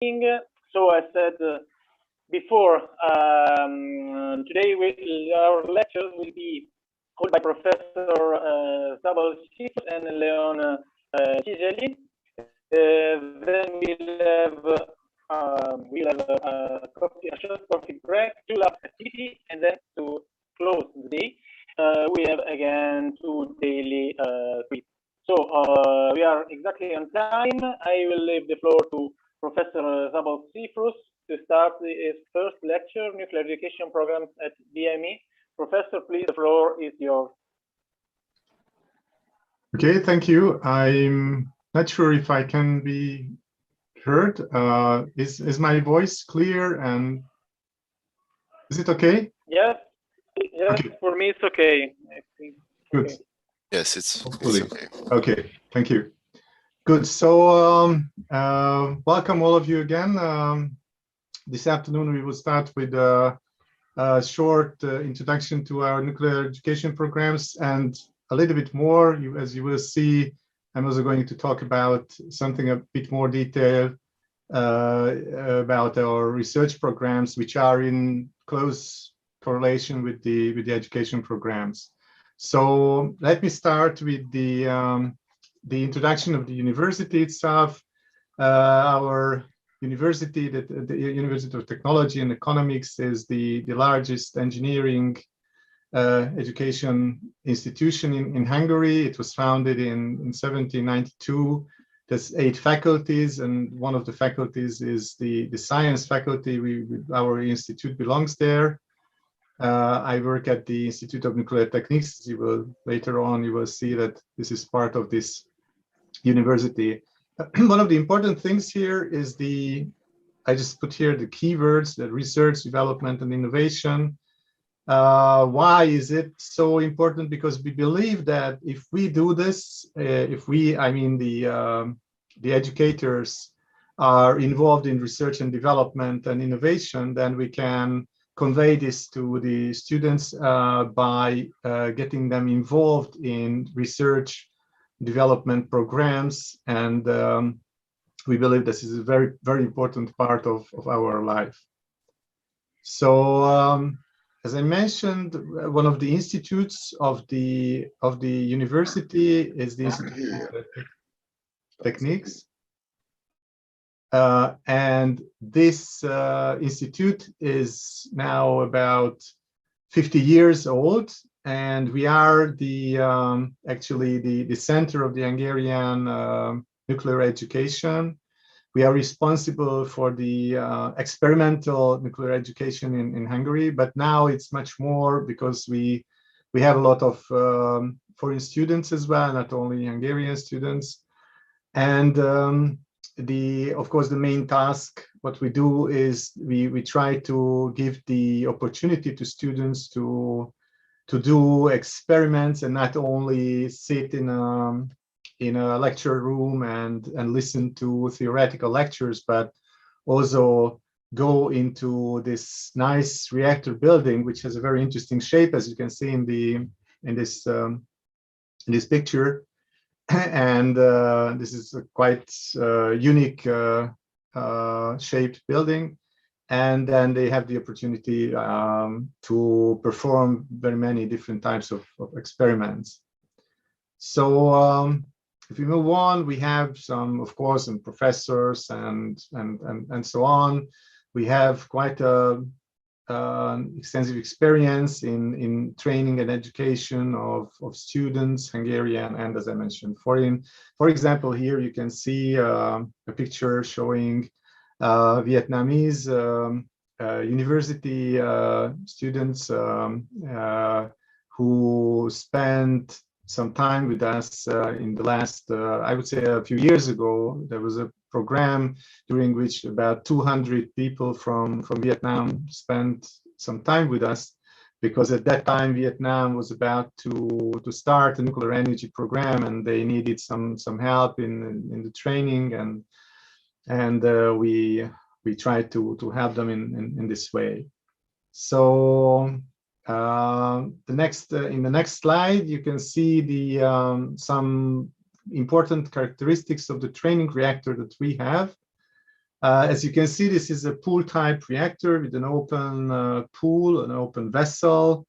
So I said before, today our lectures will be held by Professor Zabal Sifus and Leon Tigelli. Then we'll have a short coffee break, 2 lab activity, and then to close the day, we have again 2 daily quiz. So we are exactly on time. I will leave the floor to Professor Zabal Sifus to start his first lecture, Nuclear Education Programs at BME. Professor, please, the floor is yours. Okay, thank you. I'm not sure if I can be heard. Is my voice clear, and is it okay? Yes, okay. For me it's okay. I think. Good. Okay. Yes, it's Hopefully. okay. Okay, thank you. Good. So welcome all of you again. This afternoon we will start with a short introduction to our nuclear education programs, and a little bit more. As you will see, I'm also going to talk about something a bit more detailed about our research programs, which are in close correlation with the education programs. So let me start with the introduction of the university itself. Our university, the University of Technology and Economics, is the largest engineering education institution in Hungary. It was founded in 1792. There's 8 faculties, and one of the faculties is the science faculty. Our institute belongs there. I work at the Institute of Nuclear Techniques. Later on you will see that this is part of this university. One of the important things here is I just put here the keywords, the research, development, and innovation. Why is it so important? Because we believe that if we do this, the educators are involved in research and development and innovation, then we can convey this to the students by getting them involved in research development programs, and we believe this is a very, very important part of our life. So as I mentioned, one of the institutes of the university is the Institute of Techniques, and this institute is now about 50 years old, and we are actually the center of the Hungarian nuclear education. We are responsible for the experimental nuclear education in Hungary, but now it's much more because we have a lot of foreign students as well, not only Hungarian students. And of course, the main task, what we do is we try to give the opportunity to students to do experiments and not only sit in a lecture room and listen to theoretical lectures, but also go into this nice reactor building, which has a very interesting shape, as you can see in this picture. And this is a quite unique shaped building. And then they have the opportunity to perform very many different types of experiments. So if we move on, we have of course, some professors and so on. We have quite extensive experience in training and education of students, Hungarian and, as I mentioned, foreign. For example, here you can see a picture showing Vietnamese university students who spent some time with us in the last, I would say a few years ago. There was a program during which about 200 people from Vietnam spent some time with us, because at that time Vietnam was about to start a nuclear energy program, and they needed some help in the training, and we tried to help them in this way. So in the next slide, you can see some important characteristics of the training reactor that we have. As you can see, this is a pool type reactor with an open pool, an open vessel,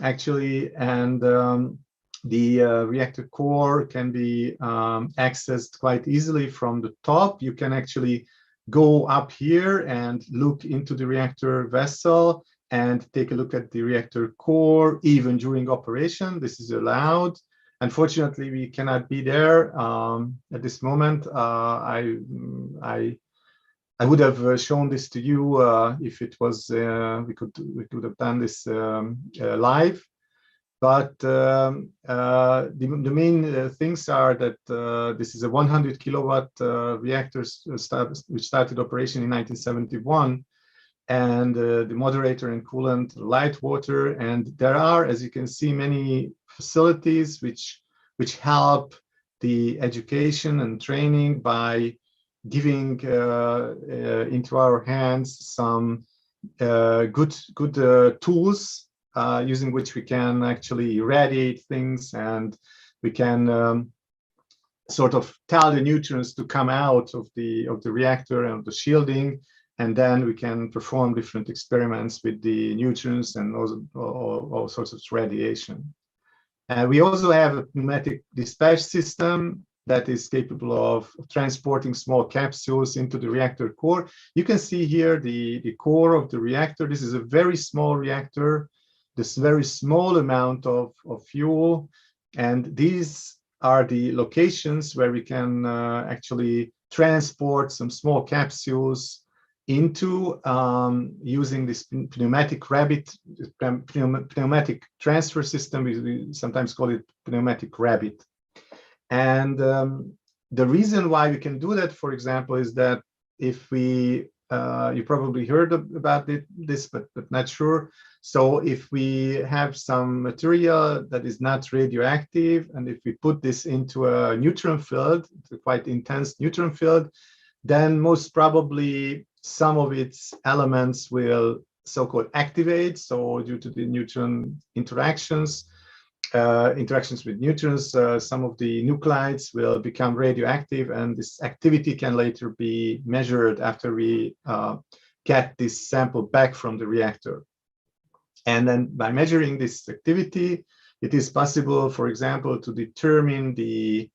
actually, and the reactor core can be accessed quite easily from the top. You can actually go up here and look into the reactor vessel and take a look at the reactor core even during operation. This is allowed. Unfortunately, we cannot be there at this moment. I would have shown this to you if it was we could have done this live. But the main things are that this is a 100 kilowatt reactor which started operation in 1971, and the moderator and coolant, light water, and there are, as you can see, many facilities which help the education and training by giving into our hands some good tools using which we can actually irradiate things, and we can sort of tell the neutrons to come out of the reactor and the shielding, and then we can perform different experiments with the neutrons and all sorts of radiation. We also have a pneumatic dispatch system that is capable of transporting small capsules into the reactor core. You can see here the core of the reactor. This is a very small reactor, this very small amount of fuel, and these are the locations where we can actually transport some small capsules into using this pneumatic pneumatic transfer system. We sometimes call it pneumatic rabbit. And the reason why we can do that, for example, is that if we, you probably heard about this, but not sure. So if we have some material that is not radioactive, and if we put this into a neutron field, it's a quite intense neutron field, then most probably some of its elements will so-called activate. So due to the neutron interactions with neutrons, some of the nuclides will become radioactive, and this activity can later be measured after we get this sample back from the reactor. And then by measuring this activity, it is possible, for example, to determine the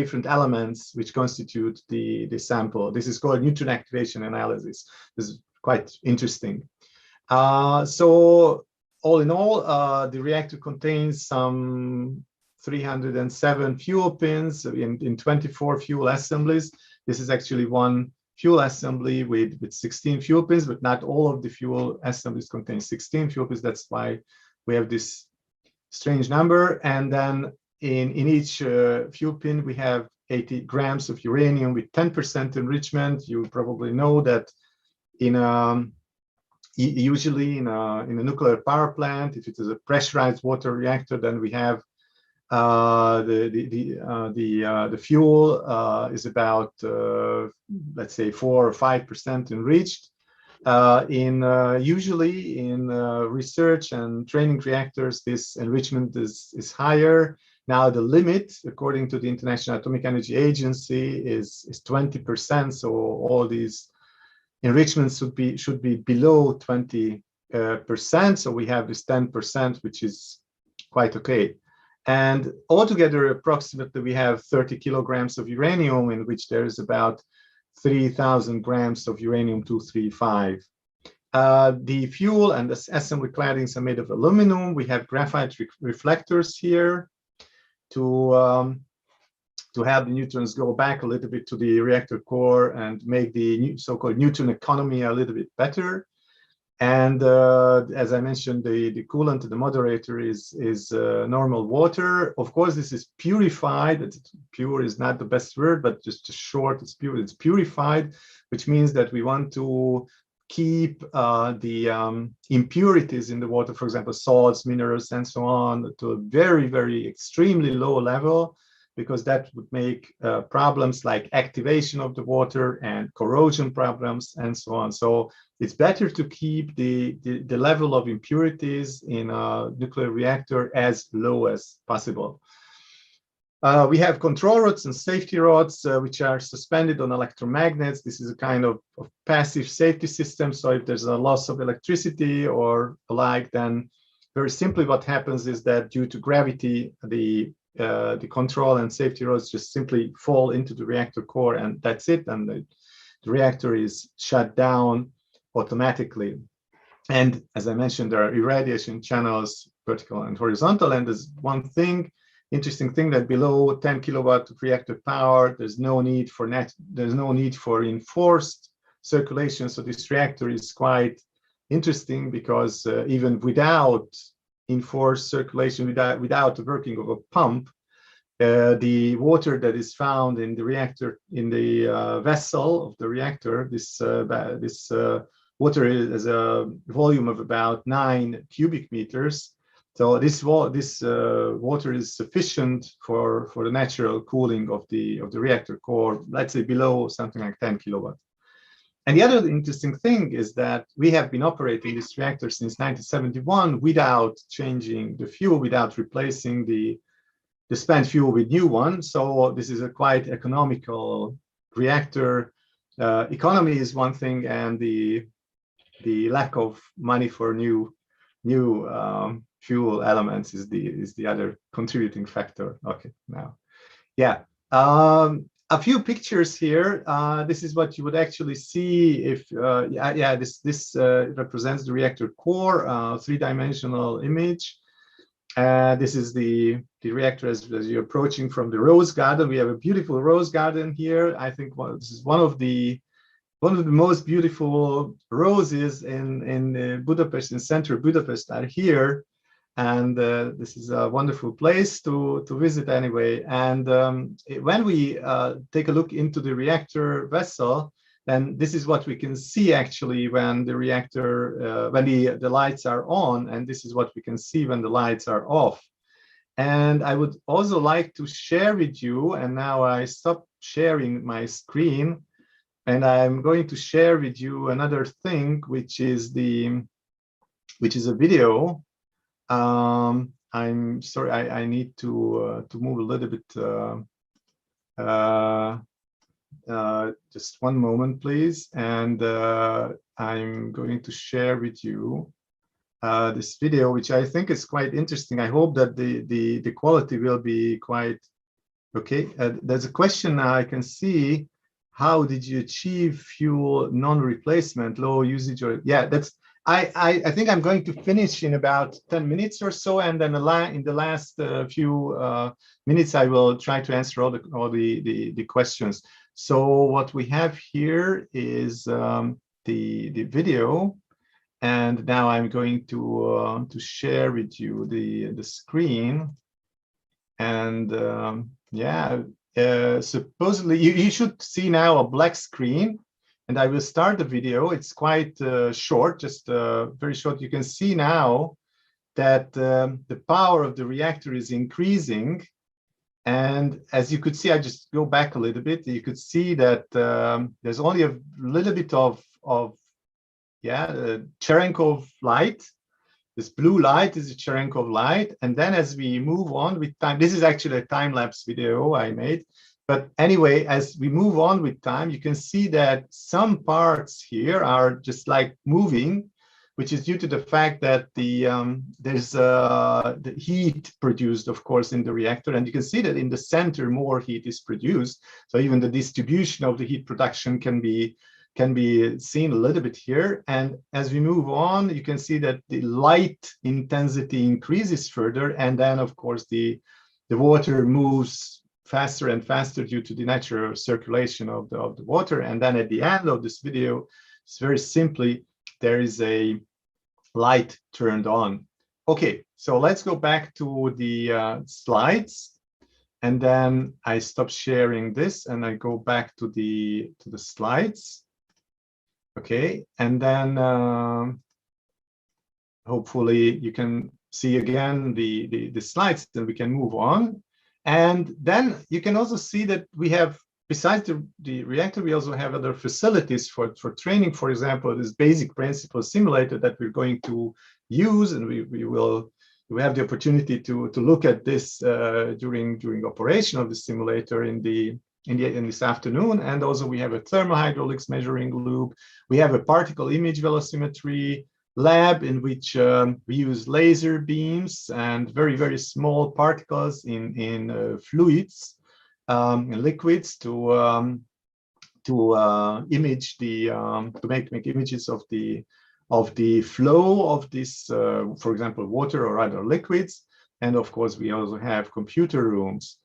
different elements which constitute the sample. This is called neutron activation analysis. This is quite interesting. So all in all, the reactor contains some 307 fuel pins in 24 fuel assemblies. This is actually one fuel assembly with 16 fuel pins, but not all of the fuel assemblies contain 16 fuel pins. That's why we have this strange number. And then in each fuel pin, we have 80 grams of uranium with 10% enrichment. You probably know that usually in a nuclear power plant, if it is a pressurized water reactor, then we have the fuel is about let's say 4 or 5% enriched. Usually in research and training reactors, this enrichment is higher. Now the limit, according to the International Atomic Energy Agency, is 20%. So all these enrichments should be below 20%. So we have this 10%, which is quite okay. And altogether, approximately, we have 30 kilograms of uranium, in which there is about 3,000 grams of uranium-235. The fuel and the assembly claddings are made of aluminum. We have graphite reflectors here to have the neutrons go back a little bit to the reactor core and make the so-called neutron economy a little bit better. And as I mentioned, the coolant, the moderator is normal water. Of course, this is purified. Pure is not the best word, but just short, it's pure. It's purified, which means that we want to keep the impurities in the water, for example, salts, minerals, and so on, to a very, very extremely low level, because that would make problems like activation of the water and corrosion problems and so on. So it's better to keep the level of impurities in a nuclear reactor as low as possible. We have control rods and safety rods, which are suspended on electromagnets. This is a kind of passive safety system. So if there's a loss of electricity or alike, then very simply what happens is that due to gravity, the control and safety rods just simply fall into the reactor core, and that's it. And the reactor is shut down automatically. And as I mentioned, there are irradiation channels, vertical and horizontal. And there's one thing, interesting thing, that below 10 kilowatt of reactor power, there's no need for enforced circulation. So this reactor is quite interesting because even without enforced circulation, without the working of a pump, the water that is found in the reactor, in the vessel of the reactor, this water has a volume of about 9 cubic meters. So this water is sufficient for the natural cooling of the reactor core, let's say below something like 10 kilowatt. And the other interesting thing is that we have been operating this reactor since 1971 without changing the fuel, without replacing the spent fuel with new one. So this is a quite economical reactor. Economy is one thing, and the lack of money for new fuel elements is the other contributing factor. Okay, now, yeah, a few pictures here. This is what you would actually see if this represents the reactor core, three-dimensional image. This is the reactor as you're approaching from the rose garden. We have a beautiful rose garden here. I think this is one of the most beautiful roses in Budapest, in center Budapest, are here. And this is a wonderful place to visit anyway. And when we take a look into the reactor vessel, then this is what we can see actually when the reactor, when the lights are on, and this is what we can see when the lights are off. And I would also like to share with you, and now I stop sharing my screen, and I'm going to share with you another thing, which is a video. I'm sorry, I need to move a little bit. Just one moment, please. And I'm going to share with you this video, which I think is quite interesting. I hope that the quality will be quite okay. There's a question I can see. How did you achieve fuel non-replacement, low usage? Or yeah, that's. I think I'm going to finish in about 10 minutes or so, and then in the last few minutes I will try to answer all the questions. So what we have here is the video, and now I'm going to share with you the screen, and yeah. Supposedly you should see now a black screen, and I will start the video. It's quite short, just very short. You can see now that the power of the reactor is increasing, and as you could see, I just go back a little bit. You could see that there's only a little bit of Cherenkov light. This blue light is a Cherenkov light. And then as we move on with time, this is actually a time-lapse video I made. But anyway, as we move on with time, you can see that some parts here are just like moving, which is due to the fact that there's the heat produced, of course, in the reactor. And you can see that in the center, more heat is produced. So even the distribution of the heat production can be seen a little bit here. And as we move on, you can see that the light intensity increases further. And then, of course, the water moves faster and faster due to the natural circulation of the water. And then at the end of this video, it's very simply, there is a light turned on. Okay, so let's go back to the slides. And then I stop sharing this and I go back to the slides. Okay, and then hopefully you can see again the slides, then we can move on. And then you can also see that we have, besides the reactor, we also have other facilities for training. For example, this basic principle simulator that we're going to use, and we will we have the opportunity to look at this during operation of the simulator in this afternoon. And also we have a thermohydraulics measuring loop. We have a particle image velocimetry lab in which we use laser beams and very small particles in fluids and liquids to image the to make images of the flow of this, for example, water or other liquids. And of course, we also have computer rooms.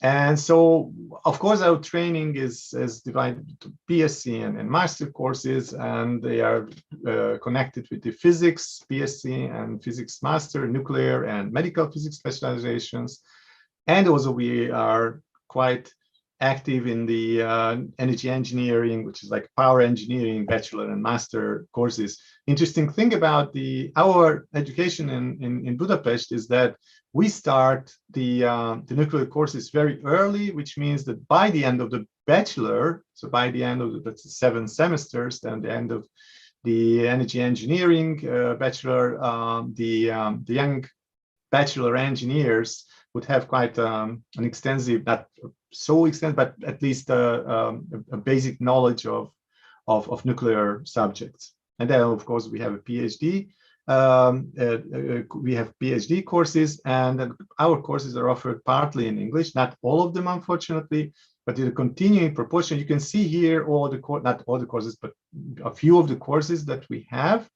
And so, of course, our training is divided into PSC and master courses, and they are connected with the physics, PSC and physics master, nuclear and medical physics specializations. And also we are quite active in the energy engineering, which is like power engineering, bachelor and master courses. Interesting thing about our education in Budapest is that we start the nuclear courses very early, which means that by the end of the bachelor, so by the end of that's 7 semesters, then the end of the energy engineering bachelor, the young bachelor engineers would have quite an extensive, not so extensive, but at least a basic knowledge of nuclear subjects. And then, of course, we have a PhD. We have PhD courses, and our courses are offered partly in English, not all of them, unfortunately, but in a continuing proportion. You can see here not all the courses, but a few of the courses that we have.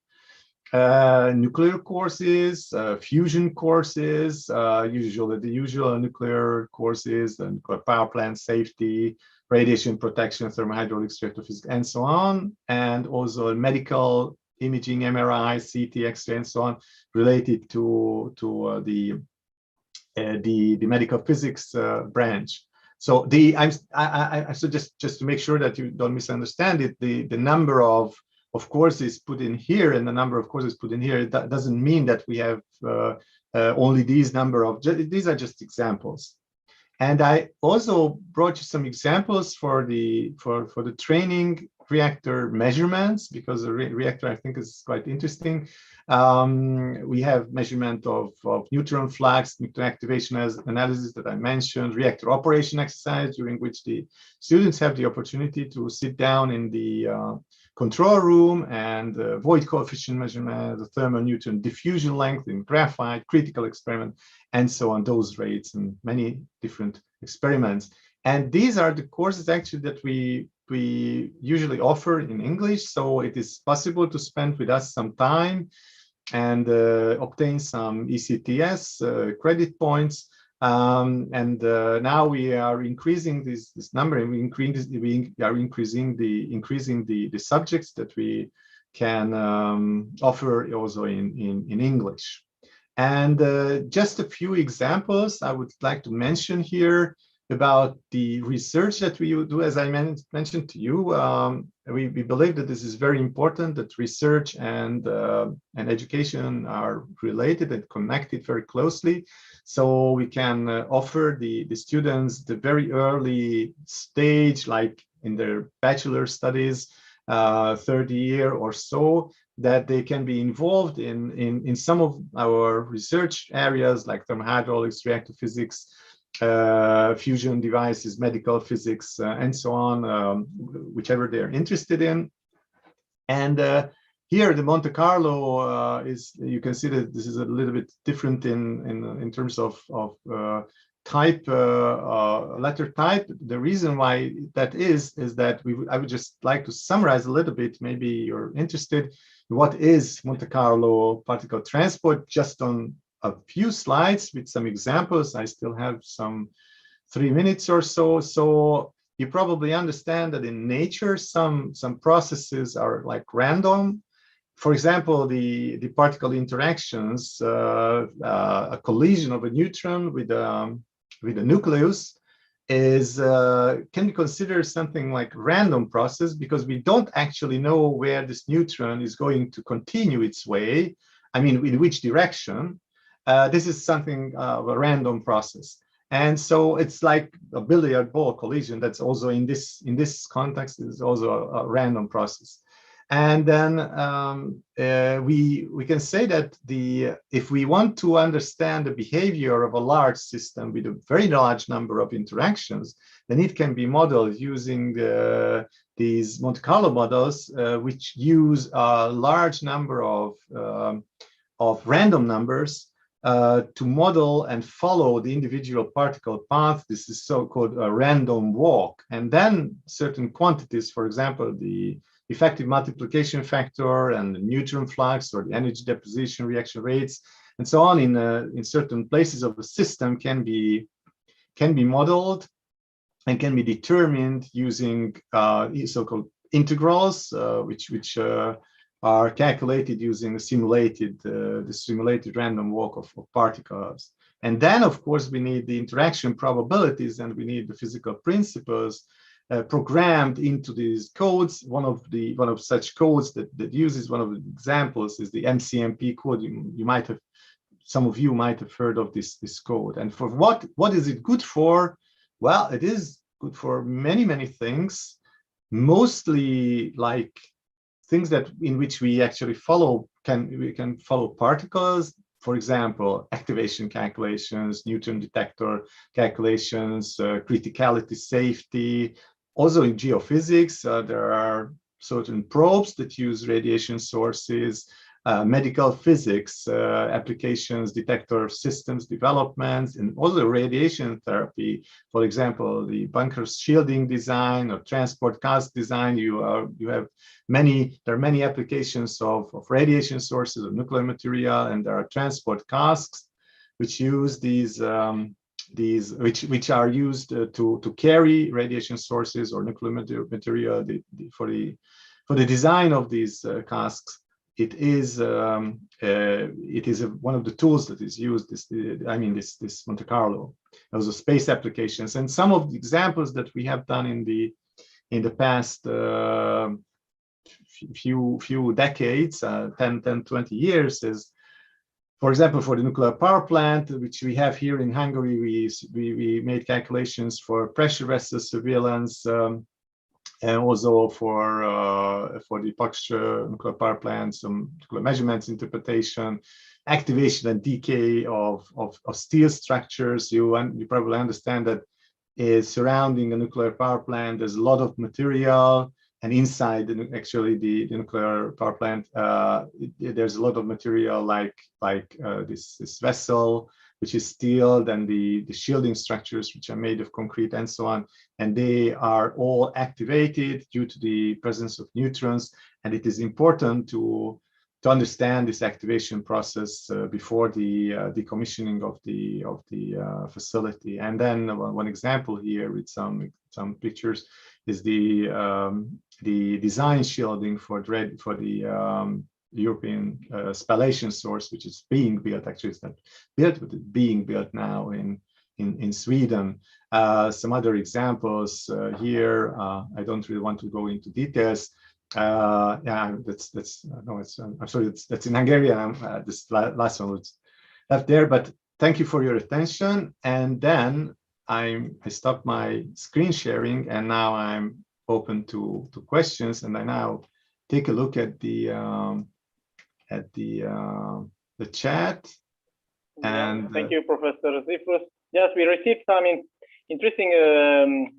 Nuclear courses, fusion courses, usually the usual nuclear courses, and power plant safety, radiation protection, thermohydraulics, reactor physics, and so on, and also medical imaging, MRI, CT, X-ray, and so on, related to the medical physics branch. So so just to make sure that you don't misunderstand it, the number of courses put in here and the number of courses put in here, that doesn't mean that we have only these number of, these are just examples. And I also brought you some examples for the training reactor measurements, because the reactor, I think, is quite interesting. We have measurement of neutron flux, nuclear activation analysis that I mentioned, reactor operation exercise, during which the students have the opportunity to sit down in the control room and void coefficient measurement, the thermal neutron diffusion length in graphite, critical experiment, and so on, dose rates, and many different experiments. And these are the courses actually that we usually offer in English, so it is possible to spend with us some time and obtain some ECTS credit points. And now we are increasing this number, and we are increasing the subjects that we can offer also in English. And just a few examples I would like to mention here about the research that we do. As I mentioned to you, we believe that this is very important, that research and education are related and connected very closely. So we can offer the students the very early stage, like in their bachelor studies, third year or so, that they can be involved in some of our research areas like thermohydraulics, reactor physics, fusion devices, medical physics, and so on, whichever they're interested in. And here, the Monte Carlo is, you can see that this is a little bit different in terms of type, letter type. The reason why that is that I would just like to summarize a little bit. Maybe you're interested. What is Monte Carlo particle transport? Just on a few slides with some examples. I still have some 3 minutes or so. So you probably understand that in nature, some processes are like random. For example, the particle interactions, a collision of a neutron with a nucleus can be considered something like random process, because we don't actually know where this neutron is going to continue its way. I mean, in which direction. This is something of a random process. And so it's like a billiard ball collision. That's also in this context is also a random process. And then we can say that if we want to understand the behavior of a large system with a very large number of interactions, then it can be modeled using these Monte Carlo models, which use a large number of random numbers to model and follow the individual particle path. This is so-called a random walk. And then certain quantities, for example, the effective multiplication factor and the neutron flux or the energy deposition reaction rates and so on in certain places of the system can be modeled and can be determined using so-called integrals, which are calculated using the simulated random walk of particles. And then, of course, we need the interaction probabilities, and we need the physical principles programmed into these codes. One of such codes that uses one of the examples is the MCMP code. Some of you might have heard of this code. And for what is it good for? Well, it is good for many things, mostly like things in which we actually we can follow particles. For example, activation calculations, neutron detector calculations, criticality, safety. Also in geophysics, there are certain probes that use radiation sources, medical physics applications, detector systems developments, and also radiation therapy. For example, the bunker shielding design or transport cask design. There are many applications of radiation sources of nuclear material, and there are transport casks which use which are used to carry radiation sources or nuclear material. For the design of these casks, it is one of the tools that is used. This Monte Carlo. Those are space applications, and some of the examples that we have done in the past few decades, 10, 20 years, is, for example, for the nuclear power plant, which we have here in Hungary, we made calculations for pressure vessel surveillance. And also for the Paksh nuclear power plant, some nuclear measurements interpretation, activation and decay of steel structures. You probably understand that surrounding a nuclear power plant, there's a lot of material, and inside the nuclear power plant, there's a lot of material like this vessel, which is steel, then the shielding structures, which are made of concrete and so on. And they are all activated due to the presence of neutrons. And it is important to understand this activation process before the decommissioning of the facility. And then one example here with some pictures is the design shielding for the European spallation source, which is being built. Actually, it's not built, but it's being built now in Sweden. Some other examples here. I don't really want to go into details. Yeah, I'm sorry, that's in Hungarian. This last one was left there, but thank you for your attention. And then I stopped my screen sharing, and now I'm open to questions. And I now take a look at the chat. And thank you, Professor Zifrus. Yes, we received some interesting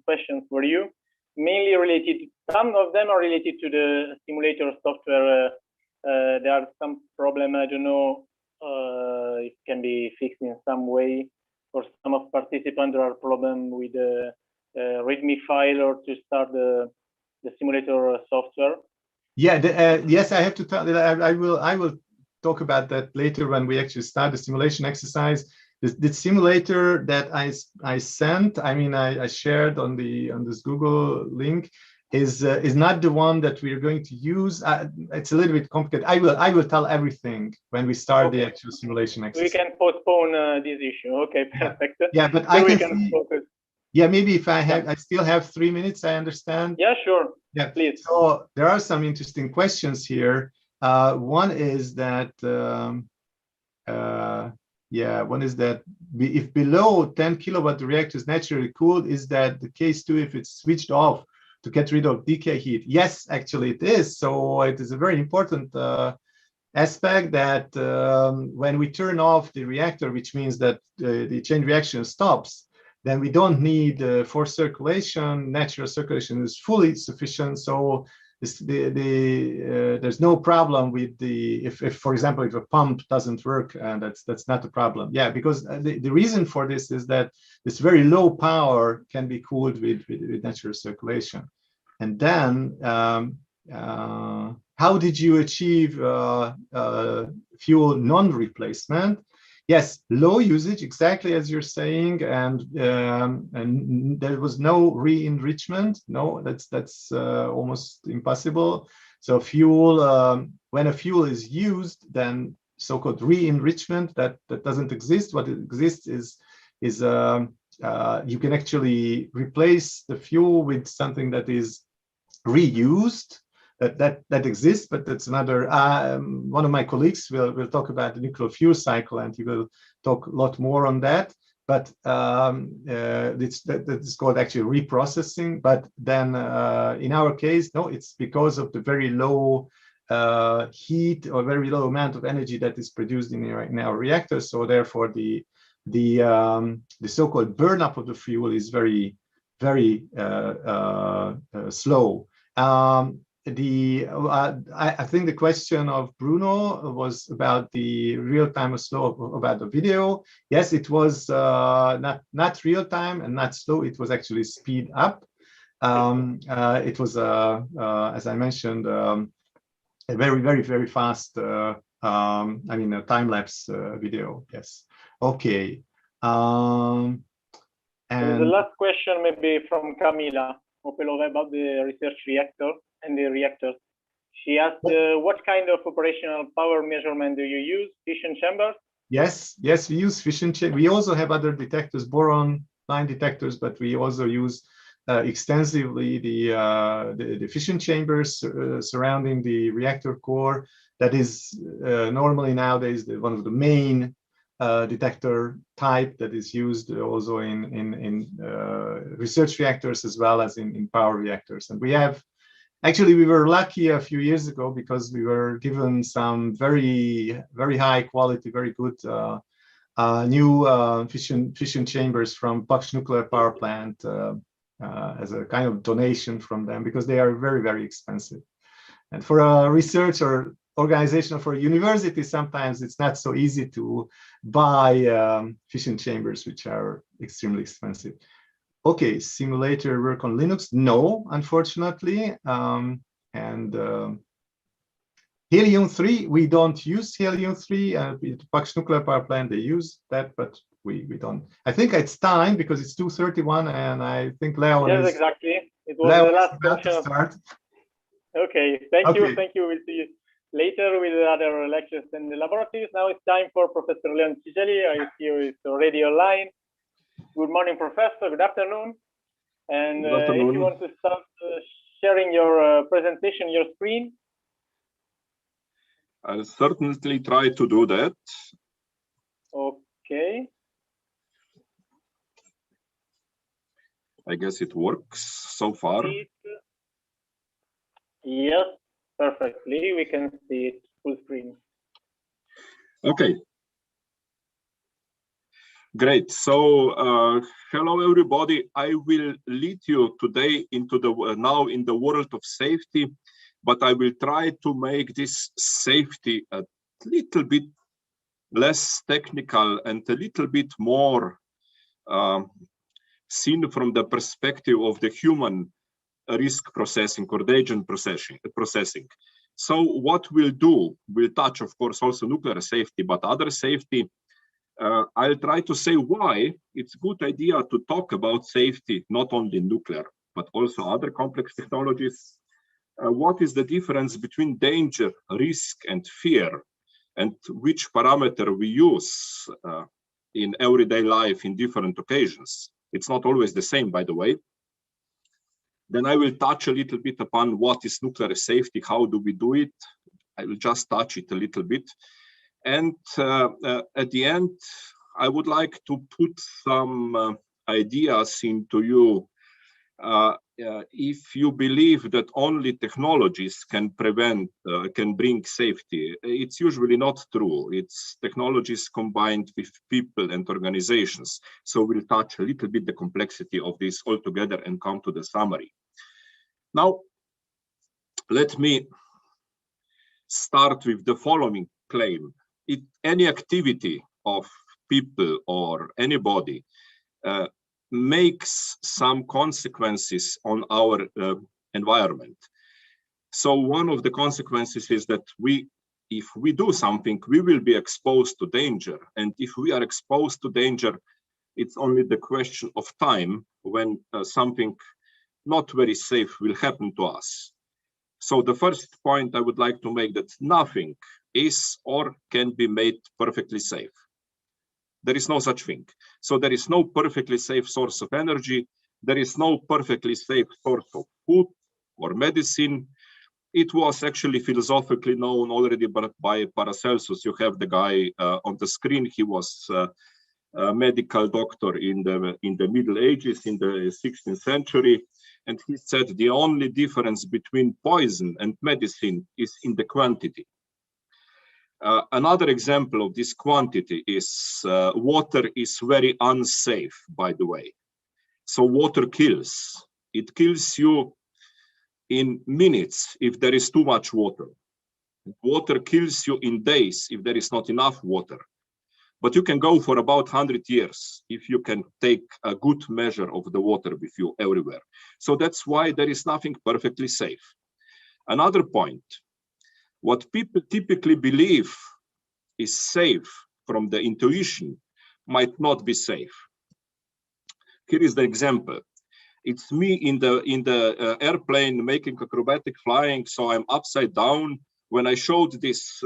questions for you, mainly related. Some of them are related to the simulator software. There are some problem. I don't know if it can be fixed in some way. For some of participants, there are problem with the README file or to start the simulator software. Yeah, yes, I have to tell that I will talk about that later when we actually start the simulation exercise. The simulator that I sent, I shared on this Google link, is not the one that we are going to use. It's a little bit complicated. I will tell everything when we start the actual simulation exercise. We can postpone this issue. Okay, perfect. Yeah, but so I can focus. Yeah, maybe if I still have 3 minutes, I understand. Yeah, sure. Yeah, please. So there are some interesting questions here. One is that if below 10 kilowatt the reactor is naturally cooled, is that the case too if it's switched off to get rid of decay heat. Yes, actually it is. So it is a very important aspect that when we turn off the reactor, which means that the chain reaction stops, then we don't need forced circulation. Natural circulation is fully sufficient. So there's no problem with the if for example, if a pump doesn't work, and that's not a problem. Yeah, because the reason for this is that this very low power can be cooled with natural circulation. And then how did you achieve fuel non-replacement? Yes, low usage, exactly as you're saying, and there was no re-enrichment. No, that's almost impossible. So fuel, when a fuel is used, then so-called re-enrichment that doesn't exist. What exists is you can actually replace the fuel with something that is reused. That exists, but that's another. One of my colleagues will talk about the nuclear fuel cycle, and he will talk a lot more on that. But it's called actually reprocessing. But then in our case, no, it's because of the very low heat or very low amount of energy that is produced in our reactor. So therefore, the so-called burn up of the fuel is very slow. I think the question of Bruno was about the real-time or slow about the video. Yes, it was not real-time and not slow. It was actually speed up. It was, as I mentioned, a very fast. I mean, a time-lapse video. Yes. Okay. And the last question, maybe from Camila Opelova about the research reactor and the reactors. She asked, what kind of operational power measurement do you use? Fission chambers? Yes, we use fission chambers. We also have other detectors, boron line detectors, but we also use extensively the fission chambers surrounding the reactor core. That is normally nowadays one of the main detector type that is used also in research reactors as well as in power reactors. And we have, actually, we were lucky a few years ago because we were given some very high quality, very good new fission chambers from Paks nuclear power plant as a kind of donation from them, because they are very expensive. And for a research or organization, for a university, sometimes it's not so easy to buy fission chambers, which are extremely expensive. Okay, simulator work on Linux? No, unfortunately. Helium-3, we don't use helium-3. With Paks nuclear power plant, they use that, but we don't. I think it's time because it's 2:31, and I think Leo yes, is exactly. It was Leo the last about question. To start. Okay, thank you. We'll see you later with other lectures in the laboratories. Now it's time for Professor Leon Tigeli. I see you is already online. Good morning, Professor. Good afternoon. And Good afternoon. if you want to start sharing your presentation, your screen. I'll certainly try to do that. Okay. I guess it works so far. Yes, perfectly. We can see it full screen. Okay. Great. So, hello everybody. I will lead you today into now in the world of safety, but I will try to make this safety a little bit less technical and a little bit more seen from the perspective of the human risk processing or the agent processing. So what we'll do, we'll touch, of course, also nuclear safety, but other safety. I'll try to say why it's a good idea to talk about safety, not only nuclear, but also other complex technologies. What is the difference between danger, risk, and fear, and which parameter we use in everyday life in different occasions? It's not always the same, by the way. Then I will touch a little bit upon what is nuclear safety, how do we do it? I will just touch it a little bit. And at the end, I would like to put some ideas into you if you believe that only technologies can bring safety, it's usually not true. It's technologies combined with people and organizations. So we'll touch a little bit the complexity of this altogether and come to the summary. Now, let me start with the following claim. Any activity of people or anybody makes some consequences on our environment. So one of the consequences is that if we do something, we will be exposed to danger. And if we are exposed to danger, it's only the question of time when something not very safe will happen to us. So the first point I would like to make, that nothing is or can be made perfectly safe. There is no such thing. So there is no perfectly safe source of energy. There is no perfectly safe source of food or medicine. It was actually philosophically known already by Paracelsus. You have the guy on the screen. He was a medical doctor in the Middle Ages, in the 16th century. And he said the only difference between poison and medicine is in the quantity. Another example of this quantity is water is very unsafe, by the way. So water kills. It kills you in minutes if there is too much water. Water kills you in days if there is not enough water. But you can go for about 100 years if you can take a good measure of the water with you everywhere. So that's why there is nothing perfectly safe. Another point. What people typically believe is safe from the intuition might not be safe. Here is the example. It's me in the airplane making acrobatic flying, so I'm upside down. When I showed this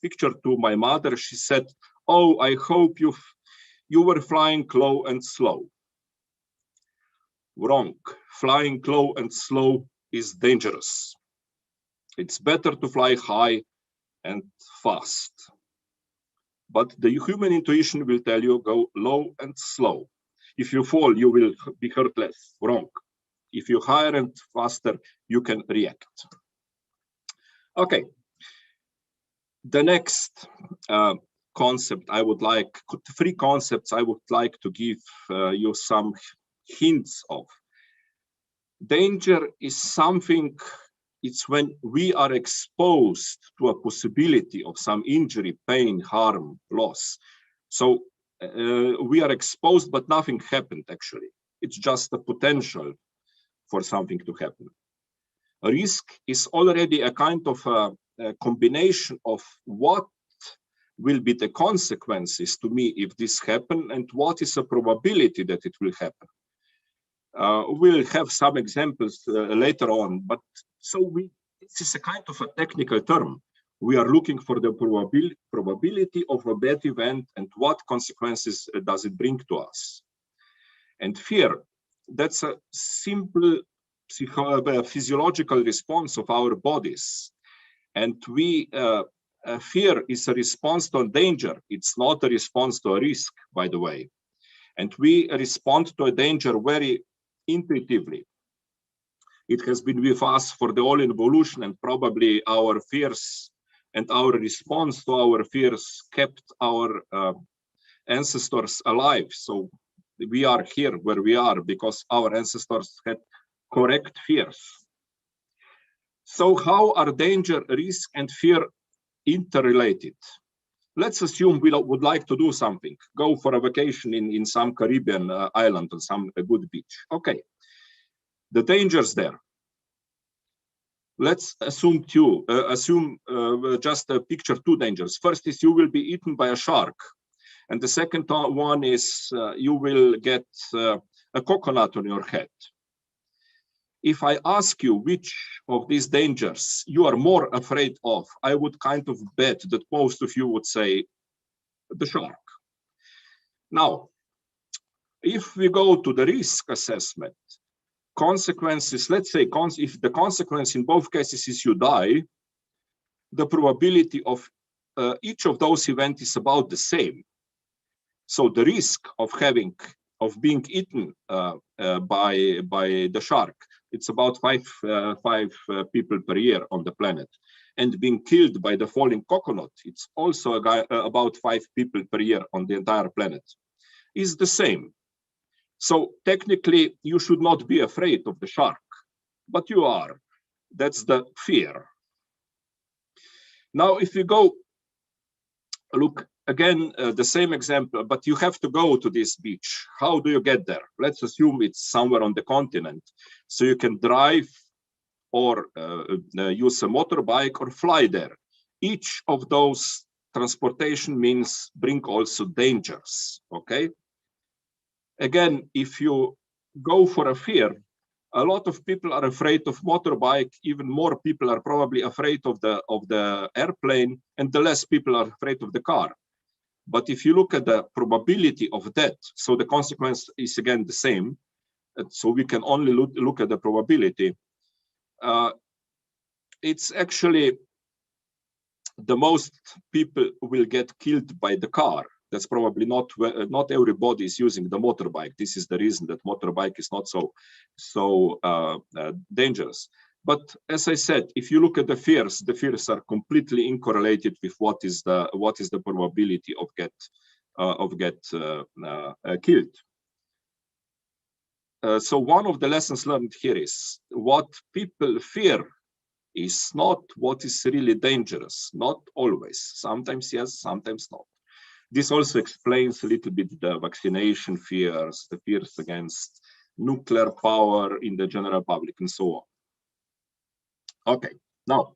picture to my mother, she said, "Oh, I hope you were flying low and slow." Wrong. Flying low and slow is dangerous. It's better to fly high and fast. But the human intuition will tell you go low and slow. If you fall, you will be hurt less. Wrong. If you higher and faster, you can react. Okay. The next concept I would like, 3 concepts I would like to give you some hints of. Danger is something. It's when we are exposed to a possibility of some injury, pain, harm, loss. So we are exposed, but nothing happened actually. It's just a potential for something to happen. A risk is already a kind of a combination of what will be the consequences to me if this happens and what is a probability that it will happen. We'll have some examples later on, but this is a kind of a technical term. We are looking for the probability of a bad event and what consequences does it bring to us. And fear, that's a simple physiological response of our bodies. And fear is a response to danger. It's not a response to a risk, by the way. And we respond to a danger very intuitively. It has been with us for the whole evolution, and probably our fears and our response to our fears kept our ancestors alive. So we are here where we are because our ancestors had correct fears. So how are danger, risk, and fear interrelated? Let's assume we would like to do something, go for a vacation in some Caribbean island on a good beach. Okay, the dangers there. Let's assume just picture 2 dangers. First is you will be eaten by a shark. And the second one is you will get a coconut on your head. If I ask you which of these dangers you are more afraid of, I would kind of bet that most of you would say the shark. Now, if we go to the risk assessment, consequences, let's say if the consequence in both cases is you die, the probability of each of those events is about the same. So the risk of having being eaten by the shark, it's about five people per year on the planet. And being killed by the falling coconut, it's also about 5 people per year on the entire planet, is the same. So technically, you should not be afraid of the shark, but you are. That's the fear. Now, if you go look again, the same example, but you have to go to this beach. How do you get there? Let's assume it's somewhere on the continent. So you can drive or use a motorbike or fly there. Each of those transportation means bring also dangers, okay? Again, if you go for a fear, a lot of people are afraid of motorbike, even more people are probably afraid of the airplane, and the less people are afraid of the car. But if you look at the probability of death, so the consequence is again the same, so we can only look at the probability. It's actually the most people will get killed by the car. That's probably not everybody is using the motorbike. This is the reason that motorbike is not so dangerous. But as I said, if you look at the fears are completely uncorrelated with what is the probability of get killed. So one of the lessons learned here is what people fear is not what is really dangerous. Not always. Sometimes yes, sometimes not. This also explains a little bit the vaccination fears, the fears against nuclear power in the general public, and so on. Okay, now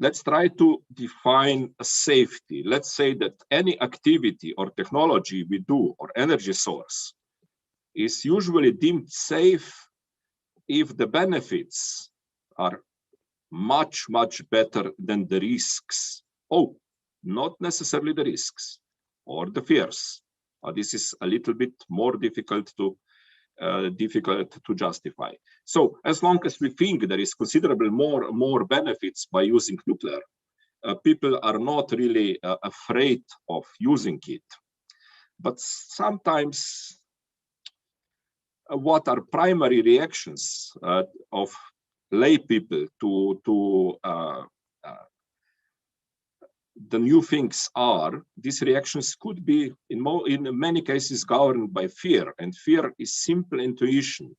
let's try to define a safety. Let's say that any activity or technology we do or energy source is usually deemed safe if the benefits are much, much better than the risks. Oh, not necessarily the risks or the fears. This is a little bit more difficult to justify. So as long as we think there is considerable more benefits by using nuclear, people are not really afraid of using it. But sometimes what are primary reactions of lay people to the new things are, these reactions could be in many cases governed by fear, and fear is simple intuition.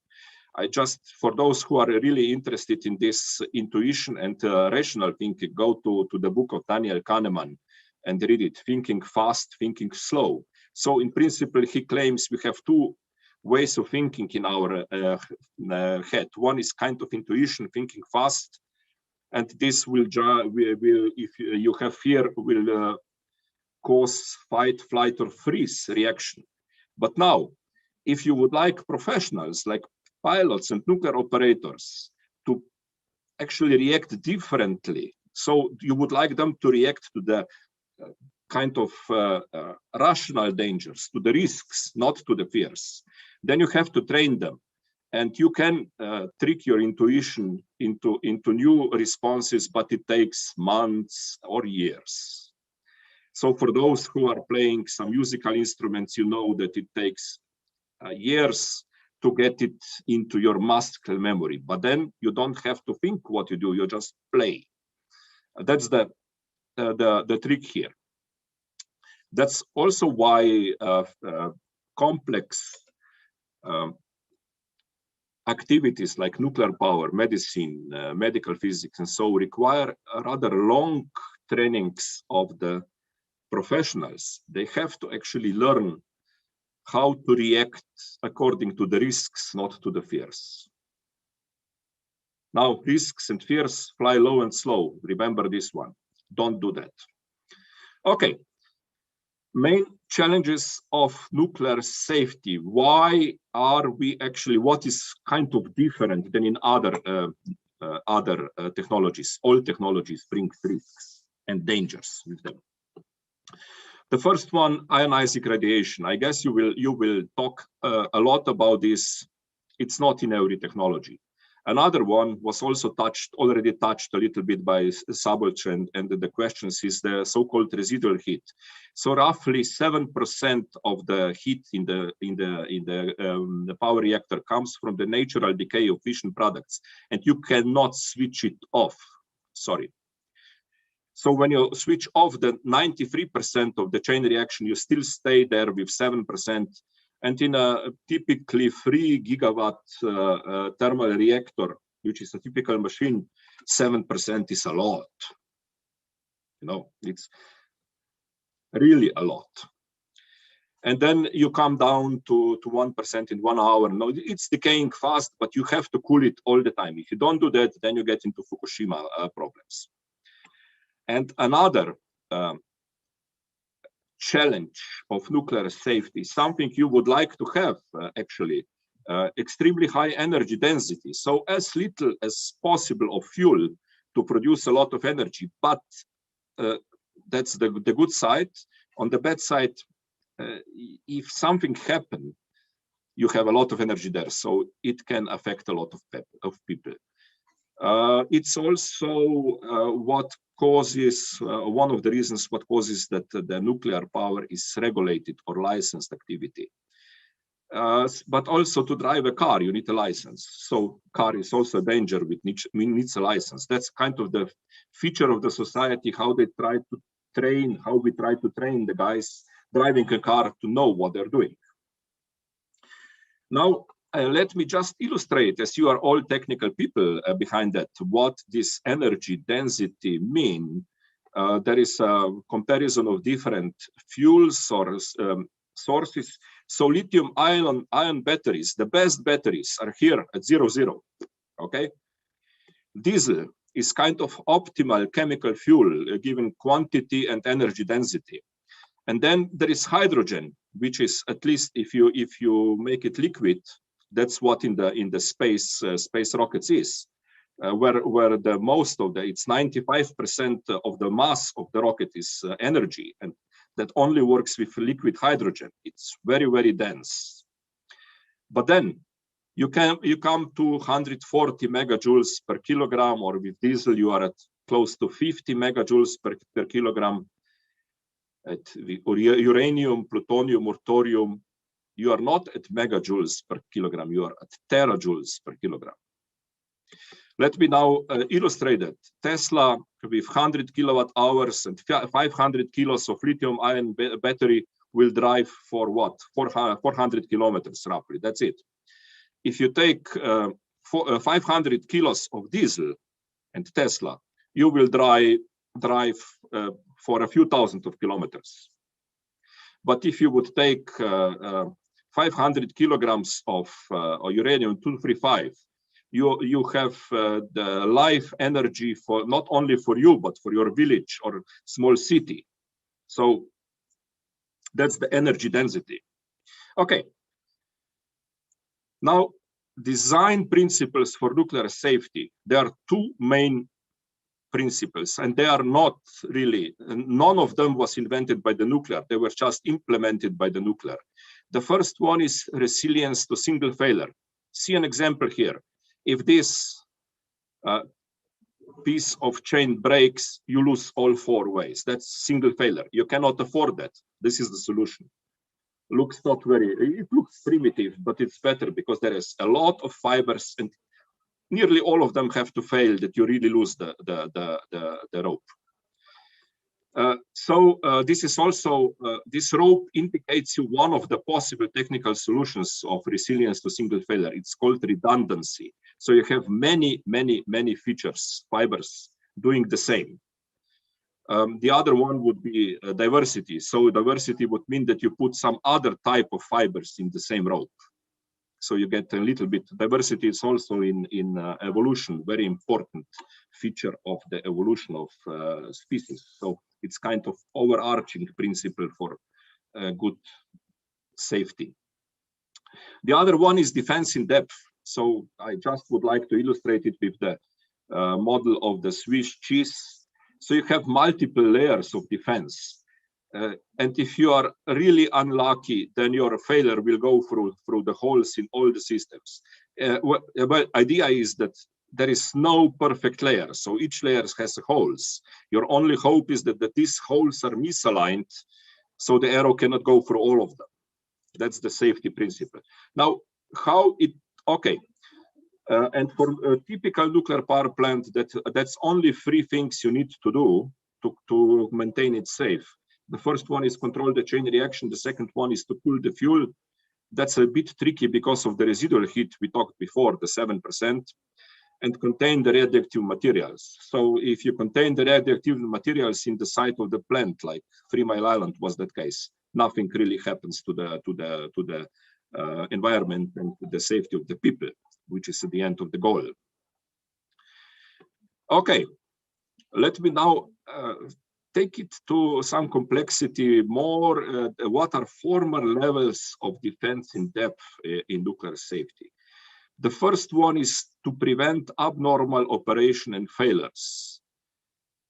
For those who are really interested in this intuition and rational thinking, go to the book of Daniel Kahneman and read it, Thinking Fast, Thinking Slow. So in principle, he claims we have two ways of thinking in our head. One is kind of intuition, thinking fast, and this will, if you have fear, will cause fight, flight, or freeze reaction. But now, if you would like professionals like pilots and nuclear operators to actually react differently, so you would like them to react to the kind of rational dangers, to the risks, not to the fears, then you have to train them. And you can trick your intuition into new responses, but it takes months or years. So for those who are playing some musical instruments, you know that it takes years to get it into your muscle memory. But then you don't have to think what you do, you just play. That's the trick here. That's also why complex activities like nuclear power, medicine, medical physics, and so require rather long trainings of the professionals. They have to actually learn how to react according to the risks, not to the fears. Now, risks and fears fly low and slow. Remember this one. Don't do that. Okay. Main challenges of nuclear safety. Why are we actually, what is kind of different than in other technologies? All technologies bring risks and dangers with them. The first one, ionizing radiation. I guess you will talk a lot about this. It's not in every technology. Another one was also already touched a little bit by Szabolcs, and the questions is the so-called residual heat. So roughly 7% of the heat in the power reactor comes from the natural decay of fission products, and you cannot switch it off. Sorry. So when you switch off the 93% of the chain reaction, you still stay there with 7%. And in a typically 3 gigawatt thermal reactor, which is a typical machine, 7% is a lot. You know, it's really a lot. And then you come down to 1% in 1 hour. No, it's decaying fast, but you have to cool it all the time. If you don't do that, then you get into Fukushima problems. And another challenge of nuclear safety, something you would like to have actually, extremely high energy density. So as little as possible of fuel to produce a lot of energy, but that's the good side. On the bad side, if something happens, you have a lot of energy there, so it can affect a lot of people. It's also what causes, one of the reasons what causes that the nuclear power is regulated or licensed activity. But also to drive a car, you need a license. So car is also a danger with needs a license. That's kind of the feature of the society, how they try to train, how we try to train the guys driving a car to know what they're doing. Now, let me just illustrate, as you are all technical people behind that, what this energy density mean. There is a comparison of different fuels or sources. So lithium-ion batteries, the best batteries are here at 0, okay? Diesel is kind of optimal chemical fuel given quantity and energy density. And then there is hydrogen, which is, at least if you make it liquid, that's what in the space rockets is, where the most of it's 95% of the mass of the rocket is energy, and that only works with liquid hydrogen. It's very, very dense. But then you come to 140 megajoules per kilogram, or with diesel you are at close to 50 megajoules per kilogram. At uranium, plutonium, or thorium, you are not at megajoules per kilogram, you are at terajoules per kilogram. Let me now illustrate that. Tesla with 100 kilowatt hours and 500 kilos of lithium-ion battery will drive for what? 400 kilometers roughly, that's it. If you take 500 kilos of diesel and Tesla, you will drive for a few thousand of kilometers. But if you would take 500 kilograms of uranium-235, you have the life energy for not only for you, but for your village or small city. So that's the energy density. Okay. Now, design principles for nuclear safety. There are two main principles, and they are not really, none of them was invented by the nuclear, they were just implemented by the nuclear. The first one is resilience to single failure. See an example here. If this piece of chain breaks, you lose all 4 ways. That's single failure. You cannot afford that. This is the solution. Looks not very, it looks primitive, but it's better because there is a lot of fibers and nearly all of them have to fail that you really lose the rope. This is also, this rope indicates you one of the possible technical solutions of resilience to single failure. It's called redundancy. So you have many features, fibers doing the same. The other one would be diversity. So diversity would mean that you put some other type of fibers in the same rope. So you get a little bit, diversity is also in evolution, very important feature of the evolution of species. So it's kind of overarching principle for good safety. The other one is defense in depth. So I just would like to illustrate it with the model of the Swiss cheese. So you have multiple layers of defense. And if you are really unlucky, then your failure will go through the holes in all the systems. Well, idea is that there is no perfect layer, so each layer has holes. Your only hope is that these holes are misaligned, so the arrow cannot go through all of them. That's the safety principle. Now, how it, okay. And for a typical nuclear power plant, that's only 3 things you need to do to maintain it safe. The first one is control the chain reaction. The second one is to cool the fuel. That's a bit tricky because of the residual heat we talked before, the 7%, and contain the radioactive materials. So if you contain the radioactive materials in the site of the plant, like 3 Mile Island was that case, nothing really happens to the environment and to the safety of the people, which is at the end of the goal. Okay, let me now take it to some complexity more. What are formal levels of defense in depth in nuclear safety? The first one is to prevent abnormal operation and failures.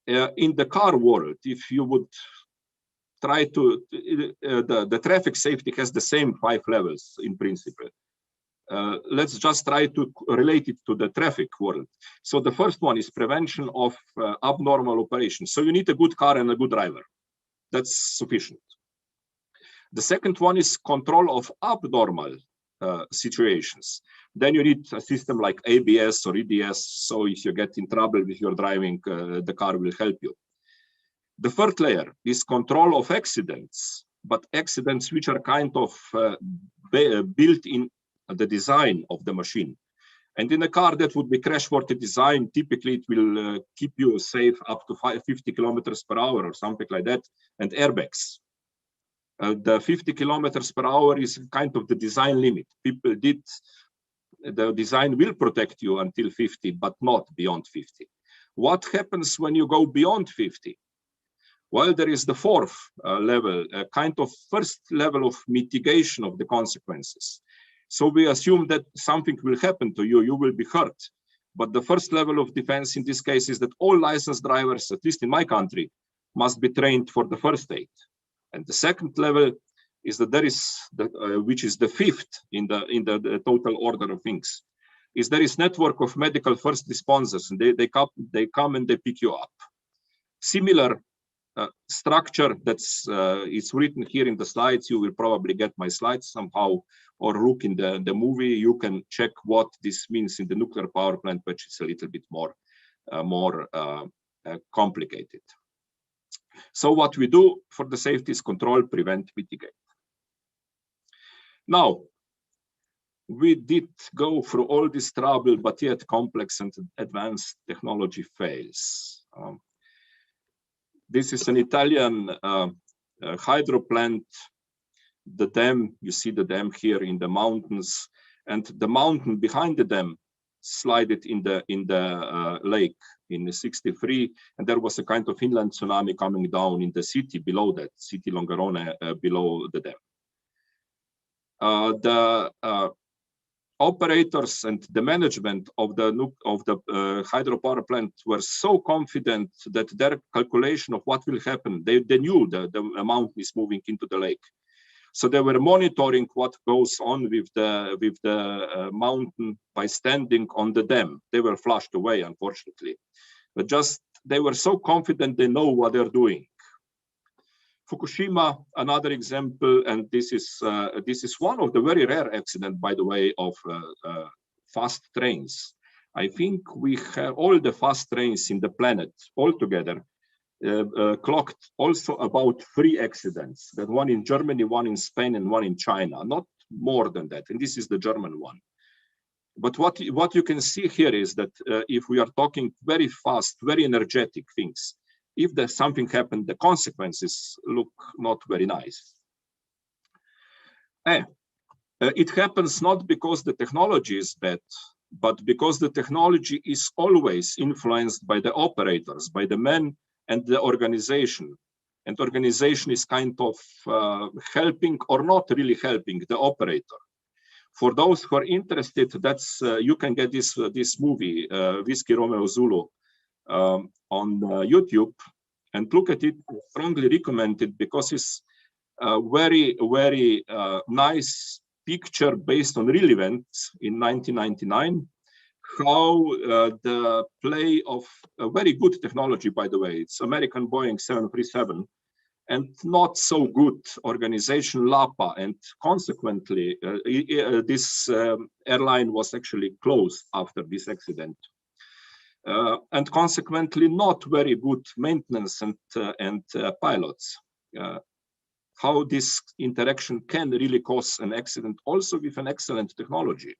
In the car world, if you would try to, the traffic safety has the same 5 levels in principle. Let's just try to relate it to the traffic world. So the first one is prevention of abnormal operation. So you need a good car and a good driver. That's sufficient. The second one is control of abnormal situations. Then you need a system like ABS or EDS. So if you get in trouble with your driving, the car will help you. The third layer is control of accidents, but accidents which are kind of built in the design of the machine. And in a car that would be crash-worthy design, typically it will keep you safe up to 50 kilometers per hour or something like that, and airbags. The 50 kilometers per hour is kind of the design limit. People did, the design will protect you until 50, but not beyond 50. What happens when you go beyond 50? Well, there is the fourth level, a kind of first level of mitigation of the consequences. So we assume that something will happen to you, you will be hurt. But the first level of defense in this case is that all licensed drivers, at least in my country, must be trained for the first aid. And the second level is that there is, which is the fifth in the total order of things, is there is network of medical first responders, and they come and they pick you up. Similar structure that's it's written here in the slides. You will probably get my slides somehow, or look in the movie. You can check what this means in the nuclear power plant, which is a little bit more complicated. So what we do for the safety is control, prevent, mitigate. Now, we did go through all this trouble, but yet complex and advanced technology fails. This is an Italian hydro plant. The dam, you see the dam here in the mountains, and the mountain behind the dam slided in the lake in '63, and there was a kind of inland tsunami coming down in the city below that, city Longarone, below the dam. The operators and the management of the hydropower plant were so confident that their calculation of what will happen, they knew that the mountain is moving into the lake. So they were monitoring what goes on with the mountain by standing on the dam. They were flushed away, unfortunately, but just they were so confident they know what they're doing. Fukushima, another example, and this is one of the very rare accidents, by the way, of fast trains. I think we have all the fast trains in the planet altogether clocked also about 3 accidents. That one in Germany, one in Spain, and one in China. Not more than that. And this is the German one. But what you can see here is that if we are talking very fast, very energetic things, if there's something happened, the consequences look not very nice. It happens not because the technology is bad, but because the technology is always influenced by the operators, by the men and the organization. And organization is kind of helping or not really helping the operator. For those who are interested, that's you can get this movie, Whiskey Romeo Zulu, on YouTube, and look at it. Strongly recommend it because it's very nice picture based on real events in 1999, how the play of a very good technology, by the way, it's American Boeing 737, and not so good organization LAPA, and consequently this airline was actually closed after this accident. And consequently not very good maintenance and pilots. How this interaction can really cause an accident also with an excellent technology.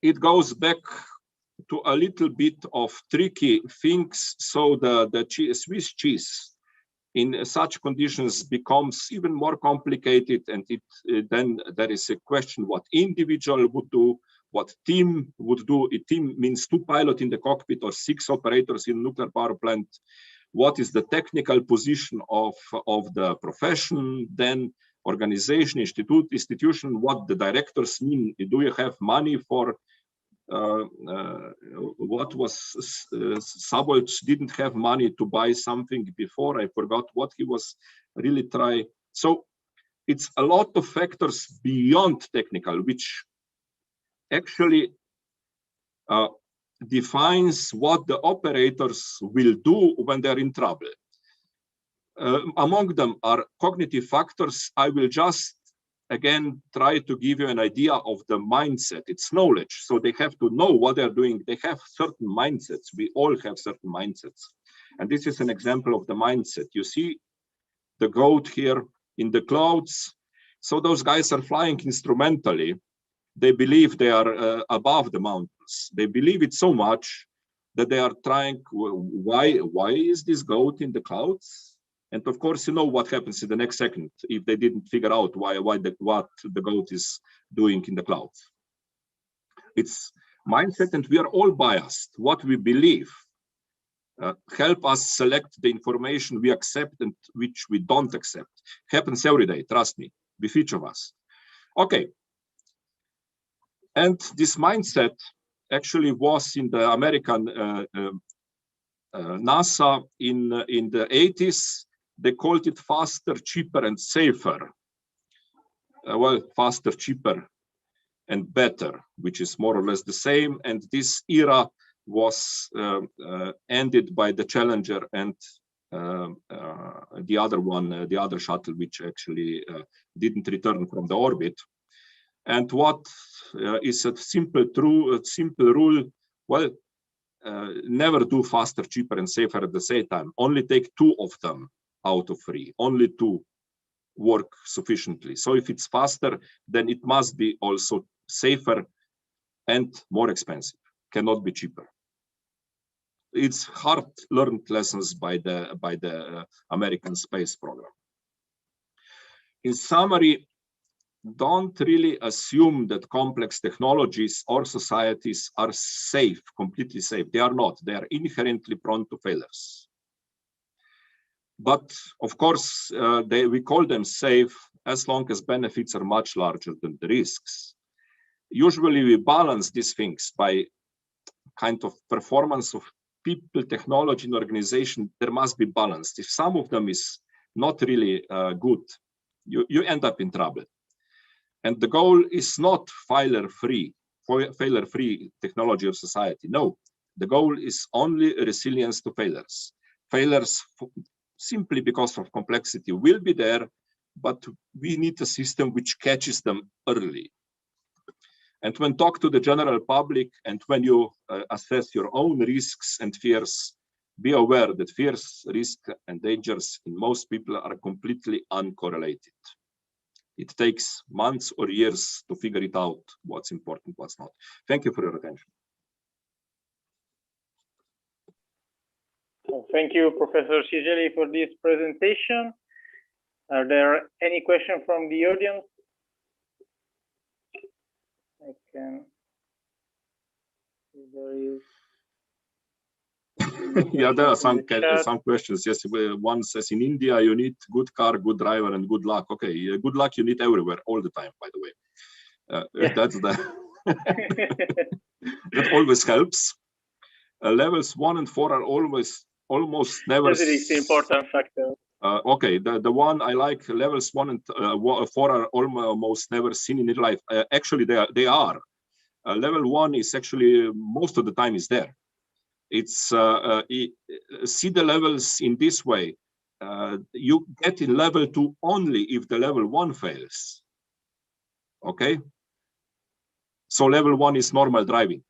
It goes back to a little bit of tricky things. So the Swiss cheese in such conditions becomes even more complicated, and then there is a question what individual would do, what team would do. A team means 2 pilots in the cockpit or 6 operators in nuclear power plant. What is the technical position of the profession, then organization, institution, what the directors mean. Do you have money for what was Sabolch didn't have money to buy something before. I forgot what he was really trying. So it's a lot of factors beyond technical, which actually defines what the operators will do when they're in trouble. Among them are cognitive factors. I will just again try to give you an idea of the mindset. It's knowledge, so they have to know what they're doing. They have certain mindsets. We all have certain mindsets, and this is an example of the mindset. You see the goat here in the clouds. So those guys are flying instrumentally. They believe they are above the mountains. They believe it so much that they are trying. Why is this goat in the clouds? And of course, you know what happens in the next second if they didn't figure out what the goat is doing in the clouds. It's mindset, and we are all biased. What we believe help us select the information we accept and which we don't accept. Happens every day, trust me, with each of us. Okay. And this mindset actually was in the American NASA in the 80s. They called it faster, cheaper, and safer. Well, faster, cheaper, and better, which is more or less the same. And this era was ended by the Challenger and the other one, the other shuttle, which actually didn't return from the orbit. And what is a simple rule? Well, never do faster, cheaper, and safer at the same time. Only take 2 of them out of 3. Only 2 work sufficiently. So if it's faster, then it must be also safer and more expensive. Cannot be cheaper. It's hard-learned lessons by the American space program. In summary, don't really assume that complex technologies or societies are safe, completely safe. They are not. They are inherently prone to failures. But of course, we call them safe as long as benefits are much larger than the risks. Usually we balance these things by kind of performance of people, technology, and organization. There must be balanced. If some of them is not really good, you end up in trouble. And the goal is not failure-free technology of society. No, the goal is only resilience to failures. Failures, simply because of complexity, will be there, but we need a system which catches them early. And when talk to the general public and when you assess your own risks and fears, be aware that fears, risks, and dangers in most people are completely uncorrelated. It takes months or years to figure it out, what's important, what's not. Thank you for your attention. Well, thank you, Professor Cigeli, for this presentation. Are there any questions from the audience? I can. There is. Yeah, there are some questions. Yes, one says in India you need good car, good driver, and good luck. Okay, good luck you need everywhere, all the time. By the way, yeah. That's the that always helps. Levels 1 and 4 are almost never. That is the important factor. Okay, the one I like, levels 1 and 4 are almost never seen in real life. Actually, they are. Level 1 is actually most of the time is there. It's see the levels in this way. You get in level 2 only if the level 1 fails. Okay. So level 1 is normal driving.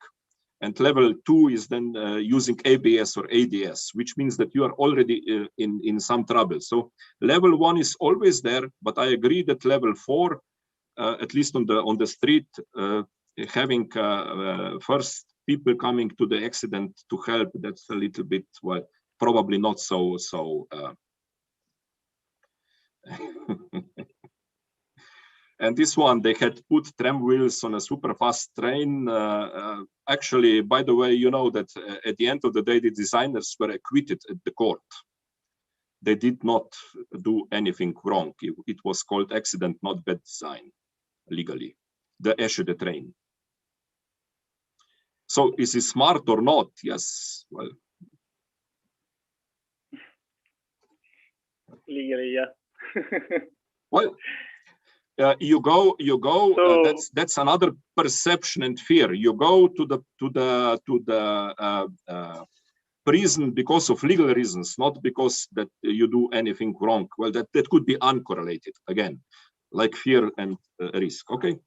And level 2 is then using ABS or ADS, which means that you are already in some trouble. So level 1 is always there, but I agree that level 4, at least on the street, having first people coming to the accident to help, that's a little bit, well, probably not so And this one, they had put tram wheels on a super fast train. Actually, by the way, you know that at the end of the day, the designers were acquitted at the court. They did not do anything wrong. It was called accident, not bad design, legally. The issue, the train. So is it smart or not? Yes, well. Legally, yeah. Well, you go. So, That's another perception and fear. You go to the prison because of legal reasons, not because that you do anything wrong. Well, that could be uncorrelated again, like fear and risk. Okay,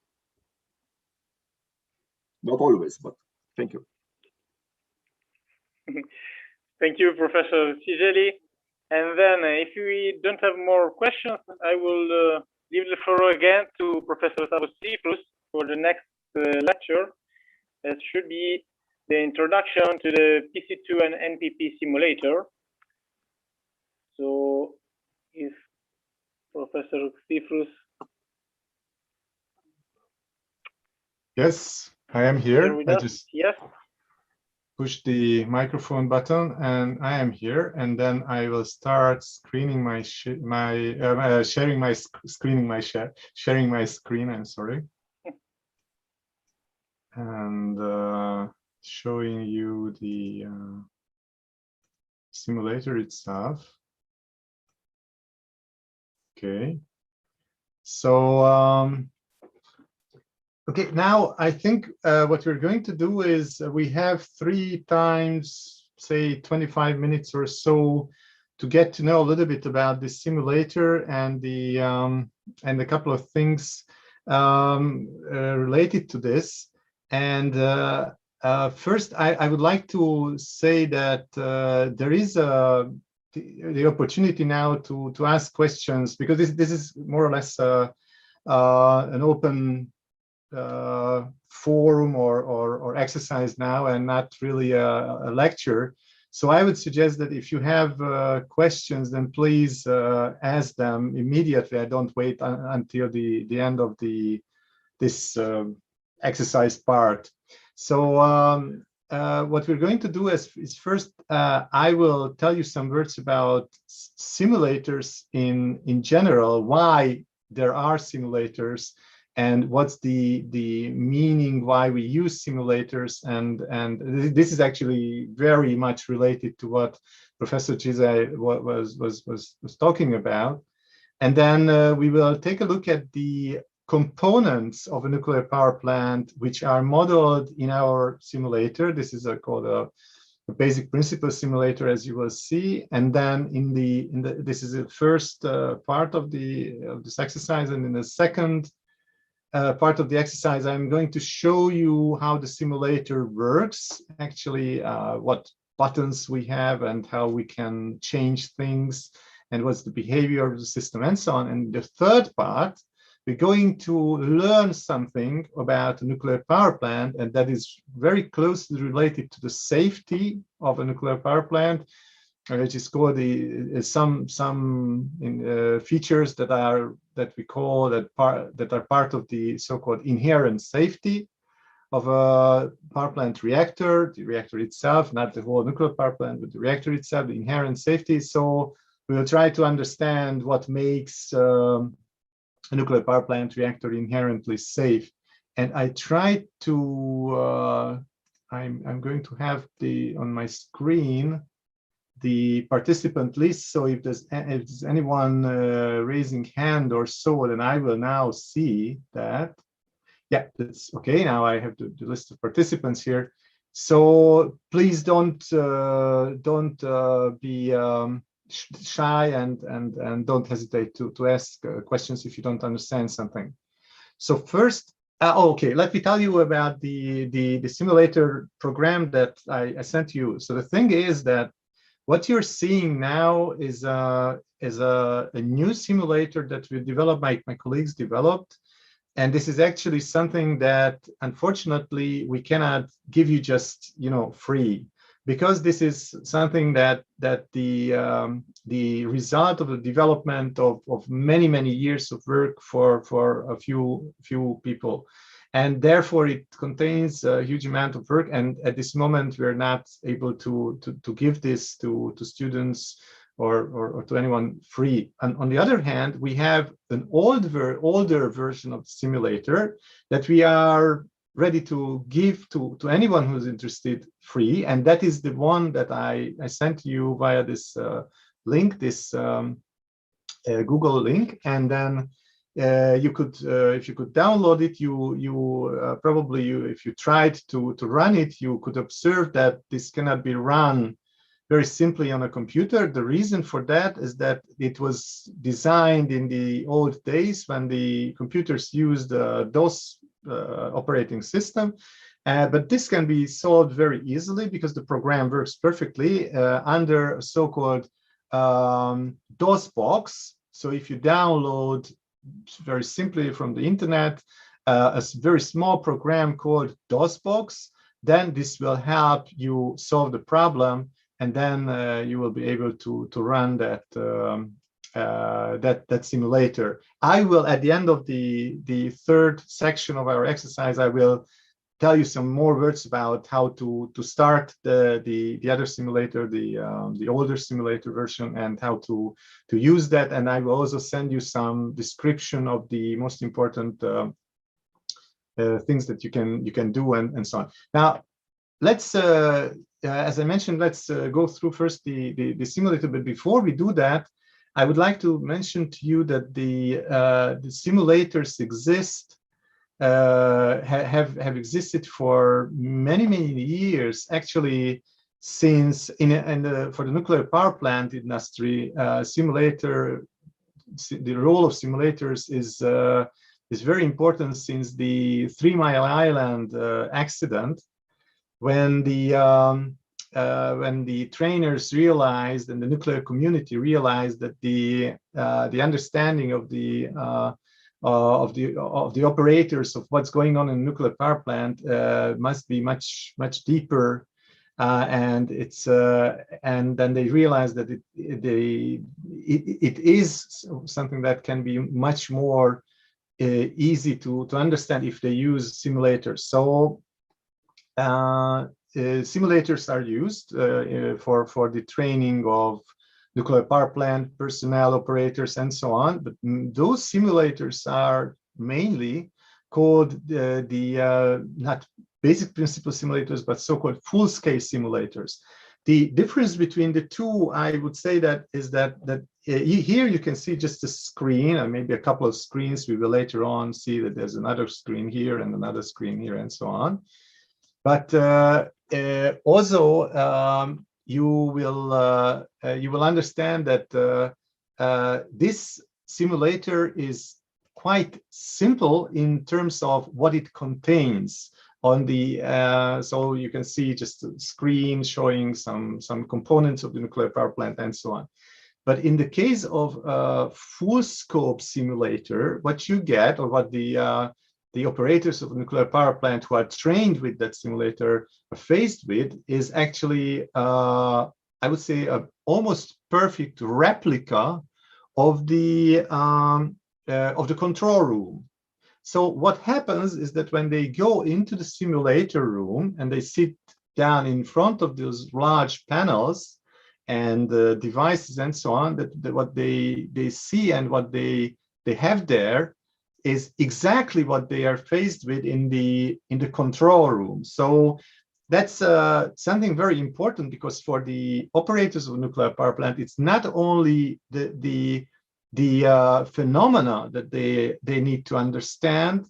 not always, but thank you. Thank you, Professor Cigeli. And then, if we don't have more questions, I will leave the floor again to Professor Stavros for the next lecture. That should be the introduction to the PC2 and NPP simulator. So, if Professor Stavros. Yes, I am here. I just yes. push the microphone button, and I am here. And then I will start screening my sharing my screen. I'm sorry, and showing you the simulator itself. Okay, so okay, now I think what we're going to do is we have 3 times, say 25 minutes or so to get to know a little bit about the simulator and a couple of things related to this. And first, I would like to say that there is the opportunity now to ask questions, because this is more or less an open forum or exercise now, and not really a lecture. So I would suggest that if you have questions, then please ask them immediately. I don't wait until the end of this exercise part. So what we're going to do is first I will tell you some words about simulators in general, why there are simulators, and what's the meaning why we use simulators, and this is actually very much related to what Professor Cizai was talking about. And then we will take a look at the components of a nuclear power plant which are modeled in our simulator. This is called a basic principle simulator, as you will see. And then this is the first part of this exercise, and in the second part of the exercise, I'm going to show you how the simulator works, actually what buttons we have and how we can change things and what's the behavior of the system and so on. And the third part, we're going to learn something about a nuclear power plant, and that is very closely related to the safety of a nuclear power plant, which is called some features that we call that are part of the so-called inherent safety of a power plant reactor, the reactor itself, not the whole nuclear power plant, but the reactor itself, the inherent safety. So we will try to understand what makes a nuclear power plant reactor inherently safe. And I try to, I'm going to have on my screen the participant list. So if there's anyone raising hand or so, then I will now see that. Yeah, that's okay. Now I have the list of participants here. So please don't be shy and don't hesitate to ask questions if you don't understand something. So first, okay, let me tell you about the simulator program that I sent you. So the thing is that what you're seeing now is a new simulator that we developed, my colleagues developed. And this is actually something that, unfortunately, we cannot give you just, free, because this is something that the result of the development of many years of work for a few people, and therefore it contains a huge amount of work. And at this moment, we're not able to give this to students or to anyone free. And on the other hand, we have an older version of the simulator that we are ready to give to anyone who's interested free. And that is the one that I sent you via this link, this Google link. And then you could, if you could download it, you probably, if you tried to run it, you could observe that this cannot be run very simply on a computer. The reason for that is that it was designed in the old days when the computers used DOS operating system. But this can be solved very easily because the program works perfectly under a so-called DOS box. So if you download very simply from the internet a very small program called DOS box, then this will help you solve the problem. And then you will be able to run that that simulator. I will, at the end of the third section of our exercise, I will tell you some more words about how to start the other simulator, the older simulator version, and how to use that. And I will also send you some description of the most important things that you can do and so on. Now, let's. As I mentioned, let's go through first the simulator. But before we do that, I would like to mention to you that the simulators exist, have existed for many years. Actually, since for the nuclear power plant industry, the role of simulators is very important since the 3 Mile Island accident. When the trainers realized and the nuclear community realized that the understanding of the operators of what's going on in a nuclear power plant must be much deeper, and then they realized that it is something that can be much more easy to understand if they use simulators. So simulators are used for the training of nuclear power plant personnel, operators, and so on. But those simulators are mainly called not basic principle simulators, but so-called full-scale simulators. The difference between the two, I would say, that is that here you can see just a screen, and maybe a couple of screens. We will later on see that there's another screen here and another screen here, and so on. But also, you will understand that this simulator is quite simple in terms of what it contains. On the so you can see just a screen showing some components of the nuclear power plant and so on. But in the case of a full scope simulator, what you get, or what the operators of a nuclear power plant who are trained with that simulator are faced with, is actually, I would say, a almost perfect replica of the control room. So what happens is that when they go into the simulator room and they sit down in front of those large panels and devices and so on, that what they see and what they have there is exactly what they are faced with in the control room. So that's something very important, because for the operators of a nuclear power plant, it's not only the phenomena that they need to understand,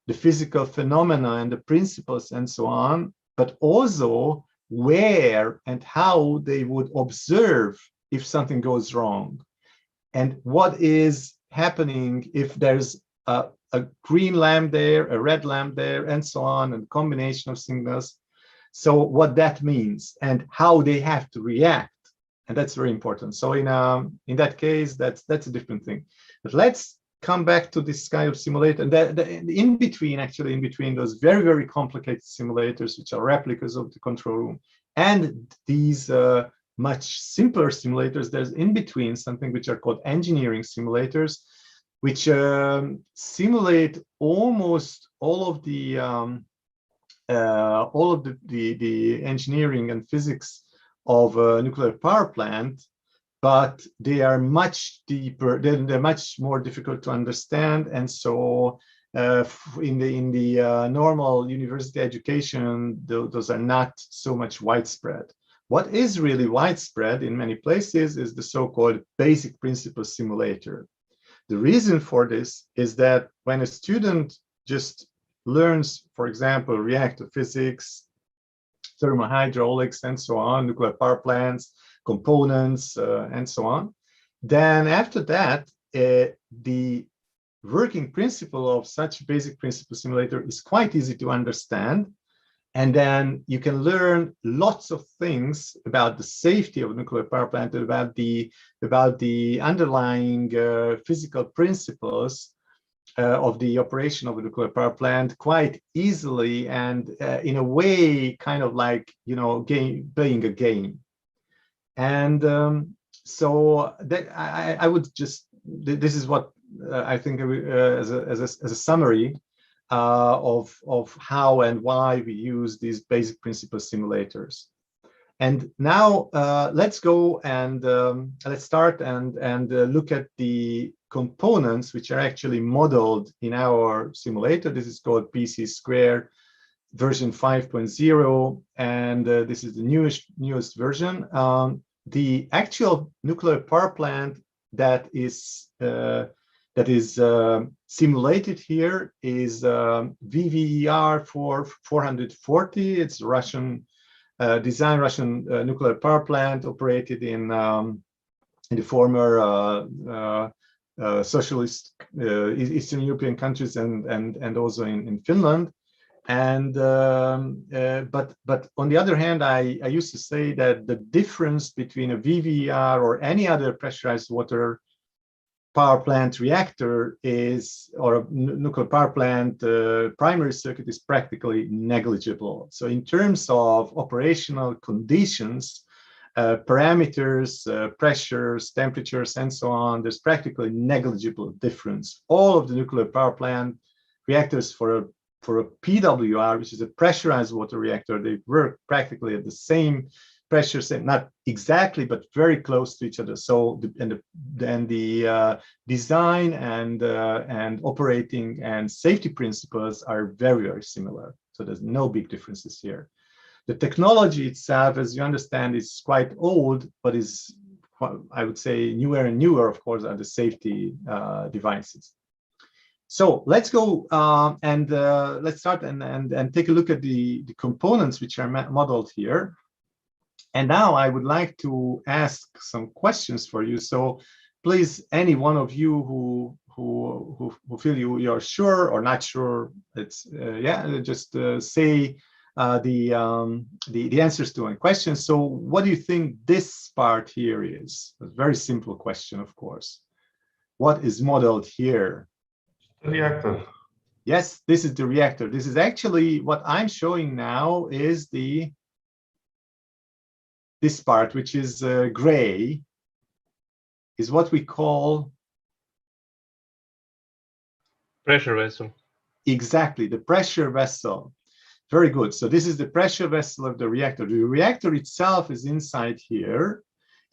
the physical phenomena and the principles and so on, but also where and how they would observe if something goes wrong, and what is happening if there's a green lamp there, a red lamp there, and so on, and combination of signals. So what that means and how they have to react, and that's very important. So in that case, that's a different thing. But let's come back to this kind of simulator, and in between those very, very complicated simulators, which are replicas of the control room, and these much simpler simulators, there's in between something which are called engineering simulators, which simulate almost all of the engineering and physics of a nuclear power plant, but they are much deeper. They're much more difficult to understand, and so in the normal university education, those are not so much widespread. What is really widespread in many places is the so-called basic principle simulator. The reason for this is that when a student just learns, for example, reactor physics, thermohydraulics, and so on, nuclear power plants, components, and so on, then after that, the working principle of such basic principle simulator is quite easy to understand. And then you can learn lots of things about the safety of a nuclear power plant, about the underlying physical principles of the operation of a nuclear power plant quite easily, and in a way, kind of like, you know, playing a game. And so that I would just, this is what I think as a summary of how and why we use these basic principle simulators. And now let's go and let's start and look at the components which are actually modeled in our simulator. This is called PC Square version 5.0, and this is the newest version. The actual nuclear power plant that is simulated here is VVER 440. It's Russian Russian nuclear power plant operated in the former socialist Eastern European countries and also in Finland. And but on the other hand, I used to say that the difference between a VVER or any other pressurized water power plant reactor or a nuclear power plant primary circuit is practically negligible. So in terms of operational conditions, parameters, pressures, temperatures, and so on, there's practically negligible difference. All of the nuclear power plant reactors for a PWR, which is a pressurized water reactor, they work practically at the same pressure, not exactly, but very close to each other. So then the design and operating and safety principles are very, very similar. So there's no big differences here. The technology itself, as you understand, is quite old, but is, I would say, newer and newer, of course, are the safety devices. So let's go and let's start and take a look at the components which are modeled here. And now I would like to ask some questions for you. So please, any one of you who feel you're sure or not sure, it's just say the answers to my questions. So what do you think this part here is? A very simple question, of course. What is modeled here? The reactor. Yes, this is the reactor. This is actually what I'm showing now is this part, which is gray, is what we call Pressure vessel. Exactly, the pressure vessel. Very good. So this is the pressure vessel of the reactor. The reactor itself is inside here.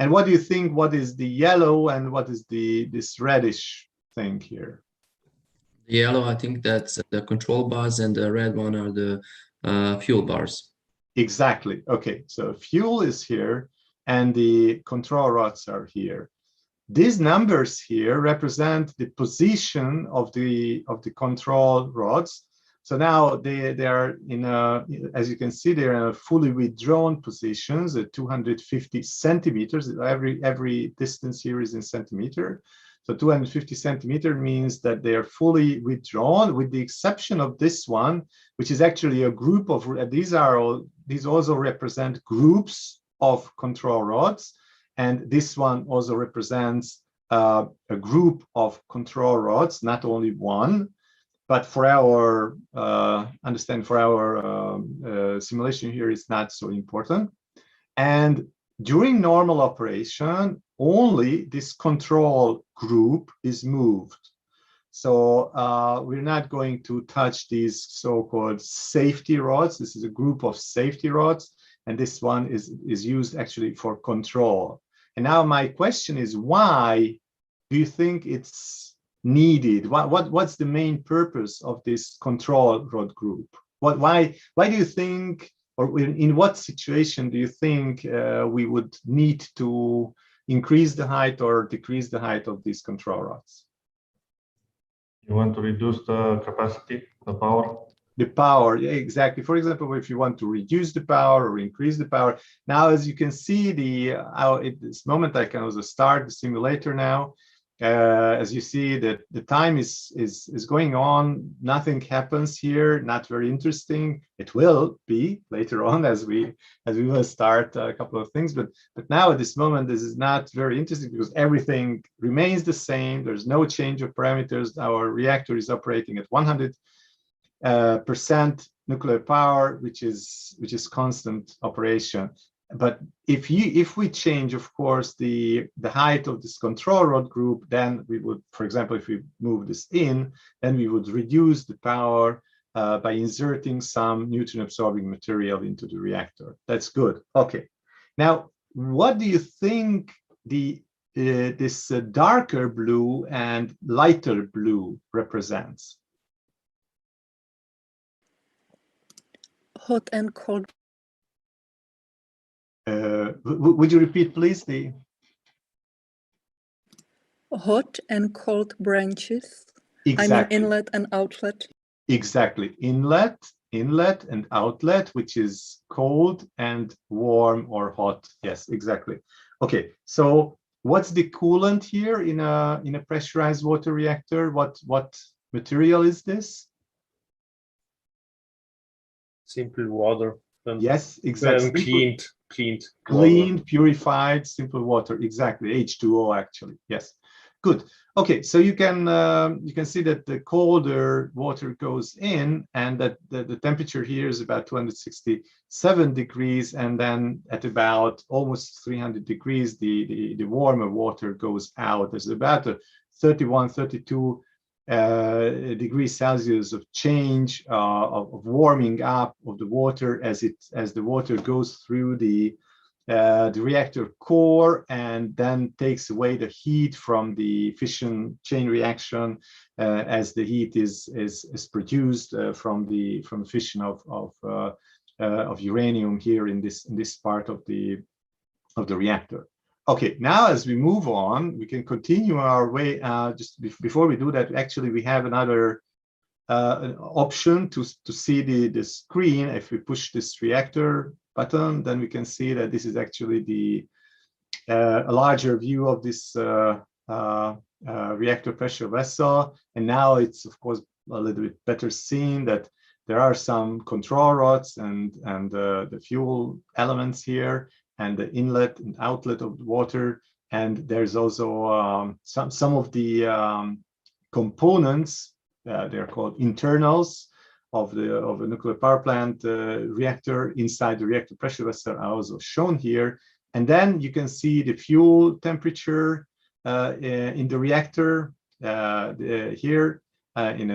And what do you think? What is the yellow and what is this reddish thing here? The yellow, I think that's the control bars, and the red one are the fuel bars. Exactly. Okay, so fuel is here and the control rods are here. These numbers here represent the position of the control rods. So now they are in a, as you can see, they're in fully withdrawn positions at 250 centimeters. Every distance here is in centimeter. So 250 centimeter means that they are fully withdrawn, with the exception of this one, which is actually a group of, these also represent groups of control rods. And this one also represents a group of control rods, not only one. But for our for our simulation here, it's not so important. And during normal operation, only this control group is moved. So we're not going to touch these so-called safety rods. This is a group of safety rods, and this one is used actually for control. And now my question is, why do you think it's needed? What's the main purpose of this control rod group? Why do you think, or in what situation do you think we would need to increase the height or decrease the height of these control rods? You want to reduce the capacity, the power? The power, yeah, exactly. For example, if you want to reduce the power or increase the power. Now, as you can see, at this moment, I can also start the simulator now. As you see, that the time is going on. Nothing happens here. Not very interesting. It will be later on as we will start a couple of things. But now at this moment, this is not very interesting because everything remains the same. There's no change of parameters. Our reactor is operating at 100% nuclear power, which is constant operation. But if we change, of course, the height of this control rod group, then we would, for example, if we move this in, then we would reduce the power by inserting some neutron absorbing material into the reactor. That's good. Okay. Now, what do you think this darker blue and lighter blue represents? Hot and cold. Would you repeat, please? The Hot and cold branches. exactly. I mean inlet and outlet. Exactly, inlet and outlet, which is cold and warm or hot. Yes, exactly. Okay, so what's the coolant here in a pressurized water reactor? What material is this? Simple water. Yes, exactly. Cleaned, purified, simple water. Exactly, H2O actually. Yes, good. Okay, so you can see that the colder water goes in, and that the temperature here is about 267 degrees, and then at about almost 300 degrees, the warmer water goes out. There's about a 31, 32 degrees Celsius of change of warming up of the water as the water goes through the reactor core and then takes away the heat from the fission chain reaction as the heat is produced from the fission of uranium here in this part of the reactor. Okay, now as we move on, we can continue our way. Just before we do that, actually, we have another option to see the screen. If we push this reactor button, then we can see that this is actually a larger view of this reactor pressure vessel. And now it's, of course, a little bit better seen that there are some control rods and the fuel elements here, and the inlet and outlet of the water, and there's also some of the components. They're called internals of a nuclear power plant reactor inside the reactor pressure vessel are also shown here. And then you can see the fuel temperature in the reactor here in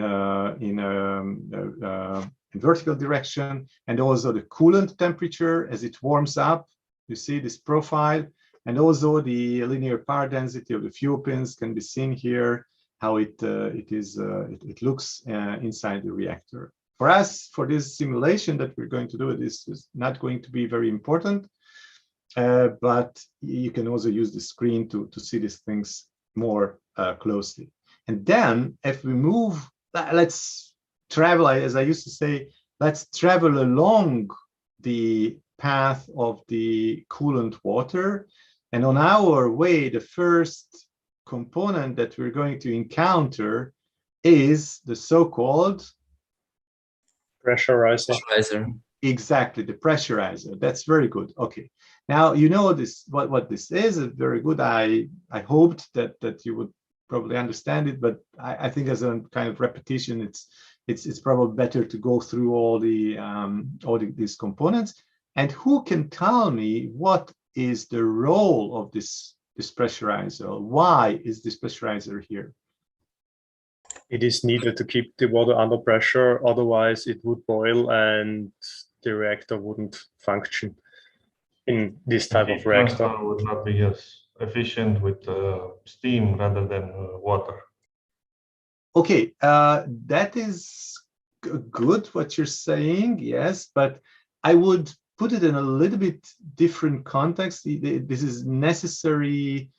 vertical direction, and also the coolant temperature as it warms up. You see this profile, and also the linear power density of the fuel pins can be seen here, how it looks inside the reactor. For us, for this simulation that we're going to do, this is not going to be very important, but you can also use the screen to see these things more closely. And then if we move, let's travel, as I used to say, let's travel along the path of the coolant water. And on our way, the first component that we're going to encounter is the so-called pressurizer. Exactly, the pressurizer. That's very good. Okay. Now you know this what this is. Very good. I hoped that you would probably understand it, but I think as a kind of repetition, it's probably better to go through all these components. And who can tell me what is the role of this pressurizer? Why is this pressurizer here? It is needed to keep the water under pressure, otherwise it would boil and the reactor wouldn't function in this type of reactor. Transfer would not be as efficient with steam rather than water. Okay, that is good what you're saying, yes, but I would put it in a little bit different context. This is necessary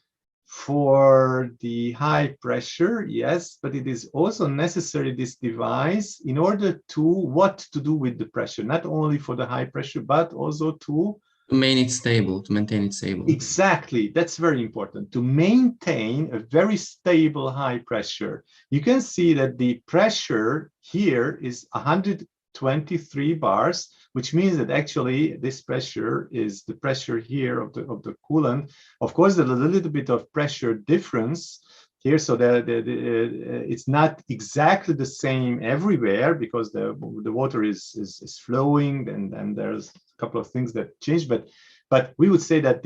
for the high pressure, yes, but it is also necessary, this device, in order to what to do with the pressure, not only for the high pressure, but also to maintain it stable. Exactly, that's very important, to maintain a very stable high pressure. You can see that the pressure here is 123 bars, which means that actually this pressure is the pressure here of the coolant. Of course, there's a little bit of pressure difference here, so it's not exactly the same everywhere because the water is flowing, and there's a couple of things that change. But we would say that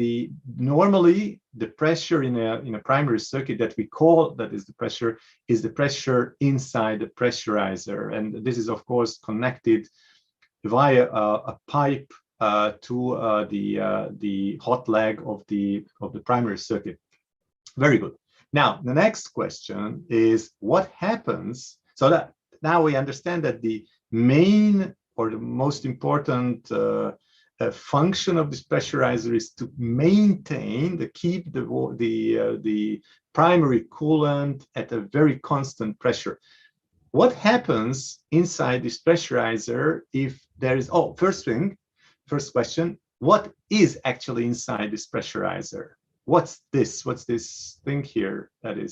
normally the pressure in a primary circuit that we call that is the pressure inside the pressurizer, and this is of course connected via a pipe to the hot leg of the primary circuit. Very good. Now the next question is what happens, so that now we understand that the main or the most important function of this pressurizer is to keep the primary coolant at a very constant pressure. What happens inside this pressurizer if there is, first question, what is actually inside this pressurizer? What's this thing here that we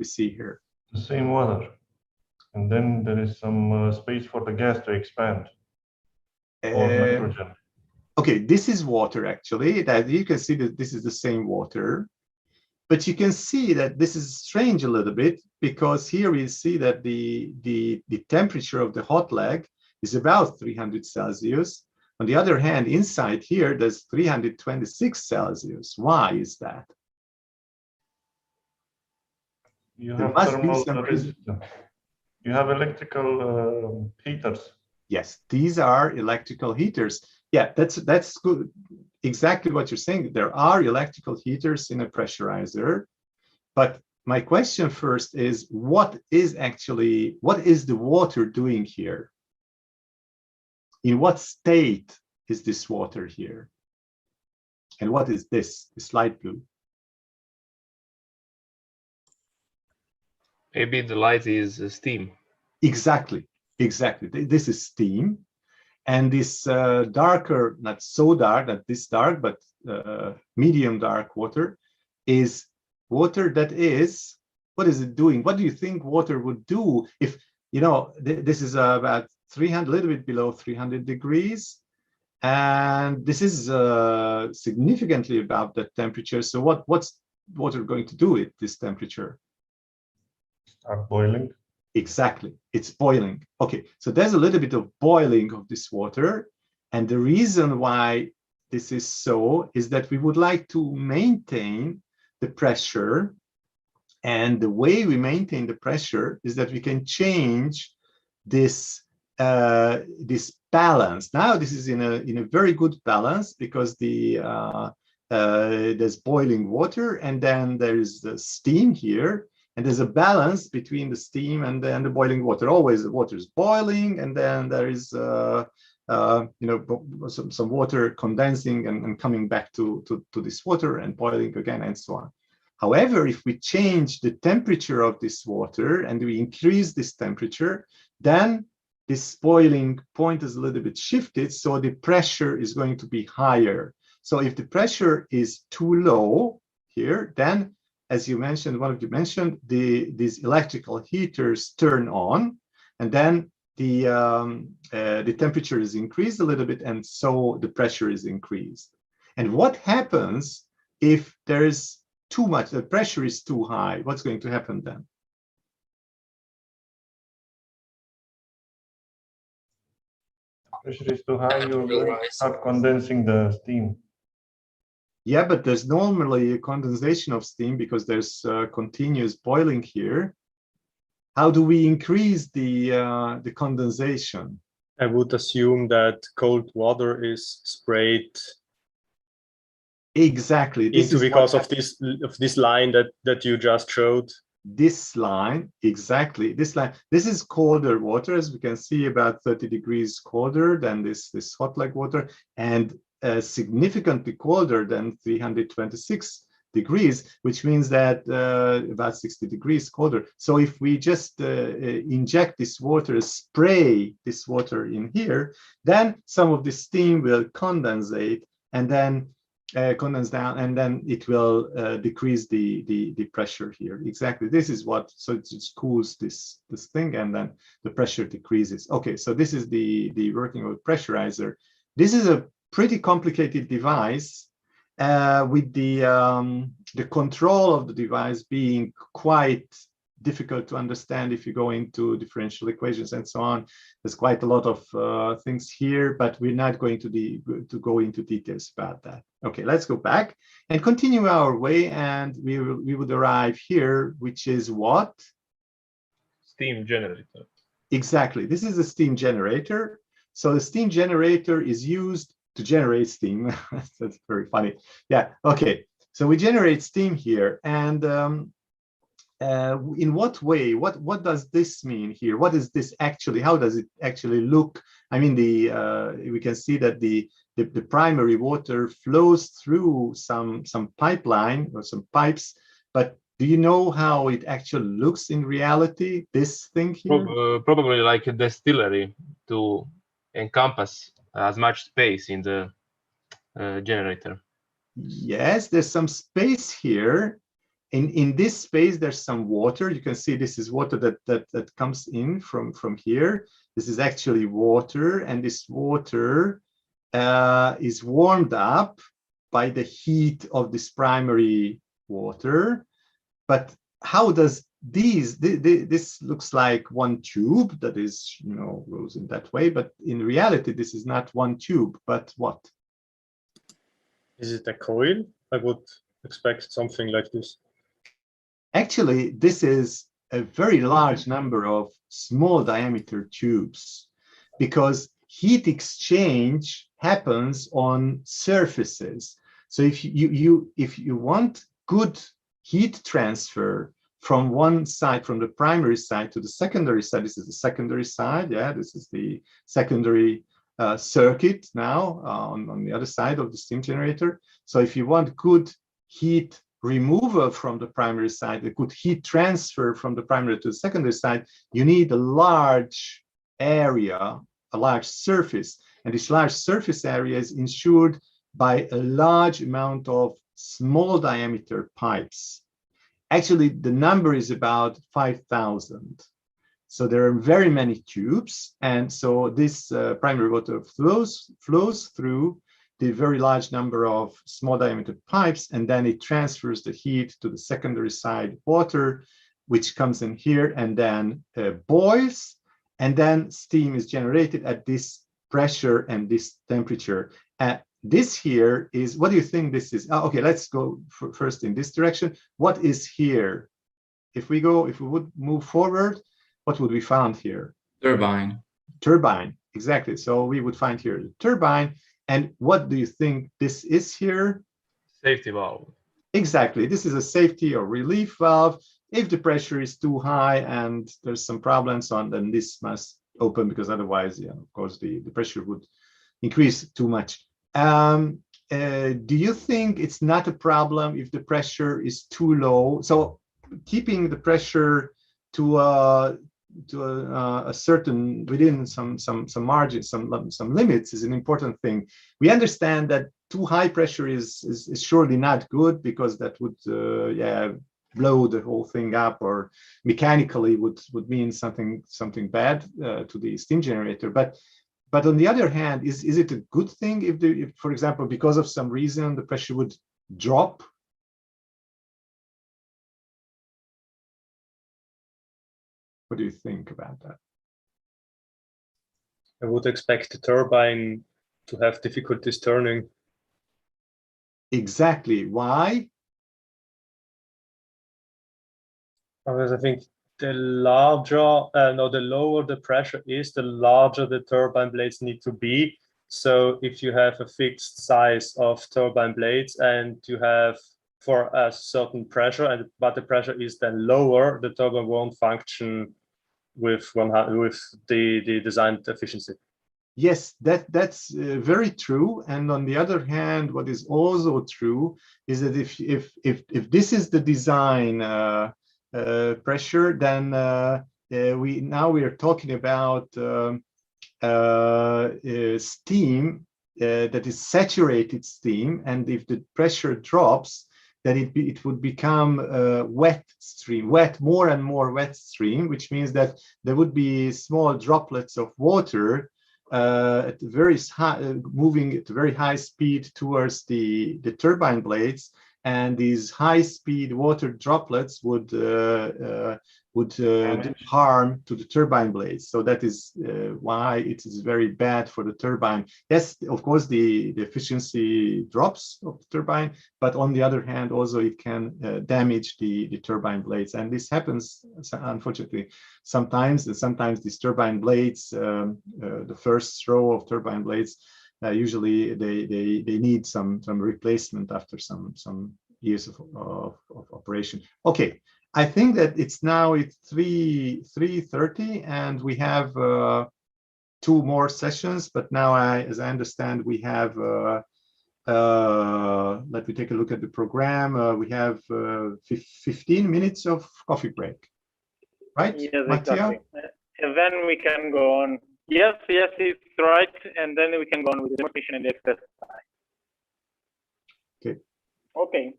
see here? The same water. And then there is some space for the gas to expand. Or nitrogen. Okay, this is water actually. That you can see that this is the same water. But you can see that this is strange a little bit because here we see that the temperature of the hot leg is about 300 Celsius. On the other hand, inside here, there's 326 Celsius. Why is that? You have thermal resistance. You have electrical heaters. Yes, these are electrical heaters. Yeah, that's good. Exactly what you're saying. There are electrical heaters in a pressurizer, but my question first is what is the water doing here? In what state is this water here? And what is this light blue? Maybe the light is steam. Exactly. This is steam. And this darker, not so dark, not this dark, but medium dark water is water that is, what is it doing? What do you think water would do if, this is about 300, a little bit below 300 degrees. And this is significantly above that temperature. So what's water going to do at this temperature? Start boiling. Exactly, it's boiling. Okay, so there's a little bit of boiling of this water. And the reason why this is so is that we would like to maintain the pressure. And the way we maintain the pressure is that we can change this balance. Now this is in a very good balance because there's boiling water and then there is the steam here. And there's a balance between the steam and then the boiling water. Always the water is boiling, and then there is some water condensing and coming back to this water and boiling again, and so on. However, if we change the temperature of this water and we increase this temperature, then this boiling point is a little bit shifted, so the pressure is going to be higher. So if the pressure is too low here, then, as you mentioned, one of you mentioned, these electrical heaters turn on, and then the temperature is increased a little bit, and so the pressure is increased. And what happens if there's too much, the pressure is too high? What's going to happen then? Pressure is too high, you start condensing the steam. Yeah, but there's normally a condensation of steam because there's continuous boiling here. How do we increase the condensation? I would assume that cold water is sprayed Exactly. This into is because of this line that you just showed. This line, exactly. This line. This is colder water, as we can see, about 30 degrees colder than this hot lake water, and significantly colder than 326 degrees, which means that about 60 degrees colder. So if we just inject this water, spray this water in here, then some of the steam will condensate and then condense down, and then it will decrease the pressure here. Exactly. This is what, so it just cools this thing, and then the pressure decreases. Okay, so this is the working of a pressurizer. This is a pretty complicated device, with the control of the device being quite difficult to understand if you go into differential equations and so on. There's quite a lot of things here, but we're not going to go into details about that. Okay, let's go back and continue our way, and we would arrive here, which is what? Steam generator. Exactly. This is a steam generator. So the steam generator is used to generate steam. That's very funny. Yeah. Okay. So we generate steam here, and in what way? What does this mean here? What is this actually? How does it actually look? I mean, we can see that the primary water flows through some pipeline or some pipes, but do you know how it actually looks in reality? This thing here? Probably like a distillery to encompass as much space in the generator. Yes, there's some space here. In this space, there's some water. You can see this is water that comes in from here. This is actually water, and this water is warmed up by the heat of this primary water. But how does this looks like one tube that is, goes in that way, but in reality, this is not one tube, but what? Is it a coil? I would expect something like this. Actually, this is a very large number of small diameter tubes, because heat exchange happens on surfaces. So if you want good heat transfer from one side, from the primary side to the secondary side, this is the secondary side, yeah, this is the secondary circuit now on the other side of the steam generator. So if you want good heat removal from the primary side, a good heat transfer from the primary to the secondary side, you need a large area, a large surface. And this large surface area is ensured by a large amount of small diameter pipes. Actually, the number is about 5,000. So there are very many tubes. And so this primary water flows through the very large number of small diameter pipes, and then it transfers the heat to the secondary side water, which comes in here and then boils, and then steam is generated at this pressure and this temperature. This here is, what do you think this is? Okay, let's go first in this direction. What is here? If we would move forward, what would we find here? Turbine. Turbine, exactly. So we would find here the turbine. And what do you think this is here? Safety valve. Exactly. This is a safety or relief valve. If the pressure is too high and there's some problems on, then this must open, because otherwise, yeah, of course, the pressure would increase too much. Do you think it's not a problem if the pressure is too low? So keeping the pressure to a certain, within some margins, some limits, is an important thing. We understand that too high pressure is surely not good, because that would yeah, blow the whole thing up, or mechanically would mean something bad to the steam generator. But on the other hand, is it a good thing if, for example, because of some reason, the pressure would drop? What do you think about that? I would expect the turbine to have difficulties turning. Exactly. Why? Because I think the lower the pressure is, the larger the turbine blades need to be. So if you have a fixed size of turbine blades and you have for a certain pressure, but the pressure is then lower, the turbine won't function with the designed efficiency. Yes, that's very true. And on the other hand, what is also true is that if this is the design pressure, then we are talking about steam that is saturated steam, and if the pressure drops, then it would become wet stream, more and more wet stream, which means that there would be small droplets of water at very high, moving at very high speed towards the turbine blades, and these high-speed water droplets would do harm to the turbine blades. So that is why it is very bad for the turbine. Yes, of course, the efficiency drops of the turbine, but on the other hand, also it can damage the turbine blades. And this happens, unfortunately, sometimes. And sometimes these turbine blades, the first row of turbine blades, usually they need some replacement after some years of operation. Okay, I think that it's now 3:30, and we have 2 more sessions. But now, as I understand, we have. Let me take a look at the program. We have 15 minutes of coffee break, right? Yes, Mattia? exactly. And then we can go on. Yes, it's right. And then we can go on with the demonstration and the exercise. Okay. Okay.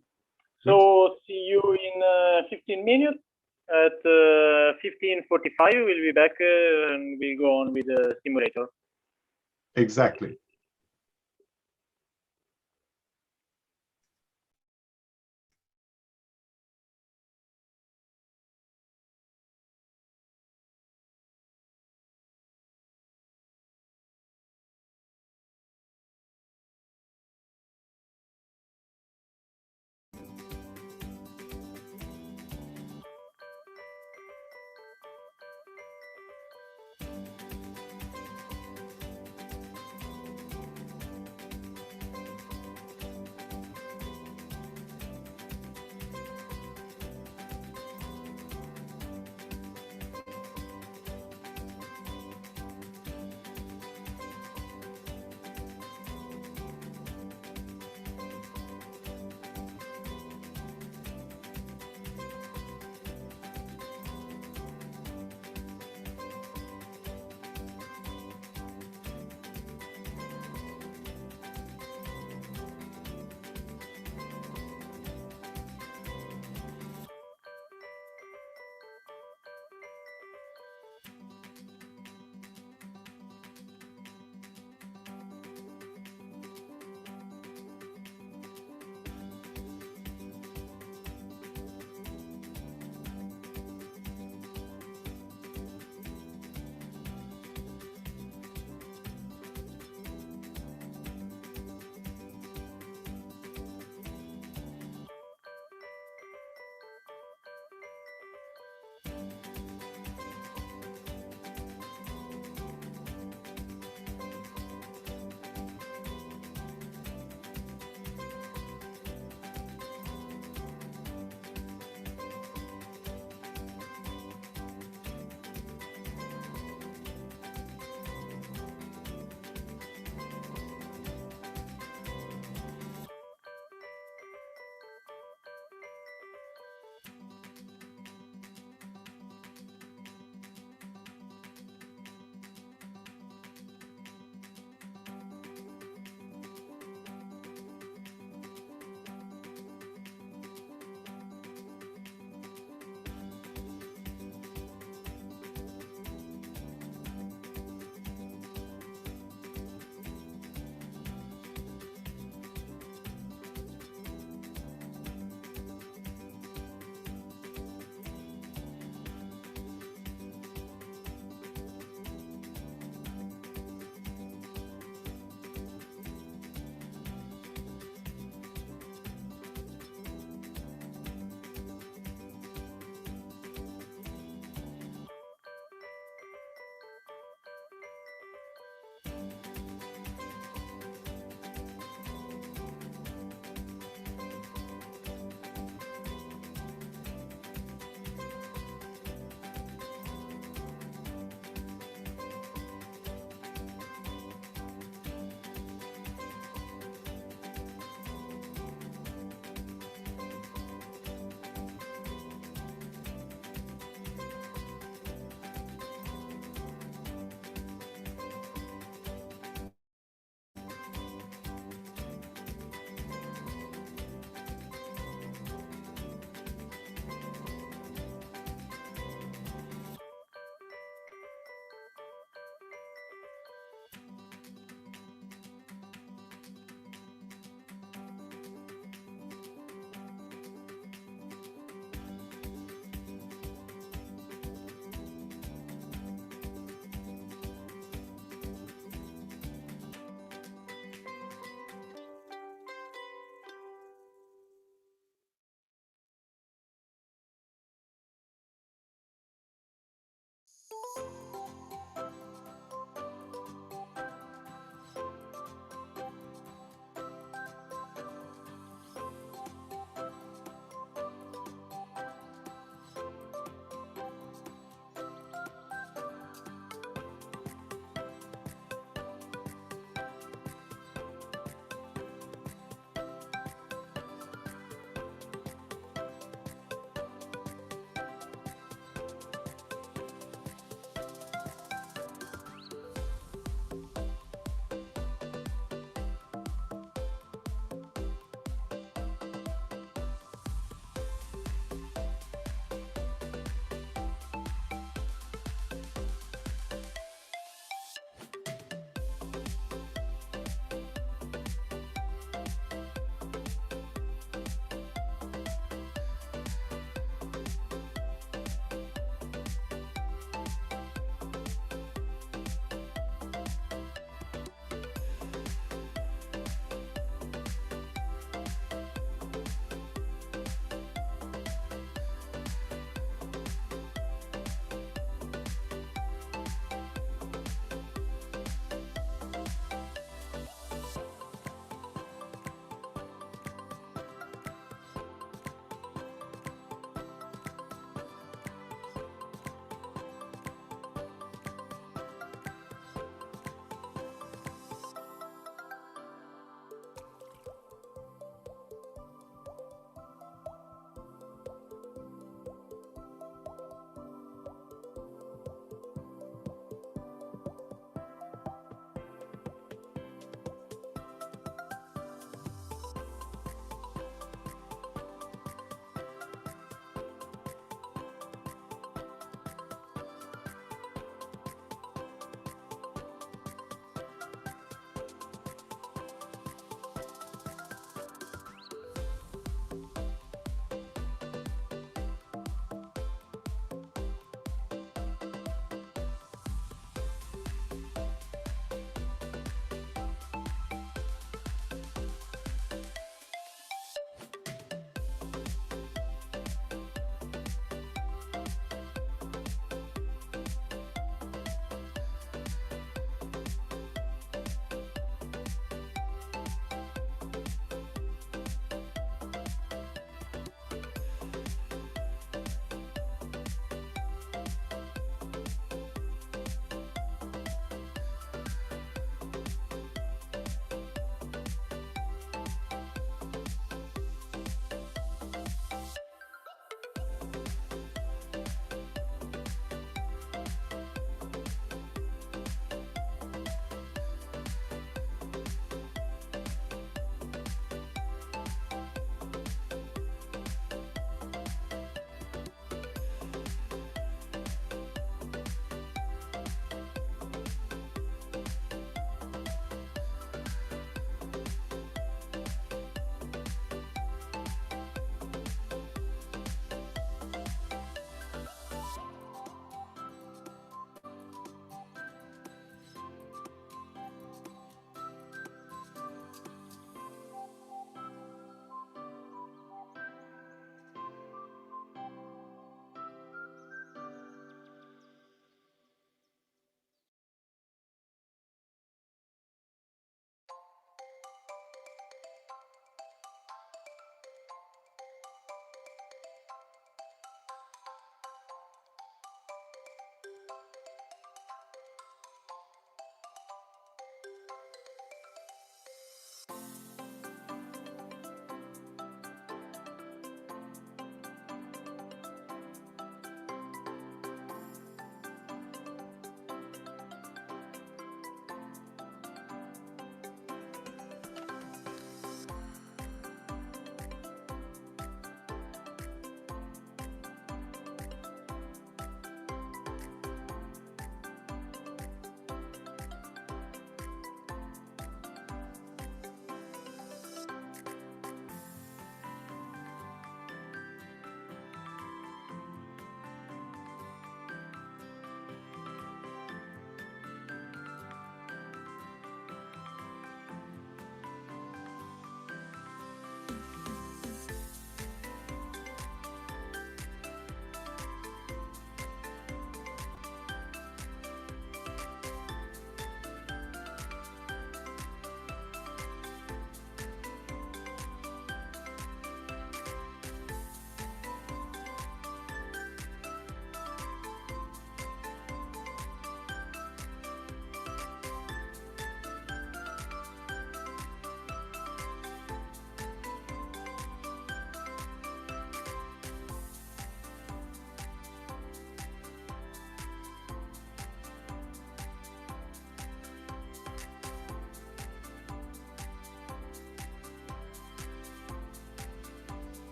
So see you in 15 minutes. At 15:45, we'll be back and we'll go on with the simulator. Exactly.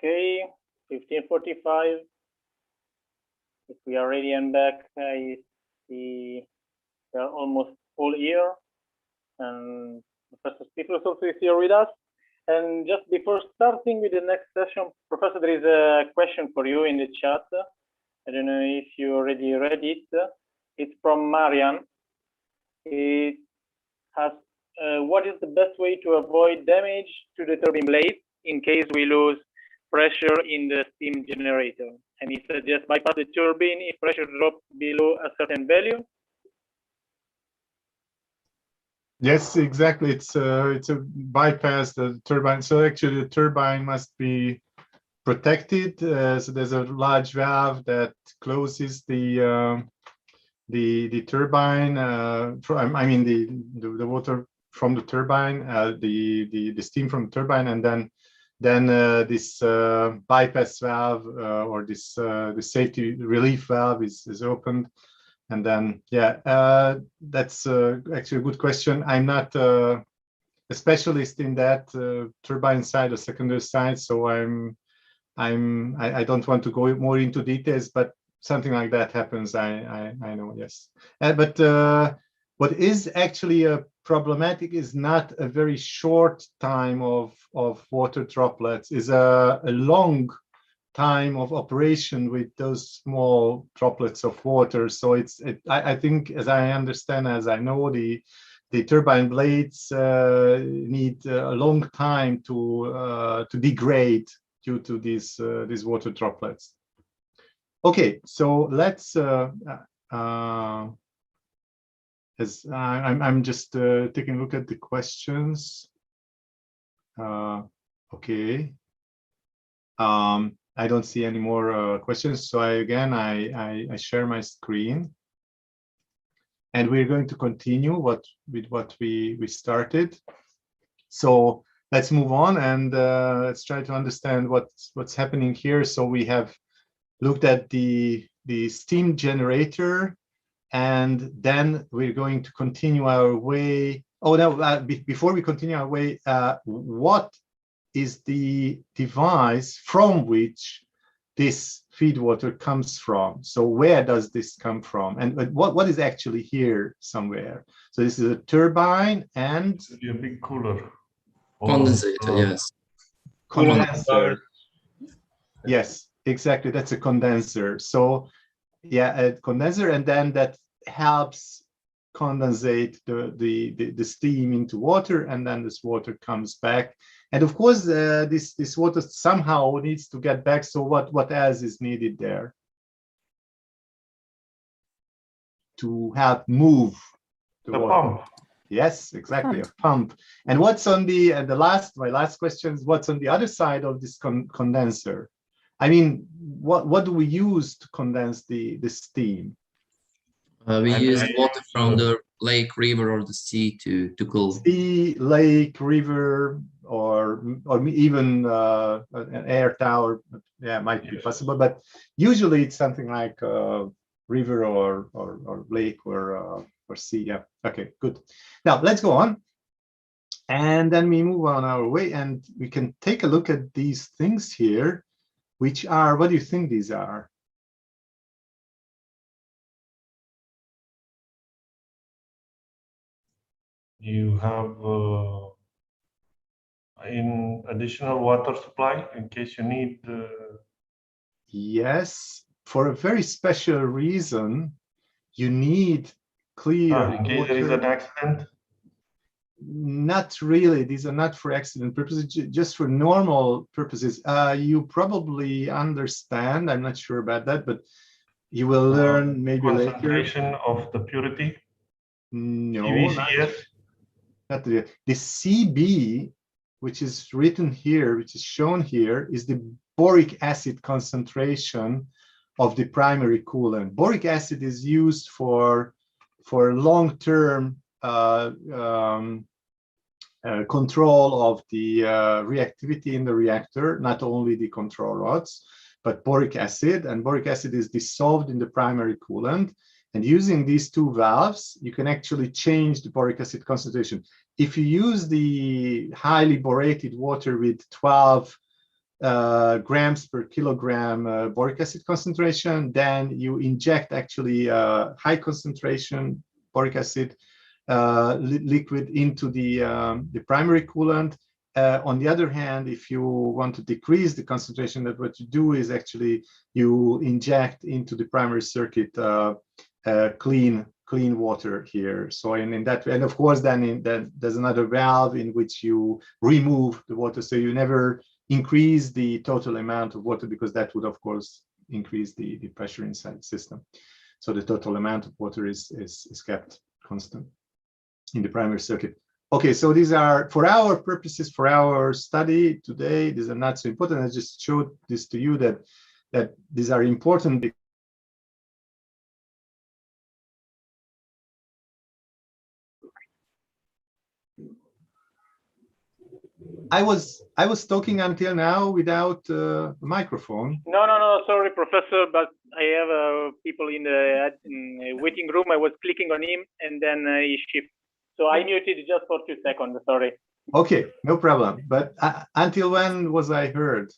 Okay, 15:45. If we are ready and back, I see we are almost all here, and Professor Stiflos also is here with us. And just before starting with the next session, Professor, there is a question for you in the chat. I don't know if you already read it. It's from Marian. It has, what is the best way to avoid damage to the turbine blade in case we lose pressure in the steam generator? And he suggests bypass the turbine if pressure drops below a certain value. Yes, exactly. It's a bypass the turbine. So actually, the turbine must be protected. So there's a large valve that closes the turbine. I mean the water from the turbine, the steam from the turbine, and then this bypass valve or this the safety relief valve is opened. And then, yeah, that's actually a good question. I'm not a specialist in that turbine side or secondary side, so I don't want to go more into details, but something like that happens. I know, yes. But what is actually problematic is not a very short time of water droplets, is a long time of operation with those small droplets of water. So I think, as I understand, as I know, the turbine blades need a long time to degrade due to these water droplets. Okay, so let's as I'm just taking a look at the questions. Okay. I don't see any more questions, so I share my screen, and we're going to continue with what we started. So let's move on and let's try to understand what's happening here. So we have looked at the steam generator, and then we're going to continue our way. Oh no! Before we continue our way, what is the device from which this feed water comes from? So where does this come from, and what is actually here somewhere? So this is a turbine and a big cooler. Condensator, yes. Condenser. Yes, exactly. That's a condenser. So yeah, a condenser, and then that helps condensate the steam into water, and then this water comes back. And of course, this water somehow needs to get back. So what else is needed there to help move the water? Pump. Yes, exactly, a pump. And what's on my last question is, what's on the other side of this condenser? I mean, what do we use to condense the steam? We use water from the lake, river, or the sea to cool. Sea, lake, river, or even an air tower. Yeah, might be possible, but usually it's something like river or lake or sea. Yeah. Okay. Good. Now let's go on, and then we move on our way, and we can take a look at these things here, which are, what do you think these are? You have in additional water supply in case you need. Yes, for a very special reason, you need clear in case water. there is an accident. Not really. These are not for accident purposes, just for normal purposes. You probably understand. I'm not sure about that, but you will learn maybe later. Concentration of the purity. No, not the CB, which is written here, which is shown here, is the boric acid concentration of the primary coolant. Boric acid is used for long-term control of the reactivity in the reactor, not only the control rods, but boric acid. And boric acid is dissolved in the primary coolant. And using these two valves, you can actually change the boric acid concentration. If you use the highly borated water with 12 grams per kilogram boric acid concentration. Then you inject actually high concentration boric acid liquid into the primary coolant. On the other hand, if you want to decrease the concentration, that what you do is actually you inject into the primary circuit clean water here. So in that, and of course, then there's another valve in which you remove the water, so you never increase the total amount of water, because that would of course increase the pressure inside the system. So the total amount of water is kept constant in the primary circuit. Okay, so these are, for our purposes, for our study today, these are not so important. I just showed this to you that these are important. I was talking until now without a microphone. No, sorry, Professor, but I have people in the waiting room. I was clicking on him, and then he shifted. So I muted just for 2 seconds. Sorry. Okay, no problem. But until when was I heard?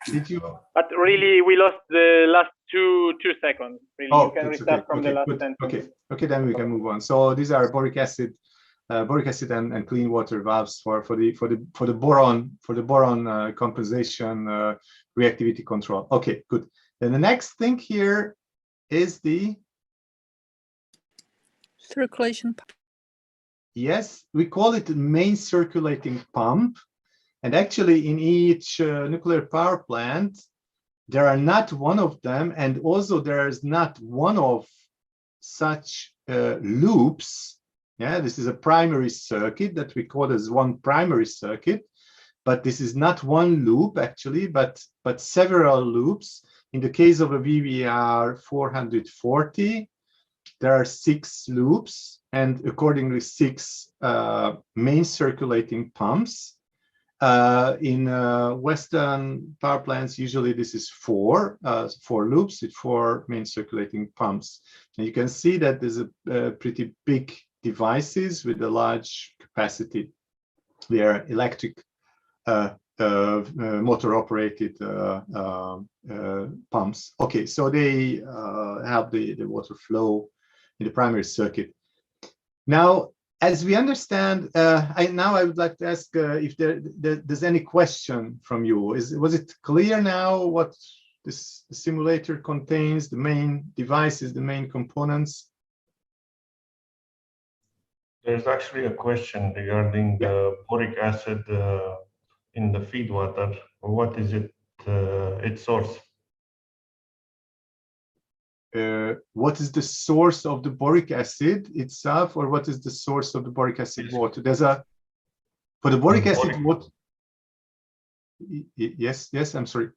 Did you? But really, we lost the last two seconds. Really, Oh, you can restart from the last sentence. Okay, then we can move on. So these are boric acid and clean water valves for the boron compensation reactivity control. Okay, good. Then the next thing here is the circulation pump. Yes, we call it the main circulating pump. And actually, in each nuclear power plant, there are not one of them, and also there is not one of such loops. Yeah, this is a primary circuit that we call as one primary circuit, but this is not one loop actually, but several loops. In the case of a VVR 440, there are 6 loops, and accordingly 6 main circulating pumps. In Western power plants, usually this is 4 loops with 4 main circulating pumps. And you can see that there's a pretty big devices with a large capacity. They are electric motor operated pumps. Okay, so they have the water flow in the primary circuit. Now, as we understand, I would like to ask if there's any question from you. Was it clear now what this simulator contains, the main devices, the main components? There's actually a question regarding the boric acid in the feed water. What is its source? What is the source of the boric acid itself, or what is the source of the boric acid water? There's a, for the boric acid water. Yes, I'm sorry.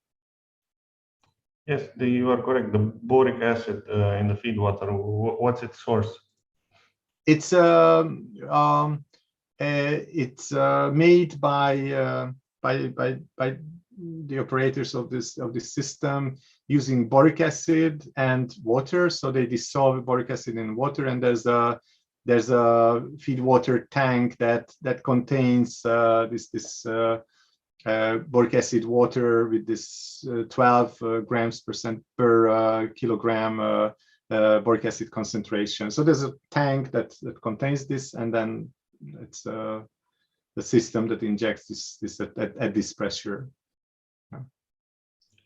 Yes, you are correct. The boric acid in the feed water, what's its source? It's made by the operators of this system using boric acid and water. So they dissolve boric acid in water, and there's a feed water tank that contains this boric acid water with this 12 grams per kilogram boric acid concentration. So there's a tank that contains this, and then it's the system that injects this at this pressure.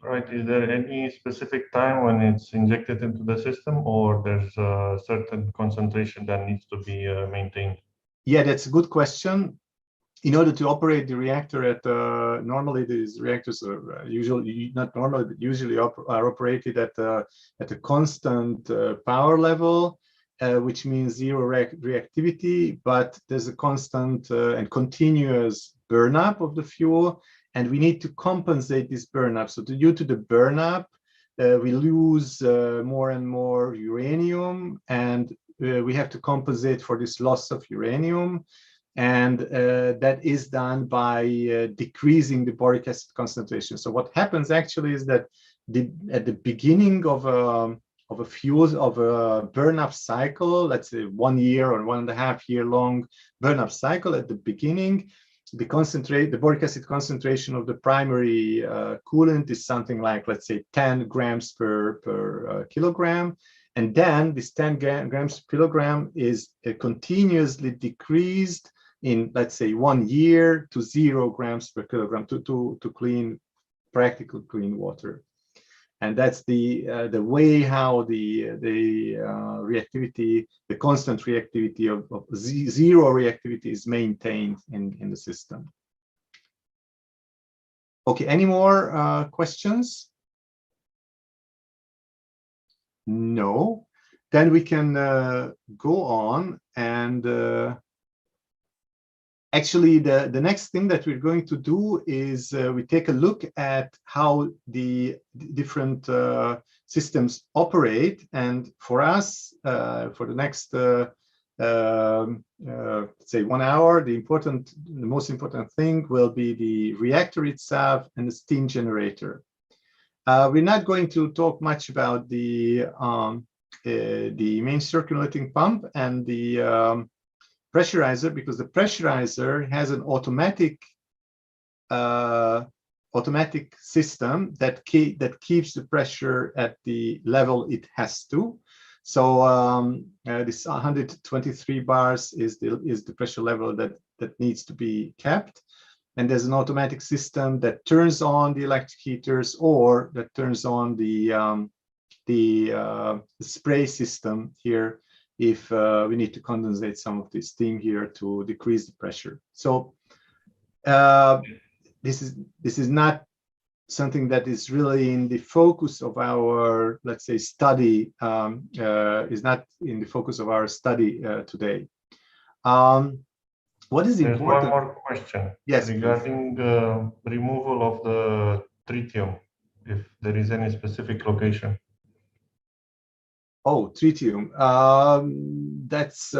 Right. Is there any specific time when it's injected into the system, or there's a certain concentration that needs to be maintained? Yeah, that's a good question. In order to operate the reactor at normally these reactors are usually not normally, but usually are operated at a constant power level, which means zero reactivity, but there's a constant and continuous burn up of the fuel, and we need to compensate this burn up. So due to the burn up, we lose more and more uranium, and we have to compensate for this loss of uranium. And that is done by decreasing the boric acid concentration. So what happens actually is that at the beginning of a burn-up cycle, let's say 1 year or 1.5 year long burn-up cycle, at the beginning, the boric acid concentration of the primary coolant is something like, let's say, 10 grams per kilogram. And then this 10 grams per kilogram is continuously decreased in, let's say, 1 year to 0 grams per kilogram to clean, practical clean water. And that's the way how the reactivity, the constant reactivity of zero reactivity is maintained in the system. Okay, any more questions? No. Then we can go on and actually, the next thing that we're going to do is we take a look at how the different systems operate. And for us, for the next, say 1 hour, the most important thing will be the reactor itself and the steam generator. We're not going to talk much about the main circulating pump and the pressurizer, because the pressurizer has an automatic system that keeps the pressure at the level it has to. So this 123 bars is the pressure level that needs to be kept. And there's an automatic system that turns on the electric heaters or that turns on the spray system here if we need to condensate some of the steam here to decrease the pressure. So this is not something that is really in the focus of our, let's say, study, is not in the focus of our study today. What is There's important? one more question. Yes, regarding the removal of the tritium, if there is any specific location. Oh, tritium. That's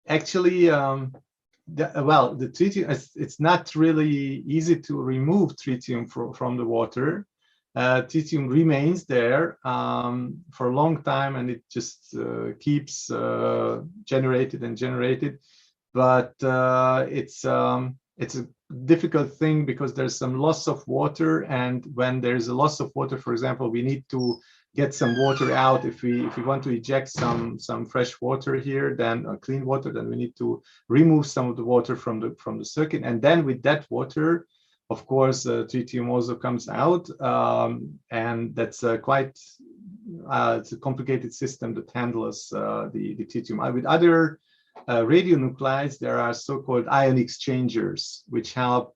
actually, well, the tritium, it's not really easy to remove tritium from the water. Tritium remains there for a long time, and it just keeps generated and generated. But it's a difficult thing because there's some loss of water, and when there's a loss of water, for example, we need to get some water out. If we want to eject some fresh water here, then clean water, then we need to remove some of the water from the circuit, and then with that water, of course, tritium also comes out, and that's quite it's a complicated system that handles the tritium. With other radionuclides, there are so-called ion exchangers which help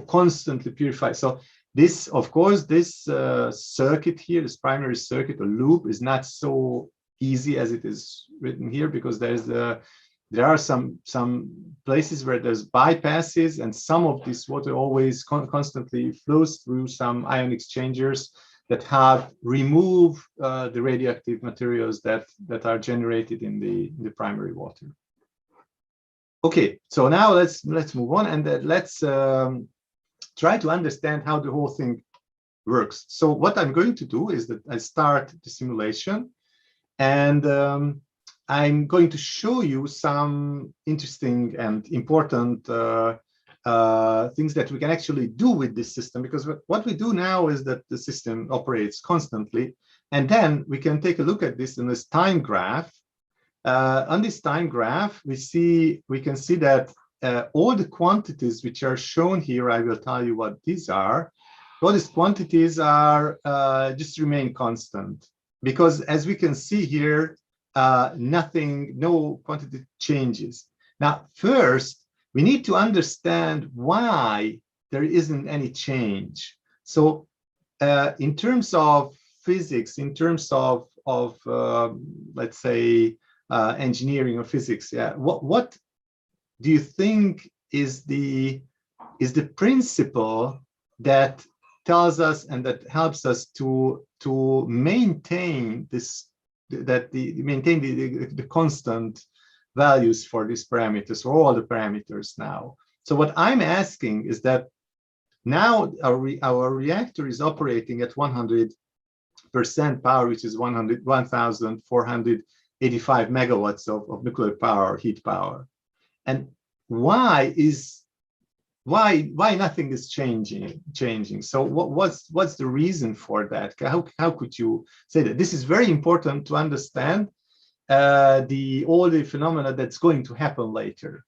constantly purify. So this, of course, this circuit here, this primary circuit or loop, is not so easy as it is written here, because there are some places where there's bypasses, and some of this water always constantly flows through some ion exchangers that have remove the radioactive materials that are generated in the primary water. Okay, so now let's move on, and let's try to understand how the whole thing works. So what I'm going to do is that I start the simulation, and I'm going to show you some interesting and important things that we can actually do with this system, because what we do now is that the system operates constantly, and then we can take a look at this in this time graph. On this time graph, we can see that all the quantities which are shown here, I will tell you what these are. All these quantities are just remain constant, because as we can see here, no quantity changes. Now, first, we need to understand why there isn't any change. So in terms of physics, in terms of let's say, engineering or physics, yeah, what do you think is the principle that tells us and that helps us to maintain this, maintain the constant values for these parameters, or all the parameters now? So what I'm asking is that now our reactor is operating at 100% power, which is 1,485 megawatts of nuclear power, heat power. And why is why nothing is changing? So what's the reason for that? How could you say that? This is very important to understand all the phenomena that's going to happen later.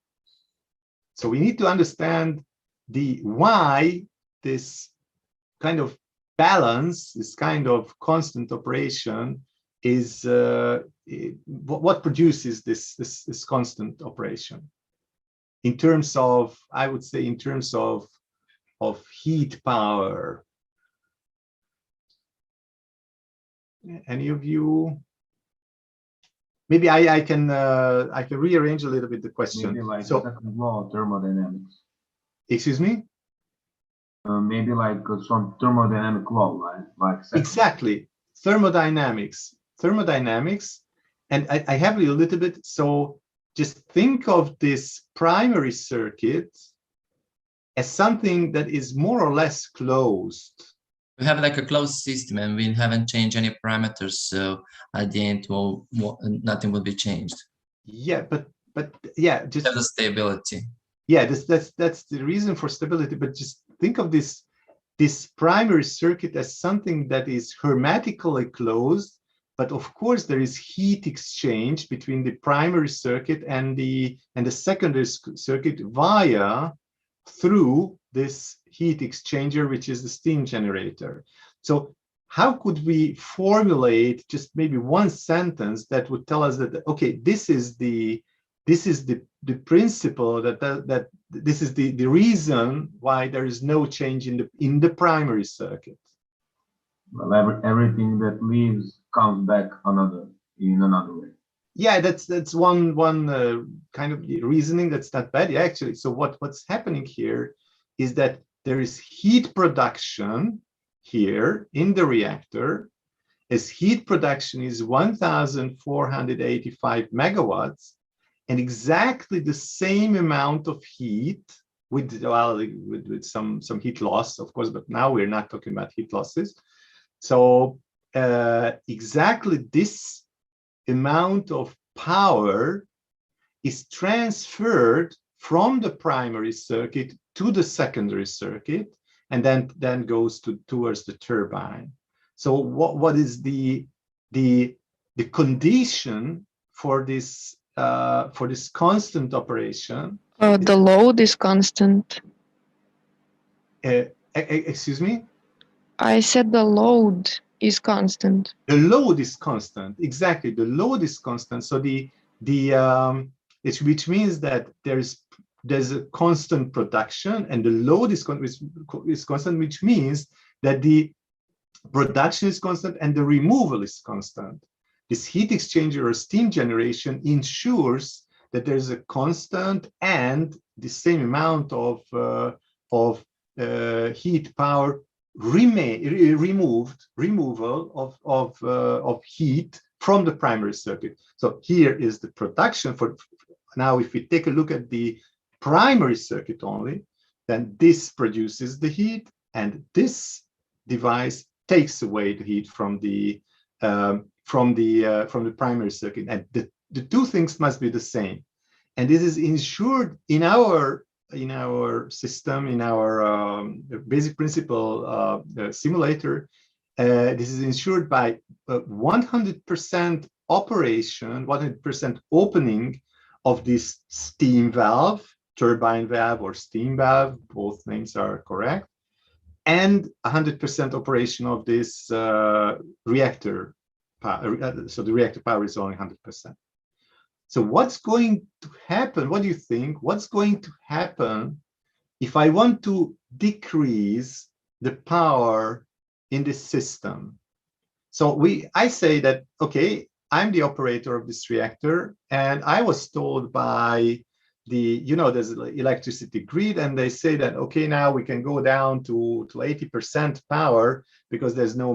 So we need to understand why this kind of balance, this kind of constant operation is what produces this constant operation in terms of, I would say, in terms of heat power. Any of you? Maybe I can rearrange a little bit the question. Maybe like so, second law of thermodynamics. Excuse me? Maybe like some thermodynamic law, like exactly, thermodynamics. And I have a little bit. So just think of this primary circuit as something that is more or less closed. We have like a closed system and we haven't changed any parameters, so at the end nothing will be changed. Yeah, but yeah, just have the stability. Yeah, that's the reason for stability. But just think of this primary circuit as something that is hermetically closed. But of course, there is heat exchange between the primary circuit and the secondary circuit through this heat exchanger, which is the steam generator. So how could we formulate just maybe one sentence that would tell us that, okay, this is the principle, that this is the reason why there is no change in the primary circuit? Well, everything that leaves comes back in another way. Yeah, that's one kind of reasoning that's not bad, yeah, actually. So what's happening here is that there is heat production here in the reactor, as heat production is 1,485 megawatts, and exactly the same amount of heat with some heat loss, of course, but now we're not talking about heat losses. So exactly this amount of power is transferred from the primary circuit to the secondary circuit, and then goes towards the turbine. So what is the condition for this constant operation? The load is constant. Excuse me? I said the load is constant. The load is constant, exactly. The load is constant. So which means that there's a constant production, and the load is constant, which means that the production is constant and the removal is constant. This heat exchanger or steam generation ensures that there's a constant and the same amount of heat power removal of heat from the primary circuit. So here is the production for now. If we take a look at the primary circuit only, then this produces the heat, and this device takes away the heat from the primary circuit, and the two things must be the same. And this is ensured in our system, in our basic principle simulator. This is ensured by 100% operation, 100% opening of this steam valve, turbine valve or steam valve, both names are correct, and 100% operation of this reactor power. So the reactor power is only 100%. So what's going to happen? What do you think? What's going to happen if I want to decrease the power in this system? So I say that, okay, I'm the operator of this reactor, and I was told by there's an electricity grid, and they say that, okay, now we can go down to 80% power because there's no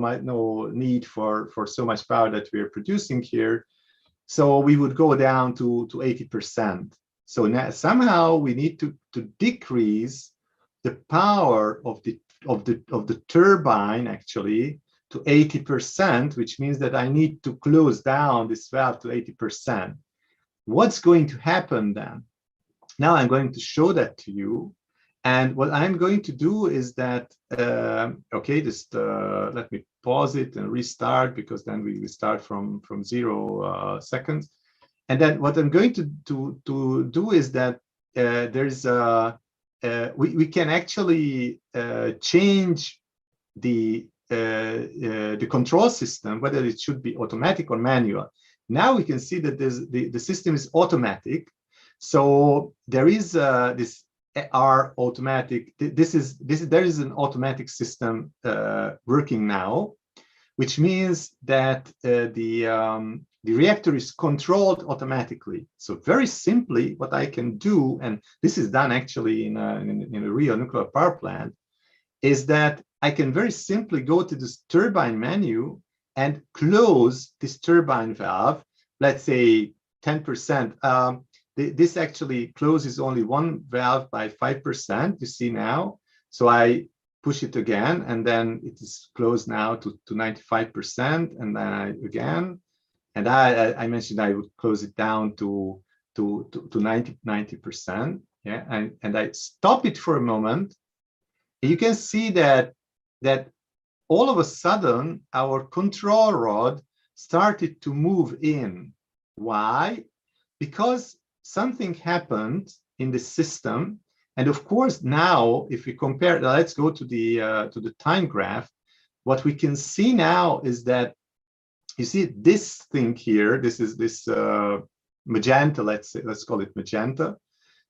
need for so much power that we're producing here. So we would go down to 80%. So now somehow we need to decrease the power of the turbine actually to 80%, which means that I need to close down this valve to 80%. What's going to happen then? Now I'm going to show that to you, And what I'm going to do is that, okay, just let me pause it and restart, because then we start from 0 seconds. And then what I'm going to do is that there's we can actually change the control system, whether it should be automatic or manual. Now we can see that the system is automatic. So there is this R automatic. There is an automatic system working now, which means that the reactor is controlled automatically. So very simply, what I can do, and this is done actually in a real nuclear power plant, is that I can very simply go to this turbine menu and close this turbine valve, let's say 10%. This actually closes only one valve by 5%, you see now. So I push it again, and then it is closed now to 95%, and then again. And I mentioned I would close it down to 90%. Yeah, and I stop it for a moment. You can see that all of a sudden our control rod started to move in. Why? Because something happened in the system. And of course, now if we compare, let's go to the time graph. What we can see now is that, you see this thing here, this is this magenta, let's call it magenta.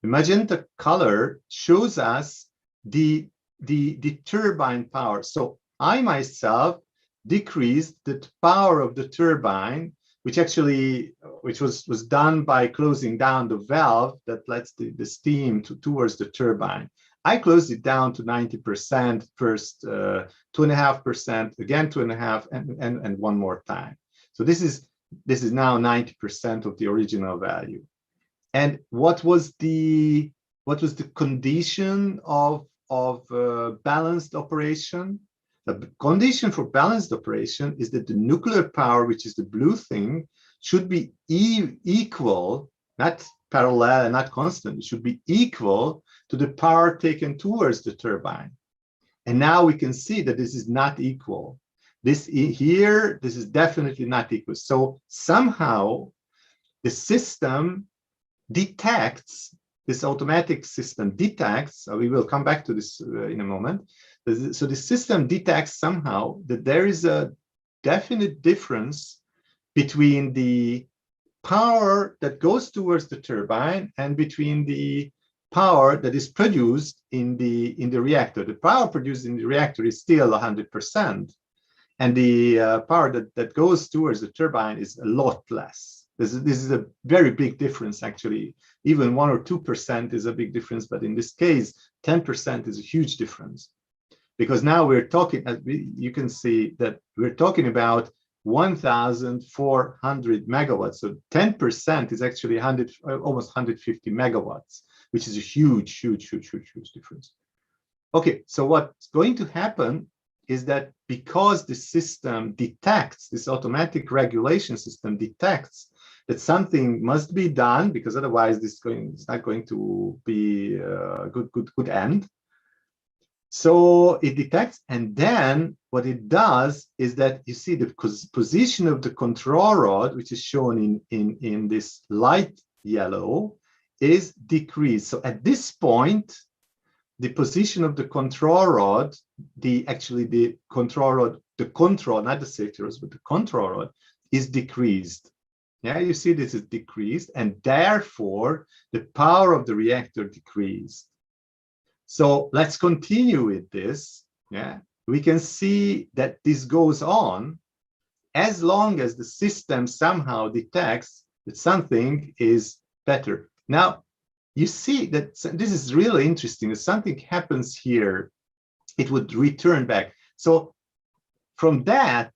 The magenta color shows us the turbine power. So I myself decreased the power of the turbine, which was done by closing down the valve that lets the steam towards the turbine. I closed it down to 90% first, 2.5%, again 2.5%, and one more time. So this is now 90% of the original value. And what was the condition of balanced operation? The condition for balanced operation is that the nuclear power, which is the blue thing, should be equal, not parallel, not constant. It should be equal to the power taken towards the turbine. And now we can see that this is not equal. This is definitely not equal. So somehow the system detects, this automatic system detects, we will come back to this in a moment. So the system detects somehow that there is a definite difference between the power that goes towards the turbine and between the power that is produced in the reactor. The power produced in the reactor is still 100%, and the power that goes towards the turbine is a lot less. This is a very big difference, actually. Even 1 or 2% is a big difference, but in this case, 10% is a huge difference. Because now we're talking, you can see that we're talking about 1,400 megawatts. So 10% is actually almost 150 megawatts, which is a huge difference. Okay, so what's going to happen is that because the system detects, this automatic regulation system detects that something must be done, because otherwise it's not going to be a good end. So it detects, and then what it does is that you see the position of the control rod, which is shown in this light yellow, is decreased. So at this point, the position of the control rod, the control rod, not the safety rods, but the control rod is decreased. Yeah, you see this is decreased, and therefore the power of the reactor decreased. So let's continue with this. Yeah, we can see that this goes on as long as the system somehow detects that something is better. Now, you see that this is really interesting. If something happens here, it would return back. So from that,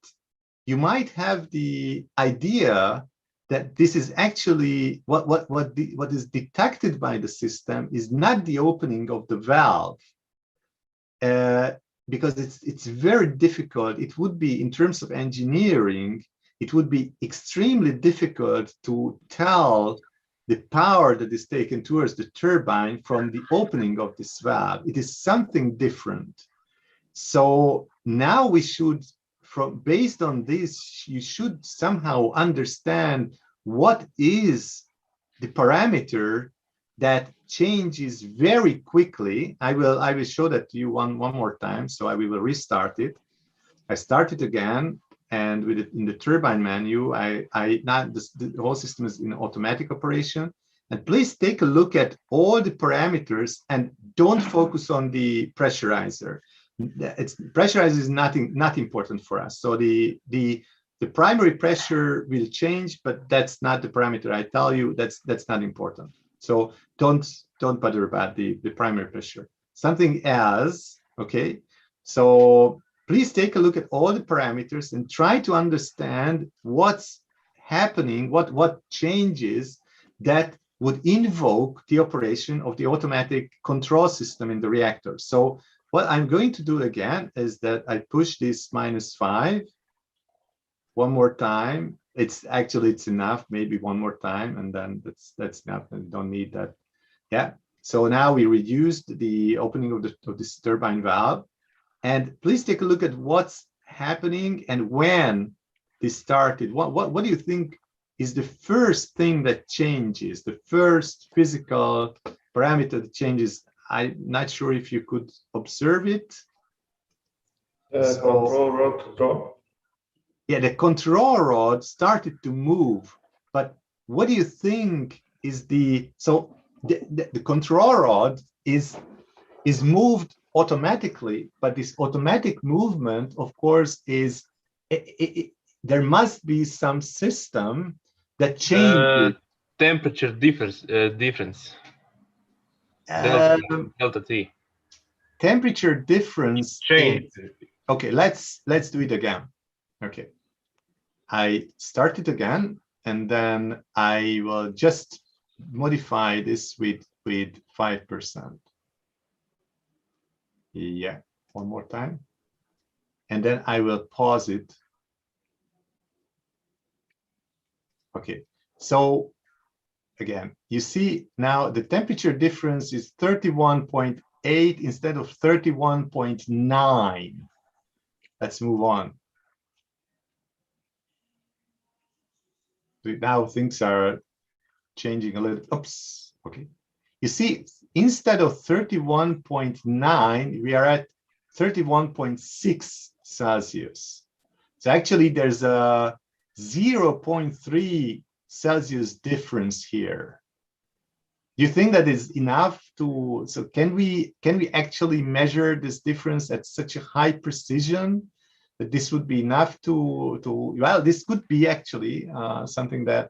you might have the idea that this is actually what is detected by the system is not the opening of the valve, because it's very difficult. It would be, in terms of engineering, it would be extremely difficult to tell the power that is taken towards the turbine from the opening of this valve. It is something different. So now we should, based on this, you should somehow understand what is the parameter that changes very quickly. I will show that to you one more time. So I will restart it. I start it again, and with it in the turbine menu, the whole system is in automatic operation. And please take a look at all the parameters and don't focus on the pressurizer. Pressurizer is not important for us. So the primary pressure will change, but that's not the parameter. I tell you, that's not important. So don't bother about the primary pressure. Something else, okay? So please take a look at all the parameters and try to understand what's happening, what changes that would invoke the operation of the automatic control system in the reactor. So what I'm going to do again is that I push this -5 one more time. It's enough, maybe one more time, and then that's enough, and don't need that. Yeah. So now we reduced the opening of this turbine valve, and please take a look at what's happening and when this started. What do you think is the first thing that changes? The first physical parameter that changes? I'm not sure if you could observe it. Control rod drop. Yeah, the control rod started to move, but what do you think is the control rod is moved automatically, but this automatic movement, of course, is there must be some system that changes temperature difference. Delta T. Temperature difference change. Okay, let's do it again. Okay, I start it again, and then I will just modify this with 5%. Yeah, one more time, and then I will pause it. Okay, so again, you see now the temperature difference is 31.8 instead of 31.9. Let's move on. Now things are changing a little. Oops. Okay. You see, instead of 31.9, we are at 31.6 Celsius. So actually, there's a 0.3 Celsius difference here. Do you think that is enough to? So can we actually measure this difference at such a high precision that this would be enough to well, this could be actually something that,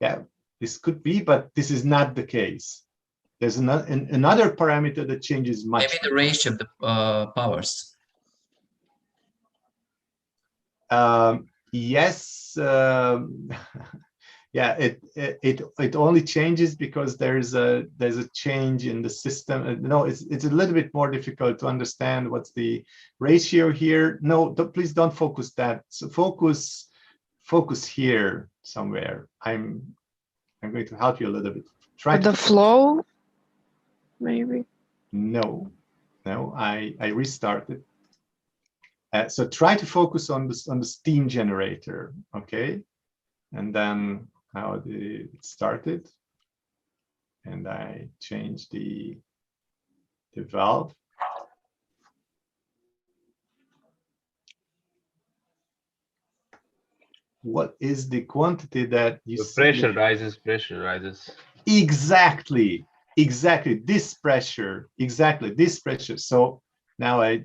yeah, this could be, but this is not the case. There's another parameter that changes much. Maybe the ratio of the powers. Yes. Yeah, it only changes because there's a change in the system. No, it's a little bit more difficult to understand what's the ratio here. No, please don't focus that. So focus here somewhere. I'm going to help you a little bit. Try the flow, maybe. No, I restarted. So try to focus on the steam generator, okay? And then how it started, and I changed the valve. What is the quantity that you see? Pressure rises. Exactly. This pressure. Exactly this pressure. So now I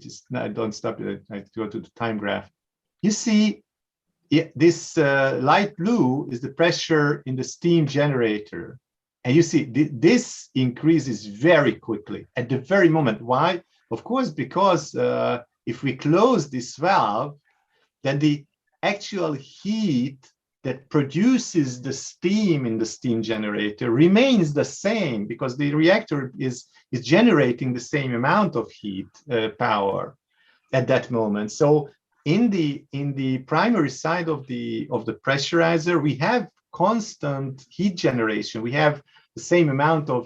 don't stop it. I go to the time graph. You see, this light blue is the pressure in the steam generator. And you see, this increases very quickly at the very moment. Why? Of course, because if we close this valve, then the actual heat that produces the steam in the steam generator remains the same, because the reactor is generating the same amount of heat power at that moment. So in the primary side of the pressurizer, we have constant heat generation. We have the same amount of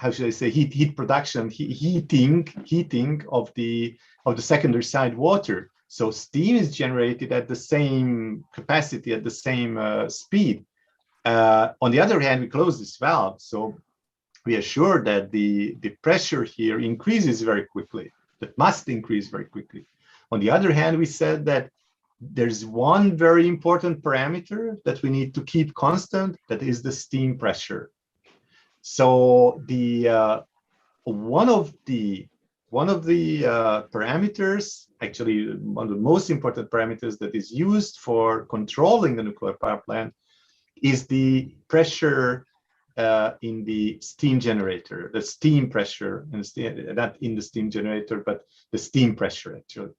how should I say, heat production, heating of the secondary side water. So steam is generated at the same capacity, at the same speed. On the other hand, we close this valve, so we are sure that the pressure here increases very quickly. That must increase very quickly. On the other hand, we said that there's one very important parameter that we need to keep constant, that is the steam pressure. So the one of the parameters, actually one of the most important parameters that is used for controlling the nuclear power plant, is the pressure in the steam generator, the steam pressure, not in the steam generator, but the steam pressure actually.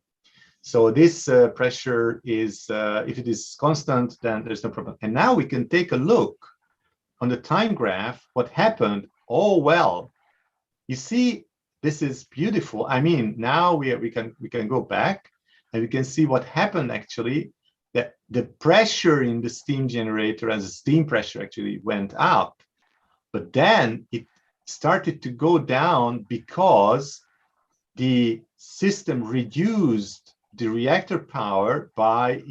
So this pressure is, if it is constant, then there's no problem. And now we can take a look on the time graph, what happened. Oh, well, you see, this is beautiful. I mean, now we can go back and we can see what happened actually, that the pressure in the steam generator as a steam pressure actually went up, but then it started to go down because the system reduced the reactor power by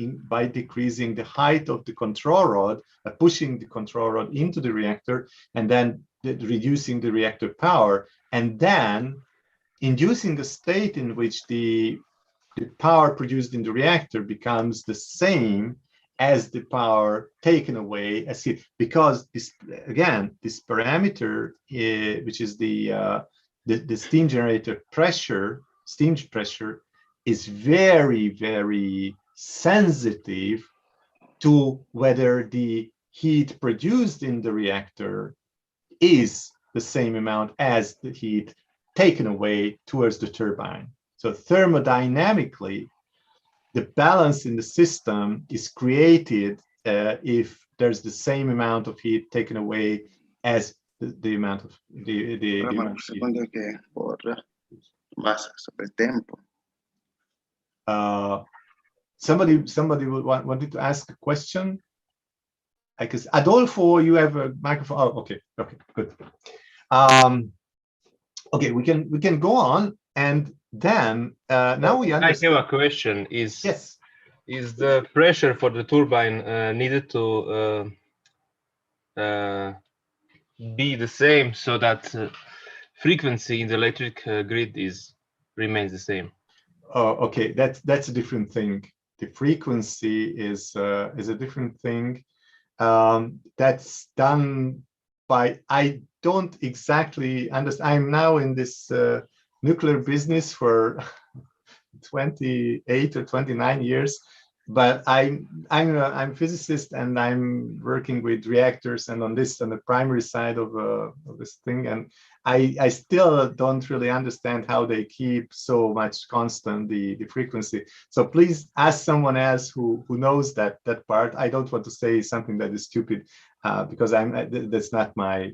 decreasing the height of the control rod, pushing the control rod into the reactor, and then reducing the reactor power, and then inducing a state in which the power produced in the reactor becomes the same as the power taken away as heat. Because this, again, this parameter, which is the steam generator pressure, steam pressure, is very, very sensitive to whether the heat produced in the reactor is the same amount as the heat taken away towards the turbine. So thermodynamically, the balance in the system is created if there's the same amount of heat taken away as the amount of the amount of heat. Somebody wanted to ask a question. I guess Adolfo, you have a microphone. Oh, okay, good. Okay, we can go on, and then now we understand. I have a question. Yes. Is the pressure for the turbine needed to be the same so that frequency in the electric grid remains the same? Oh, okay, that's a different thing. The frequency is a different thing. That's done by, I don't exactly understand. I'm now in this nuclear business for 28 or 29 years, but I'm a physicist, and I'm working with reactors and on the primary side of this thing, and I still don't really understand how they keep so much constant the frequency. So please ask someone else who knows that part. I don't want to say something that is stupid because that's not my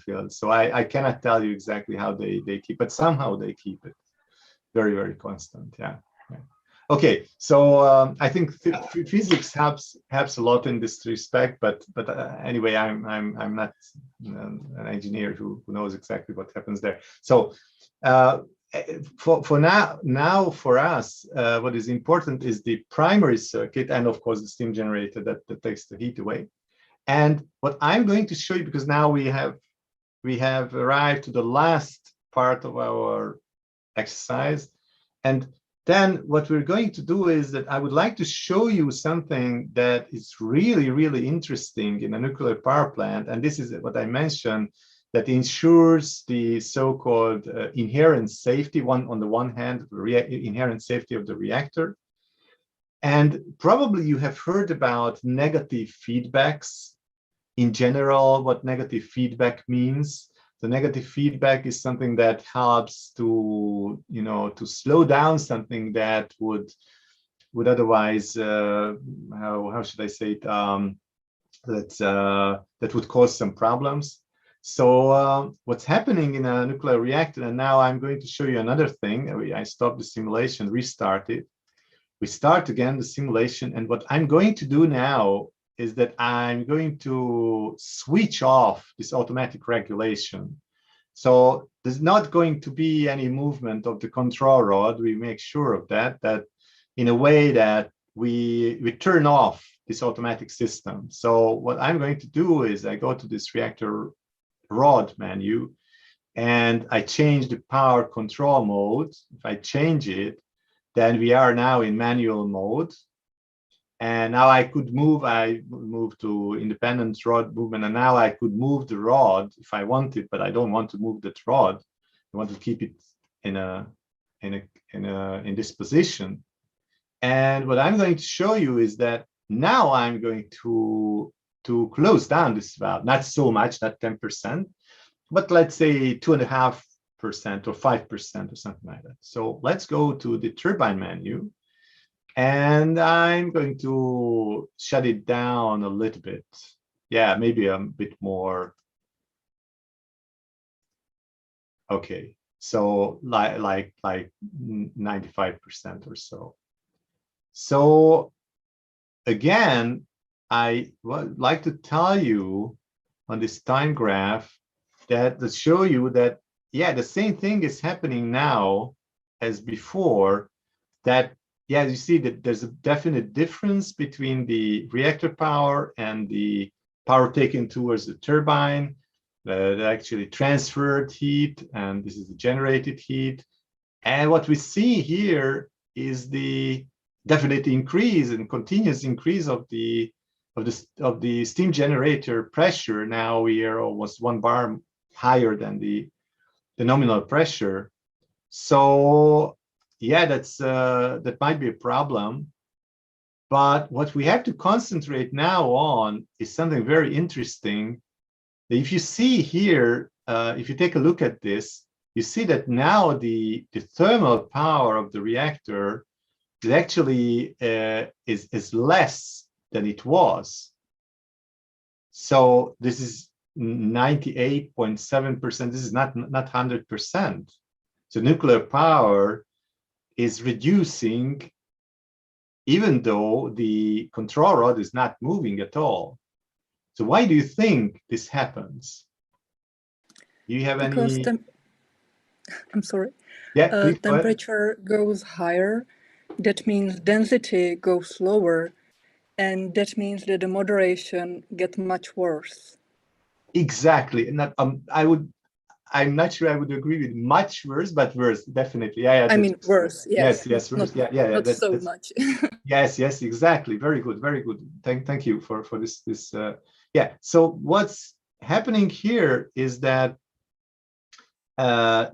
field. So I cannot tell you exactly how they keep, but somehow they keep it very, very constant. Yeah. Okay, so I think physics helps a lot in this respect, but anyway, I'm not an engineer who knows exactly what happens there. So for now for us, what is important is the primary circuit, and of course the steam generator that takes the heat away. And what I'm going to show you, because now we have arrived to the last part of our exercise, and then what we're going to do is that I would like to show you something that is really, really interesting in a nuclear power plant. And this is what I mentioned, that ensures the so-called inherent safety, on the one hand, inherent safety of the reactor. And probably you have heard about negative feedbacks. In general, what negative feedback means. The negative feedback is something that helps to slow down something that would otherwise how should I say it, that would cause some problems. So what's happening in a nuclear reactor, and now I'm going to show you another thing. I stopped the simulation, restart it. we start again the simulation. And what I'm going to do now is that I'm going to switch off this automatic regulation. So there's not going to be any movement of the control rod. We make sure of that in a way that we turn off this automatic system. So what I'm going to do is I go to this reactor rod menu and I change the power control mode. If I change it, then we are now in manual mode. And now I could move, I move to independent rod movement, and now I could move the rod if I wanted, but I don't want to move that rod. I want to keep it in this position. And what I'm going to show you is that now I'm going to close down this valve, not so much, not 10%, but let's say 2.5% or 5% or something like that. So let's go to the turbine menu. And I'm going to shut it down a little bit. Yeah, maybe a bit more. Okay, so like 95% or so. So again, I would like to tell you on this time graph that to show you that, yeah, the same thing is happening now as before, that yeah, you see that there's a definite difference between the reactor power and the power taken towards the turbine, the actually transferred heat, and this is the generated heat. And what we see here is the definite increase and continuous increase of the steam generator pressure. Now we are almost 1 bar higher than the nominal pressure. So yeah, that might be a problem. But what we have to concentrate now on is something very interesting. If you see here, if you take a look at this, you see that now the thermal power of the reactor is actually is less than it was. So this is 98.7%. This is not 100%. So nuclear power is reducing, even though the control rod is not moving at all. So why do you think this happens? Do you have any? I'm sorry. Yeah, please go ahead. Temperature goes higher. That means density goes lower, and that means that the moderation gets much worse. Exactly, and that, I'm not sure I would agree with much worse, but worse, definitely. Yeah, I mean worse. Yes, yes, worse. Not, yeah. Not so much. yes, exactly. Very good, very good. Thank you for this. Yeah. So what's happening here is that I'm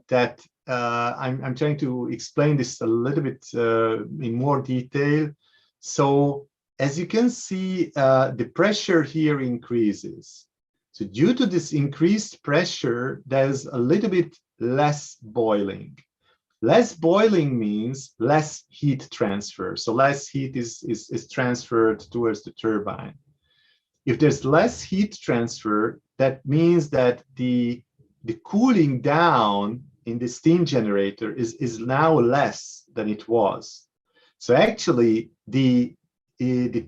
trying to explain this a little bit in more detail. So as you can see, the pressure here increases. So due to this increased pressure, there's a little bit less boiling. Less boiling means less heat transfer. So less heat is transferred towards the turbine. If there's less heat transfer, that means that the cooling down in the steam generator is now less than it was. So actually the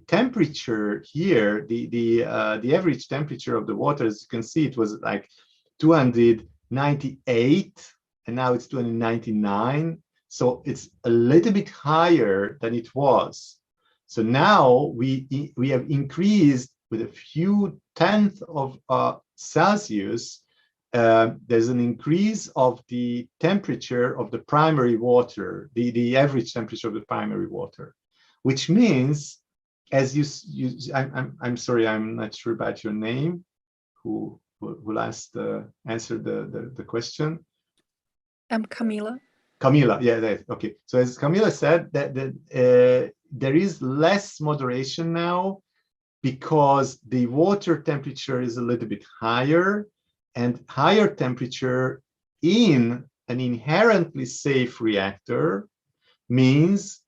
temperature here, the average temperature of the water, as you can see, it was like 298, and now it's 299. So it's a little bit higher than it was. So now we have increased with a few tenths of Celsius. There's an increase of the temperature of the primary water, the average temperature of the primary water, which means, as I'm sorry, I'm not sure about your name, who answered the question. I'm Camila. Camila, yeah, okay. So as Camila said, that there is less moderation now because the water temperature is a little bit higher, and higher temperature in an inherently safe reactor means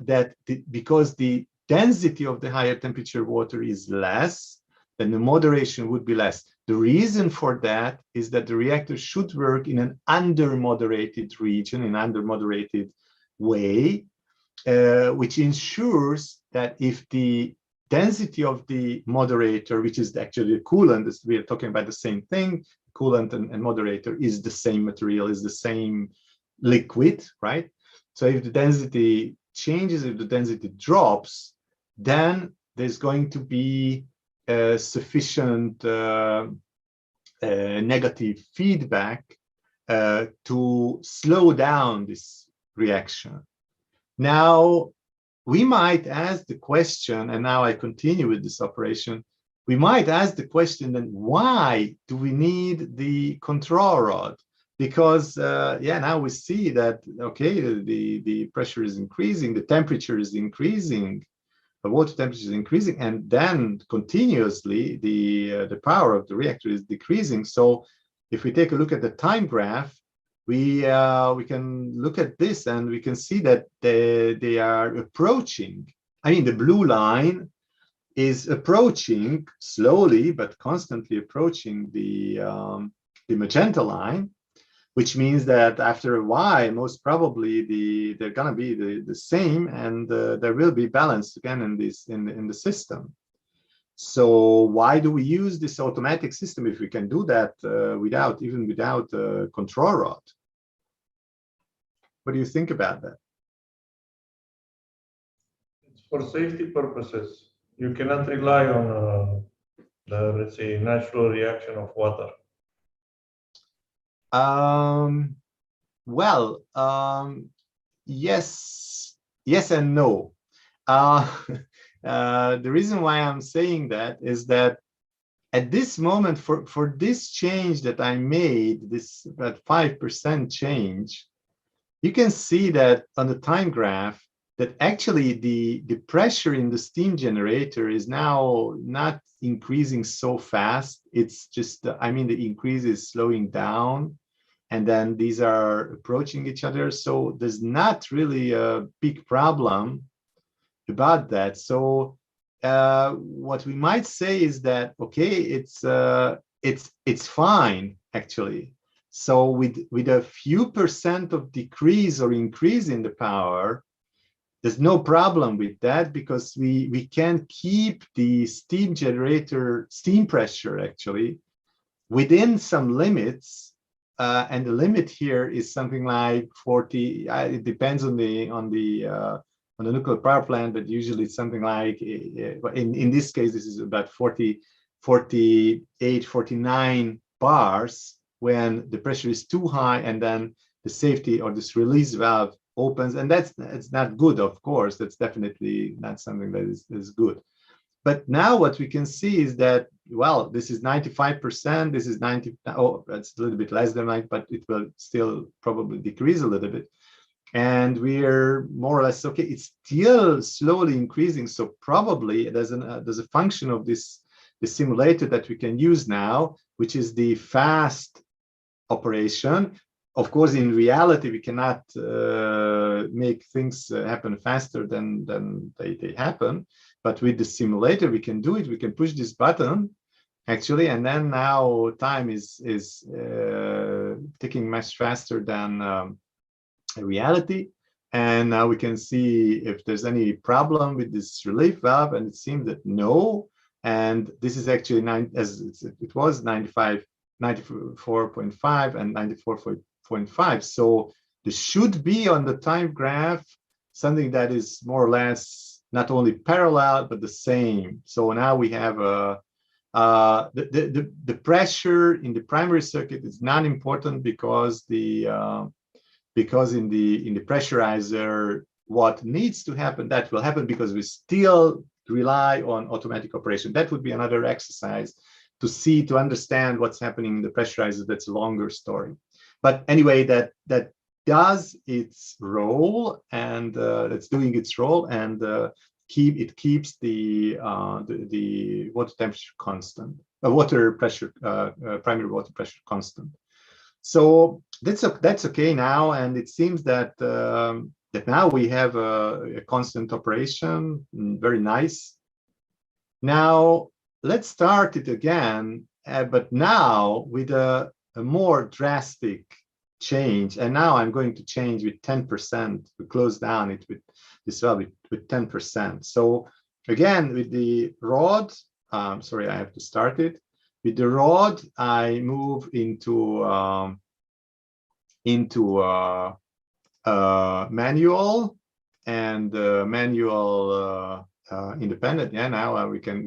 that because the density of the higher temperature water is less, then the moderation would be less. The reason for that is that the reactor should work in an under-moderated region, in an under-moderated way. which ensures that if the density of the moderator, which is actually the coolant, we are talking about the same thing, coolant and moderator is the same material, is the same liquid, right? So if the density changes, if the density drops, then there's going to be sufficient negative feedback to slow down this reaction. Now, we might ask the question, and now I continue with this operation, we might ask the question then, why do we need the control rod? Because, yeah, now we see that, okay, the pressure is increasing, the temperature is increasing, the water temperature is increasing, and then continuously the power of the reactor is decreasing. So if we take a look at the time graph, we can look at this and we can see that they are approaching. I mean, the blue line is approaching slowly but constantly approaching the magenta line, which means that after a while, most probably they're gonna be the same, and there will be balance again in the system. So why do we use this automatic system if we can do that without a control rod? What do you think about that? It's for safety purposes. You cannot rely on the, let's say, natural reaction of water. Well, yes and no. The reason why I'm saying that is that at this moment, for this change that I made, this about 5% change, you can see that on the time graph that actually the pressure in the steam generator is now not increasing so fast. It's just, I mean, the increase is slowing down, and then these are approaching each other. So there's not really a big problem about that. So what we might say is that, okay, it's fine actually. So with a few percent of decrease or increase in the power, there's no problem with that, because we can keep the steam generator steam pressure actually within some limits, and the limit here is something like 40. It depends on the nuclear power plant, but usually it's something like, in this case, this is about 48, 49 bars when the pressure is too high, and then the safety or this release valve opens, and it's not good, of course. That's definitely not something that is good. But now what we can see is that, well, this is 95%, this is 90, oh, that's a little bit less than that, but it will still probably decrease a little bit. And we're more or less, okay, it's still slowly increasing. So probably there's a function of the simulator that we can use now, which is the fast operation. Of course, in reality, we cannot make things happen faster than they happen. But with the simulator, we can do it. We can push this button, actually, and then now time is ticking much faster than reality. And now we can see if there's any problem with this relief valve, and it seems that no. And this is actually it was 95, 94.5 and 94.5. So there should be on the time graph something that is more or less not only parallel but the same. So now we have the pressure in the primary circuit is not important, because because in the pressurizer, what needs to happen, that will happen, because we still rely on automatic operation. That would be another exercise to understand what's happening in the pressurizer. That's a longer story. But anyway, that does its role, and it's doing its role, and it keeps the water temperature constant, water pressure, primary water pressure constant. So that's okay now, and it seems that that now we have a constant operation. Very nice. Now let's start it again, but now with a more drastic change. And now I'm going to change with 10%, to close down it with this valve with 10%. So again, with the rod, sorry, I have to start it. With the rod, I move into manual and manual independent. Yeah, now we can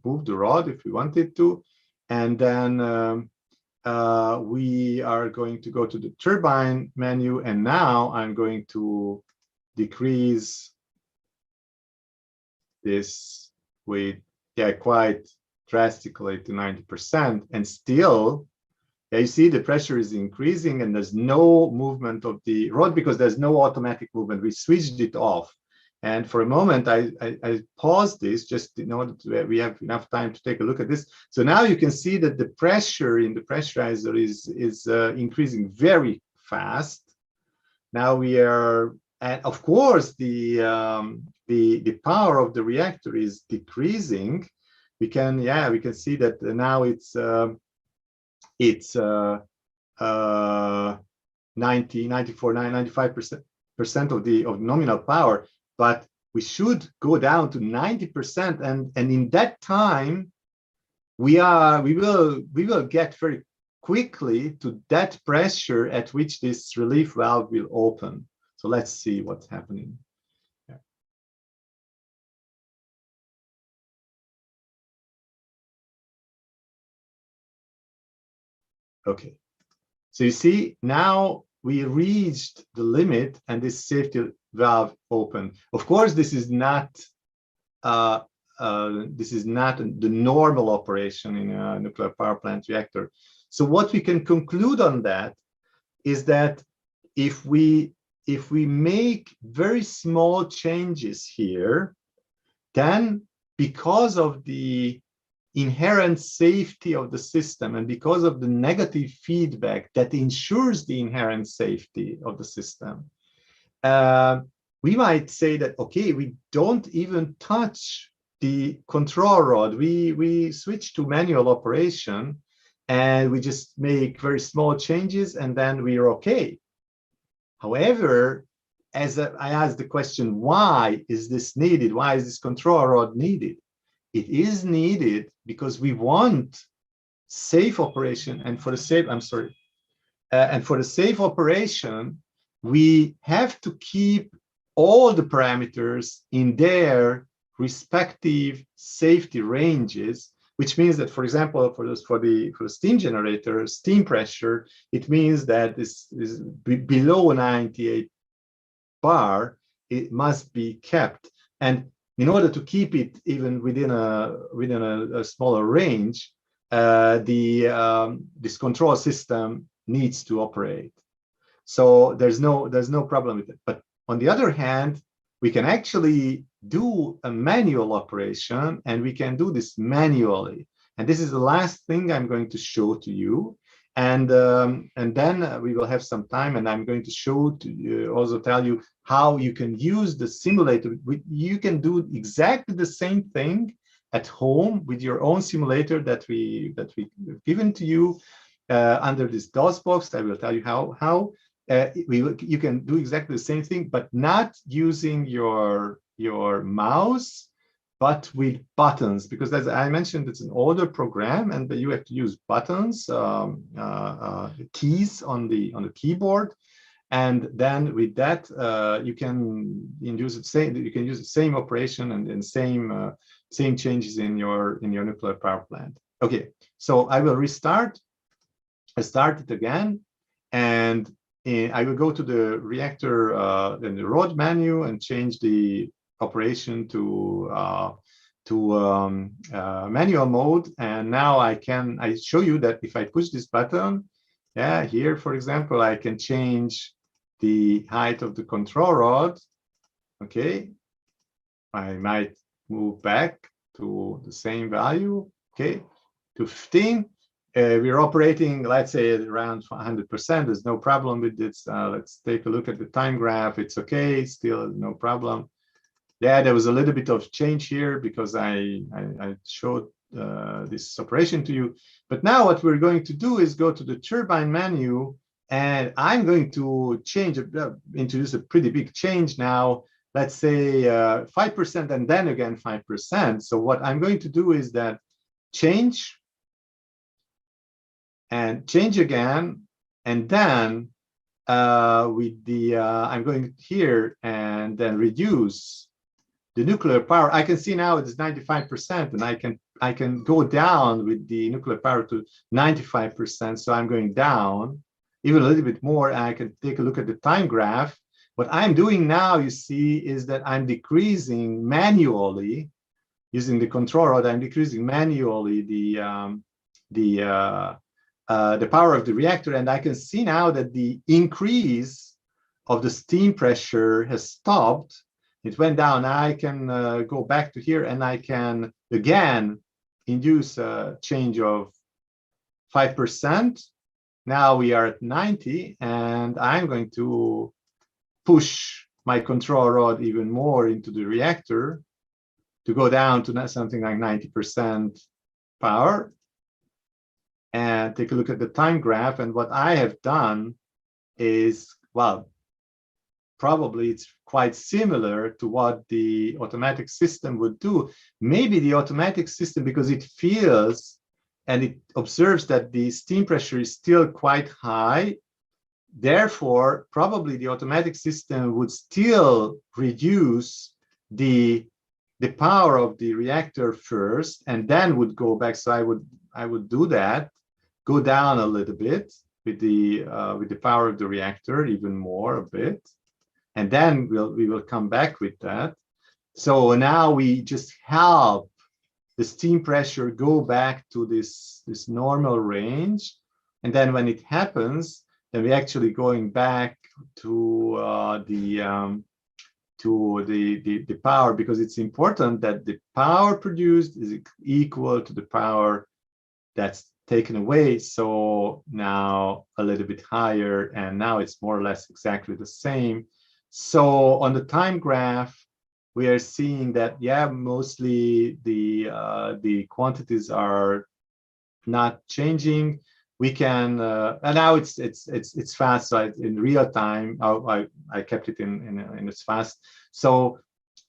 move the rod if we wanted to, and then we are going to go to the turbine menu, and now I'm going to decrease this with quite drastically to 90%, and still you see the pressure is increasing and there's no movement of the rod because there's no automatic movement. We switched it off, and for a moment I paused this just in order to we have enough time to take a look at this. So now you can see that the pressure in the pressurizer is increasing very fast. Now we are, and of course the power of the reactor is decreasing. We can see that now it's 95% of the nominal power, but we should go down to 90%, and in that time we will get very quickly to that pressure at which this relief valve will open. So let's see what's happening. Okay, so you see now we reached the limit and this safety valve opened. Of course, this is not the normal operation in a nuclear power plant reactor. So what we can conclude on that is that if we make very small changes here, then because of the inherent safety of the system and because of the negative feedback that ensures the inherent safety of the system, we might say that, okay, we don't even touch the control rod. We switch to manual operation and we just make very small changes and then we are okay. However, as I asked the question, why is this needed? Why is this control rod needed? It is needed because we want safe operation, and for the safe, and for the safe operation, we have to keep all the parameters in their respective safety ranges, which means that, for example, for the steam generator, steam pressure, it means that this is below 98 bar, it must be kept. And in order to keep it even within a smaller range, this control system needs to operate. So there's no problem with it. But on the other hand, we can actually do a manual operation, and we can do this manually. And this is the last thing I'm going to show to you. And then we will have some time, and I'm going to show to you, also tell you how you can use the simulator. You can do exactly the same thing at home with your own simulator that we've given to you under this DOS box. I will tell you how you can do exactly the same thing, but not using your mouse, but with buttons, because as I mentioned, it's an older program and you have to use buttons, keys on the keyboard, and then with that you can use the same operation and same changes in your nuclear power plant. Okay, so I will restart. I start it again, and I will go to the reactor in the rod menu and change the operation to manual mode. And now I show you that if I push this button, here, for example, I can change the height of the control rod. Okay, I might move back to the same value, okay, to 15. We're operating, let's say, at around 100%. There's no problem with this. Let's take a look at the time graph. It's okay, still no problem. Yeah, there was a little bit of change here because I showed this operation to you. But now what we're going to do is go to the turbine menu, and I'm going to introduce a pretty big change now. let's say 5% and then again 5%. So what I'm going to do is that change and change again, and then with the I'm going here and then reduce the nuclear power. I can see now it's 95%, and I can go down with the nuclear power to 95%. So I'm going down even a little bit more. I can take a look at the time graph. What I'm doing now, you see, is that I'm decreasing manually using the control rod. I'm decreasing manually the power of the reactor, and I can see now that the increase of the steam pressure has stopped. It went down. I can go back to here, and I can again induce a change of 5%. Now we are at 90, and I'm going to push my control rod even more into the reactor to go down to something like 90% power. And take a look at the time graph. And what I have done is, well, probably it's quite similar to what the automatic system would do. Maybe the automatic system, because it feels and it observes that the steam pressure is still quite high, therefore, probably the automatic system would still reduce the power of the reactor first, and then would go back. So I would do that, go down a little bit with the power of the reactor, even more a bit, and then we will come back with that. So now we just help the steam pressure go back to this normal range, and then when it happens, then we're actually going back to the power, because it's important that the power produced is equal to the power that's taken away. So now a little bit higher, and now it's more or less exactly the same. So on the time graph, we are seeing that, yeah, mostly the quantities are not changing. We can and now it's fast. So in real time, I kept it in it's fast. So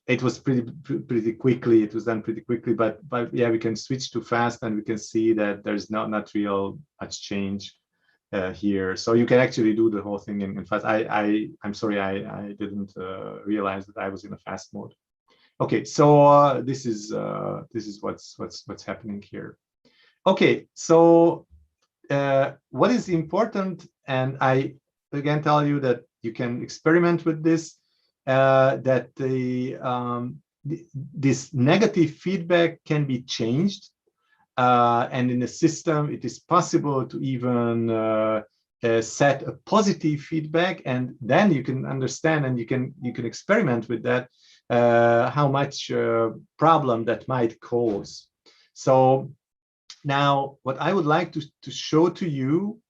it was pretty quickly. It was done pretty quickly. But yeah, we can switch to fast, and we can see that there's not real much change here. So you can actually do the whole thing in fast. I'm sorry, I didn't realize that I was in a fast mode. Okay, so this is what's happening here. Okay, so what is important, and I again tell you that you can experiment with this, that this negative feedback can be changed, and in the system it is possible to even set a positive feedback, and then you can understand and you can experiment with that, how much problem that might cause. So now what I would like to show to you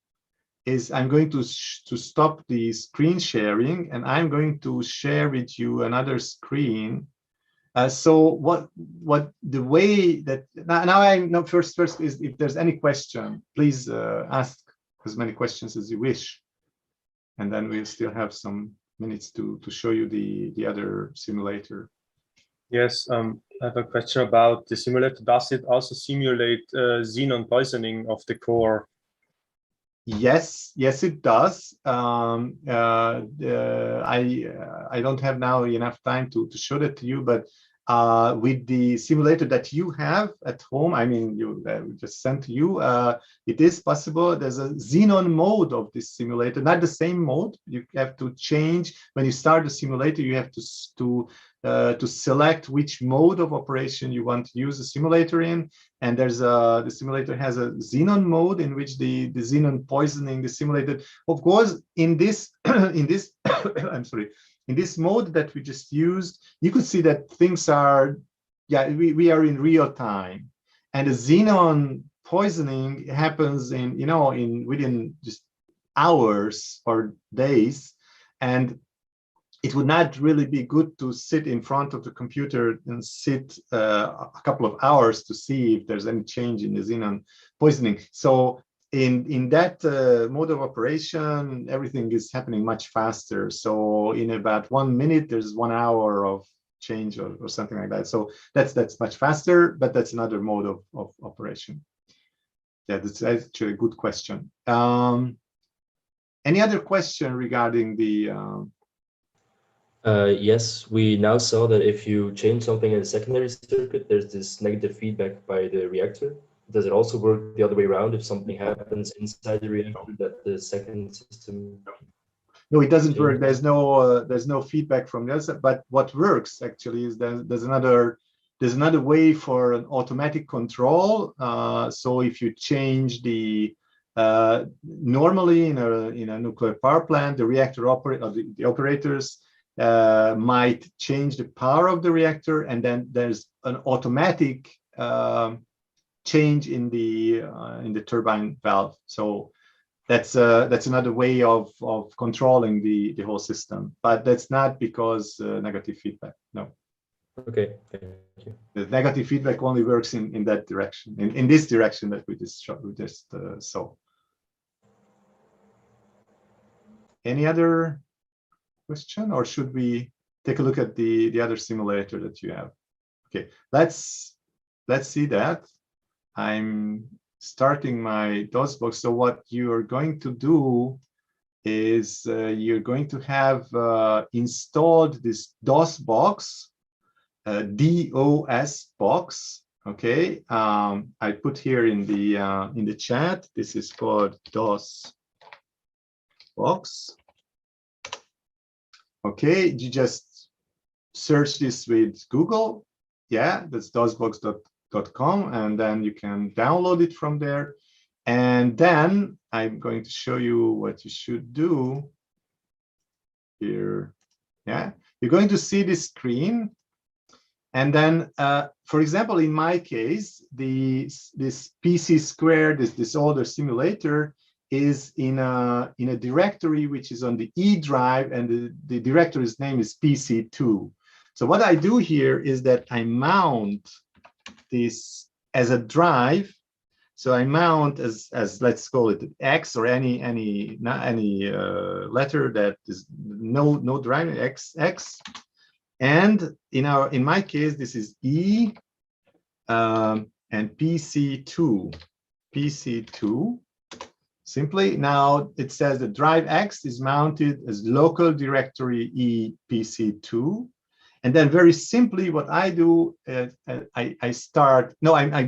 is I'm going to stop the screen sharing, and I'm going to share with you another screen. So what the way that now I know first is, if there's any question, please ask as many questions as you wish, and then we'll still have some minutes to show you the other simulator. Yes, I have a question about the simulator. Does it also simulate xenon poisoning of the core? Yes, it does. I don't have now enough time to show that to you, but with the simulator that you have at home, I mean, we just sent to you, it is possible. There's a xenon mode of this simulator, not the same mode. You have to change when you start the simulator. You have to select which mode of operation you want to use the simulator in, and there's the simulator has a xenon mode in which the xenon poisoning is simulated. Of course, in this I'm sorry, in this mode that we just used, you could see that things are, yeah, we are in real time, and the xenon poisoning happens within just hours or days, and it would not really be good to sit in front of the computer and sit a couple of hours to see if there's any change in the xenon poisoning. So in that mode of operation, everything is happening much faster. So in about 1 minute, there's 1 hour of change or something like that. So that's much faster, but that's another mode of operation. Yeah, that's actually a good question. Any other question regarding the? Yes, we now saw that if you change something in the secondary circuit, there's this negative feedback by the reactor. Does it also work the other way around if something happens inside the reactor that the second system? No, it doesn't work. There's no feedback from the other. But what works actually is there's another way for an automatic control. So if you change the normally in a nuclear power plant, the reactor the operators might change the power of the reactor, and then there's an automatic change in the turbine valve. So that's another way of controlling the whole system, but that's not because negative feedback. No. Okay, thank you. The negative feedback only works in that direction, in this direction that we just saw. Any other question, or should we take a look at the other simulator that you have? Okay, let's see that. I'm starting my DOS box. So what you are going to do is you're going to have installed this DOS box, DOS box. Okay, I put here in the chat. This is called DOS box. Okay, you just search this with Google. Yeah, that's dosbox.com, and then you can download it from there. And then I'm going to show you what you should do here. Yeah, you're going to see this screen. And then, for example, in my case, this PC squared, this older simulator, is in a directory which is on the E drive, and the directory's name is PC2. So what I do here is that I mount this as a drive. So I mount as let's call it X, or any letter that is no drive, X. And in my case, this is E and PC2. Simply now it says that drive X is mounted as local directory E PC2. And then very simply what I do, I'm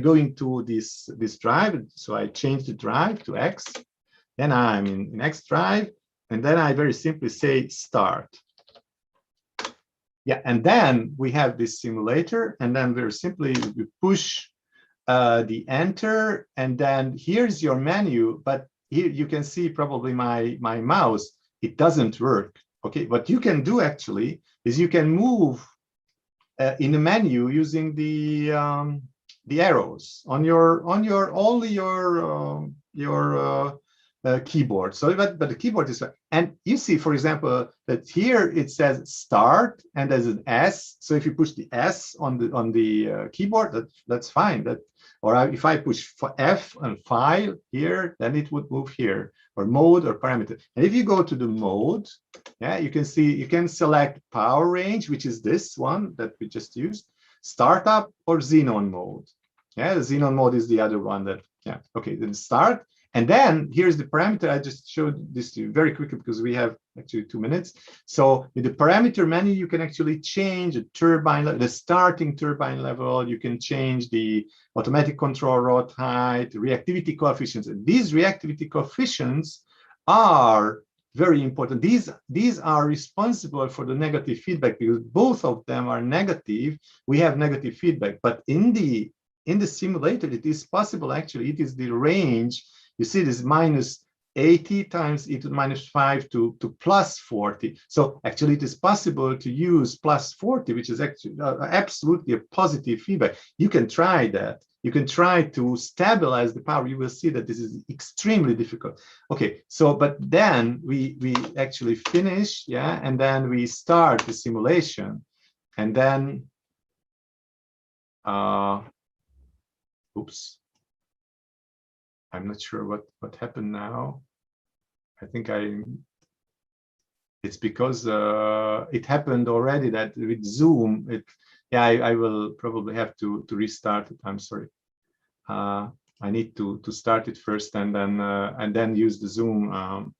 going to this drive. So I change the drive to X. Then I'm in X drive. And then I very simply say start. Yeah, and then we have this simulator. And then very simply we push the enter. And then here's your menu. But here you can see probably my mouse. It doesn't work. Okay, what you can do actually is you can move in the menu using the arrows on your keyboard. So, but the keyboard is, and you see, for example, that here it says start and there's an S. So if you push the S on the keyboard, that's fine. Or if I push for F and file here, then it would move here, or mode or parameter. And if you go to the mode, yeah, you can see you can select power range, which is this one that we just used, startup or xenon mode. Yeah, the xenon mode is the other one that, yeah, okay, then start. And then here's the parameter. I just showed this to you very quickly because we have actually 2 minutes. So with the parameter menu, you can actually change the turbine, the starting turbine level. You can change the automatic control rod height, the reactivity coefficients. And these reactivity coefficients are very important. These are responsible for the negative feedback because both of them are negative. We have negative feedback, but in the simulator, it is possible. Actually, it is the range. You see this minus 80 times e to the minus 5 to plus 40. So actually it is possible to use plus 40, which is actually absolutely a positive feedback. You can try that. You can try to stabilize the power. You will see that this is extremely difficult. Okay, so but then we actually finish, yeah, and then we start the simulation, and then oops. I'm not sure what happened now. I think it's because it happened already that with Zoom, I will probably have to restart it. I'm sorry. I need to start it first and then use the Zoom.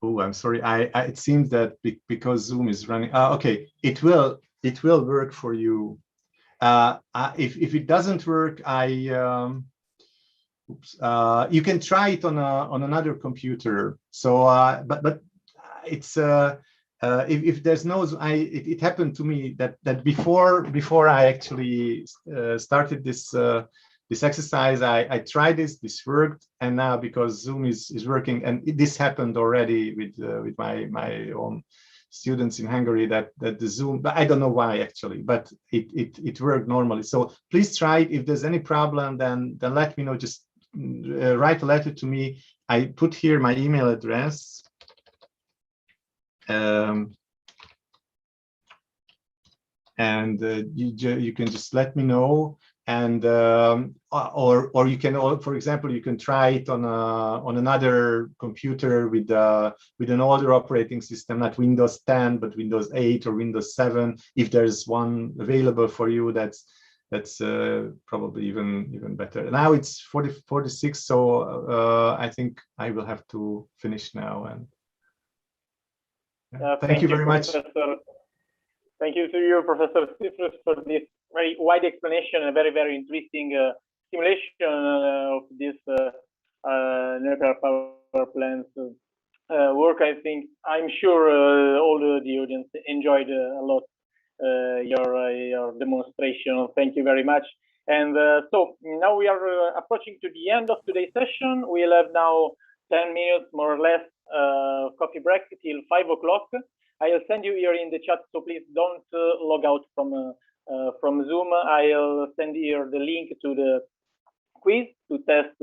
Oh, I'm sorry. It seems that because Zoom is running. Okay, it will work for you. If it doesn't work, you can try it on another computer. So, but it's if there's no, it happened to me that before I actually started this exercise, I tried this worked, and now because Zoom is working, and this happened already with my own students in Hungary that the Zoom, but I don't know why actually, but it worked normally. So please try it. If there's any problem, then let me know. Just write a letter to me. I put here my email address. And you can just let me know, and or you can, for example, you can try it on another computer with an older operating system, not Windows 10 but Windows 8 or Windows 7. If there's one available for you, that's probably even better. Now it's 46, so I think I will have to finish now. And thank you very much. Professor. Thank you to you, Professor Citrus, for this very wide explanation and very interesting simulation of this nuclear power plants work. I'm sure all the audience enjoyed a lot your demonstration. Thank you very much. And so now we are approaching to the end of today's session. We'll have now 10 minutes more or less coffee break till 5 o'clock. I'll send you here in the chat, so please don't log out from Zoom. I'll send here the link to the quiz to test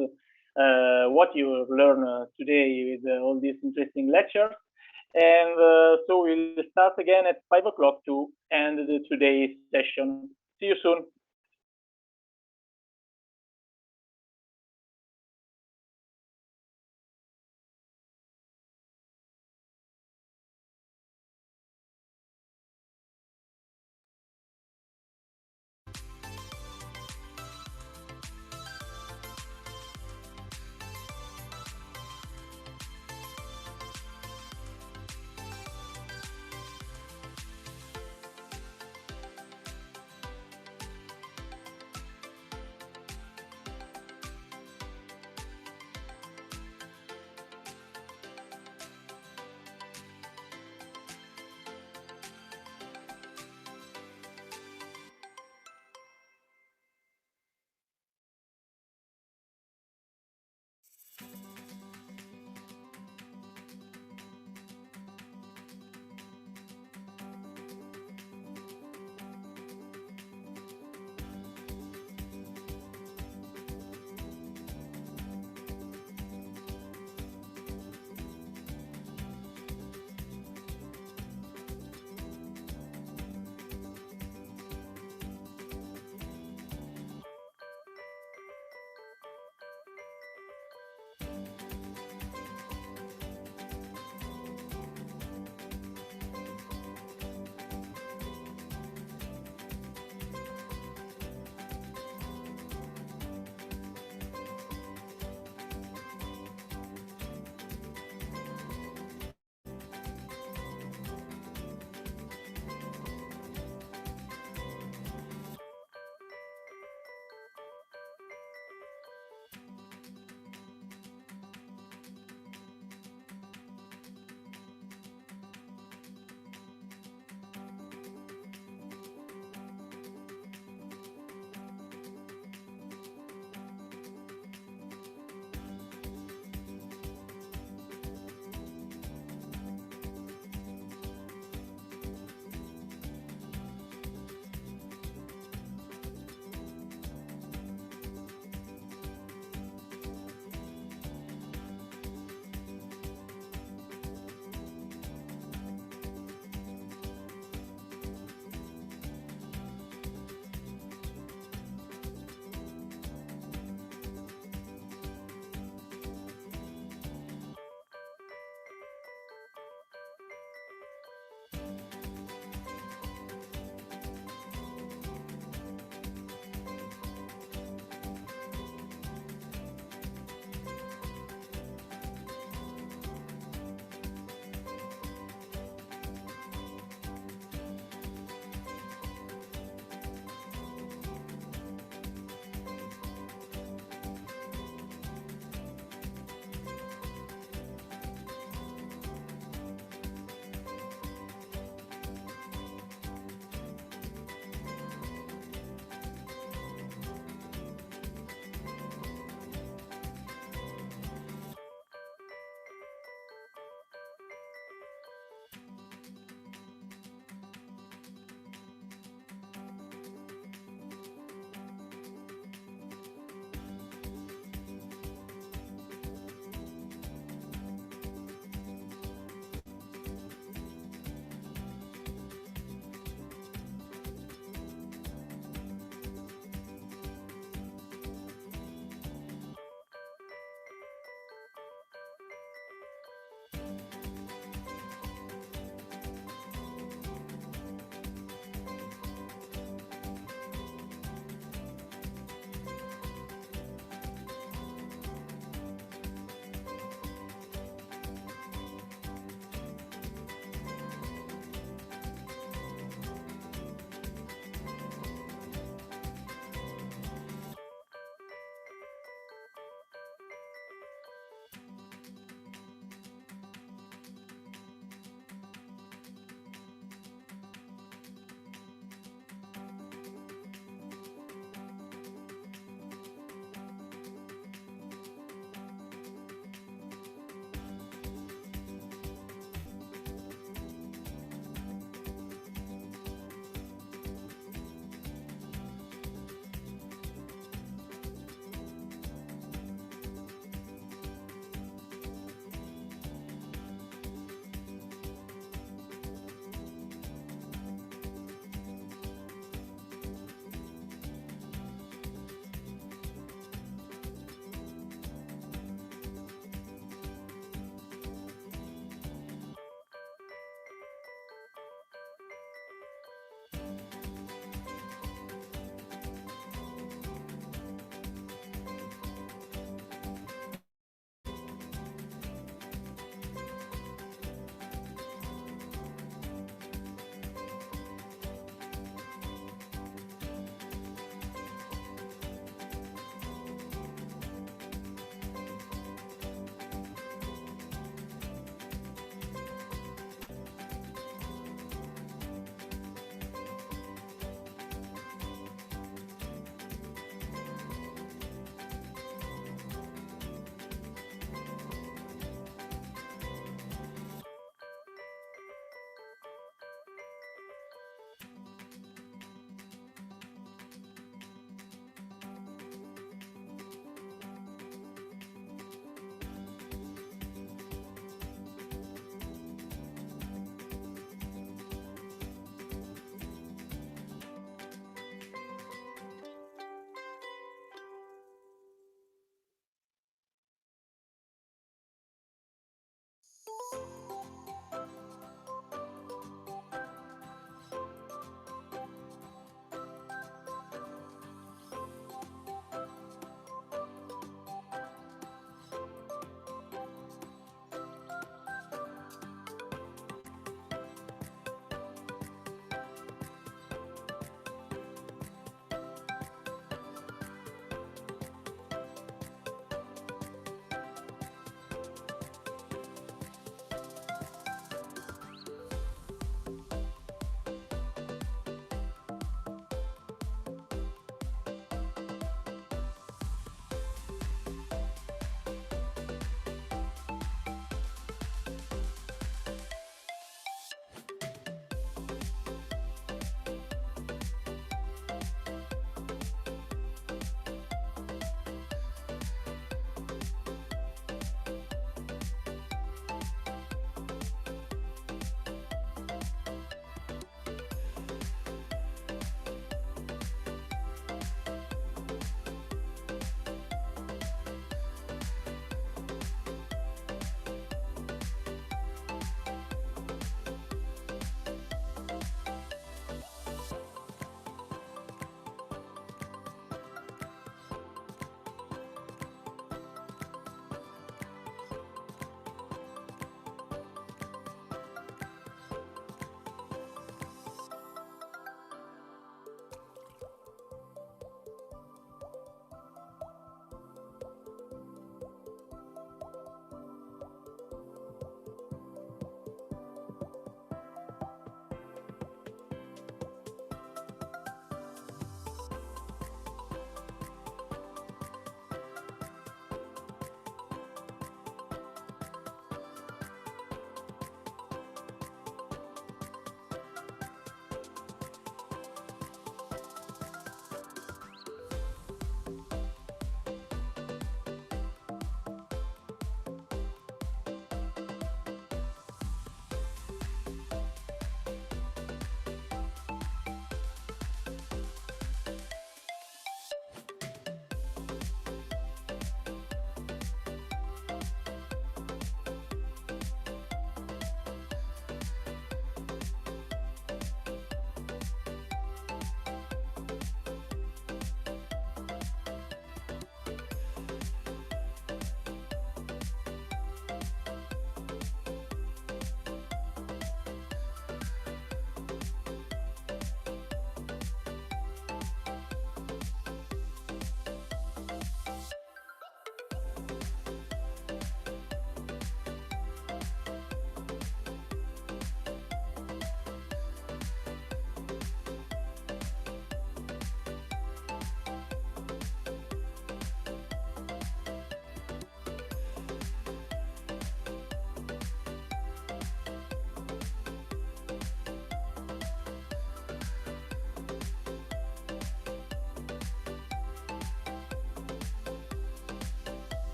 what you learned today with all these interesting lectures. And so we'll start again at 5 o'clock to end today's session. See you soon.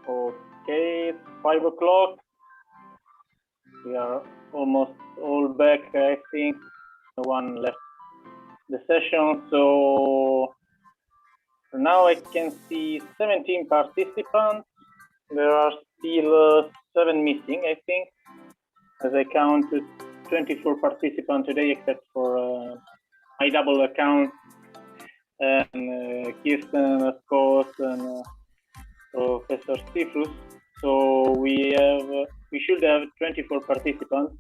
Okay, it's 5 o'clock. We are almost all back, I think. No one left the session. So now I can see 17 participants. There are still 7 missing, I think, as I counted 24 participants today, except for my double account and Kirsten, of course, and Professor Sifus. So we should have 24 participants.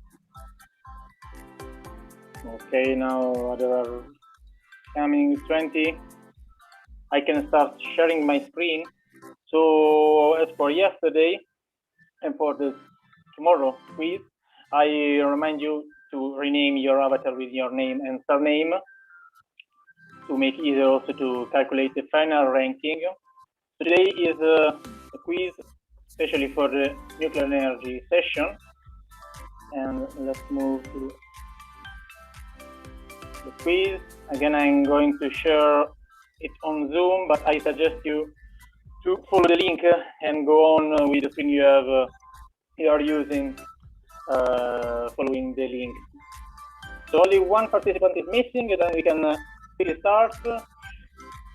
Okay, now there are coming 20. I can start sharing my screen. So as for yesterday and for the tomorrow quiz, I remind you to rename your avatar with your name and surname to make it easier also to calculate the final ranking. Today is a quiz, especially for the nuclear energy session. And let's move to the quiz. Again, I'm going to share it on Zoom, but I suggest you to follow the link and go on with the screen you are using, following the link. So only one participant is missing, and then we can really start.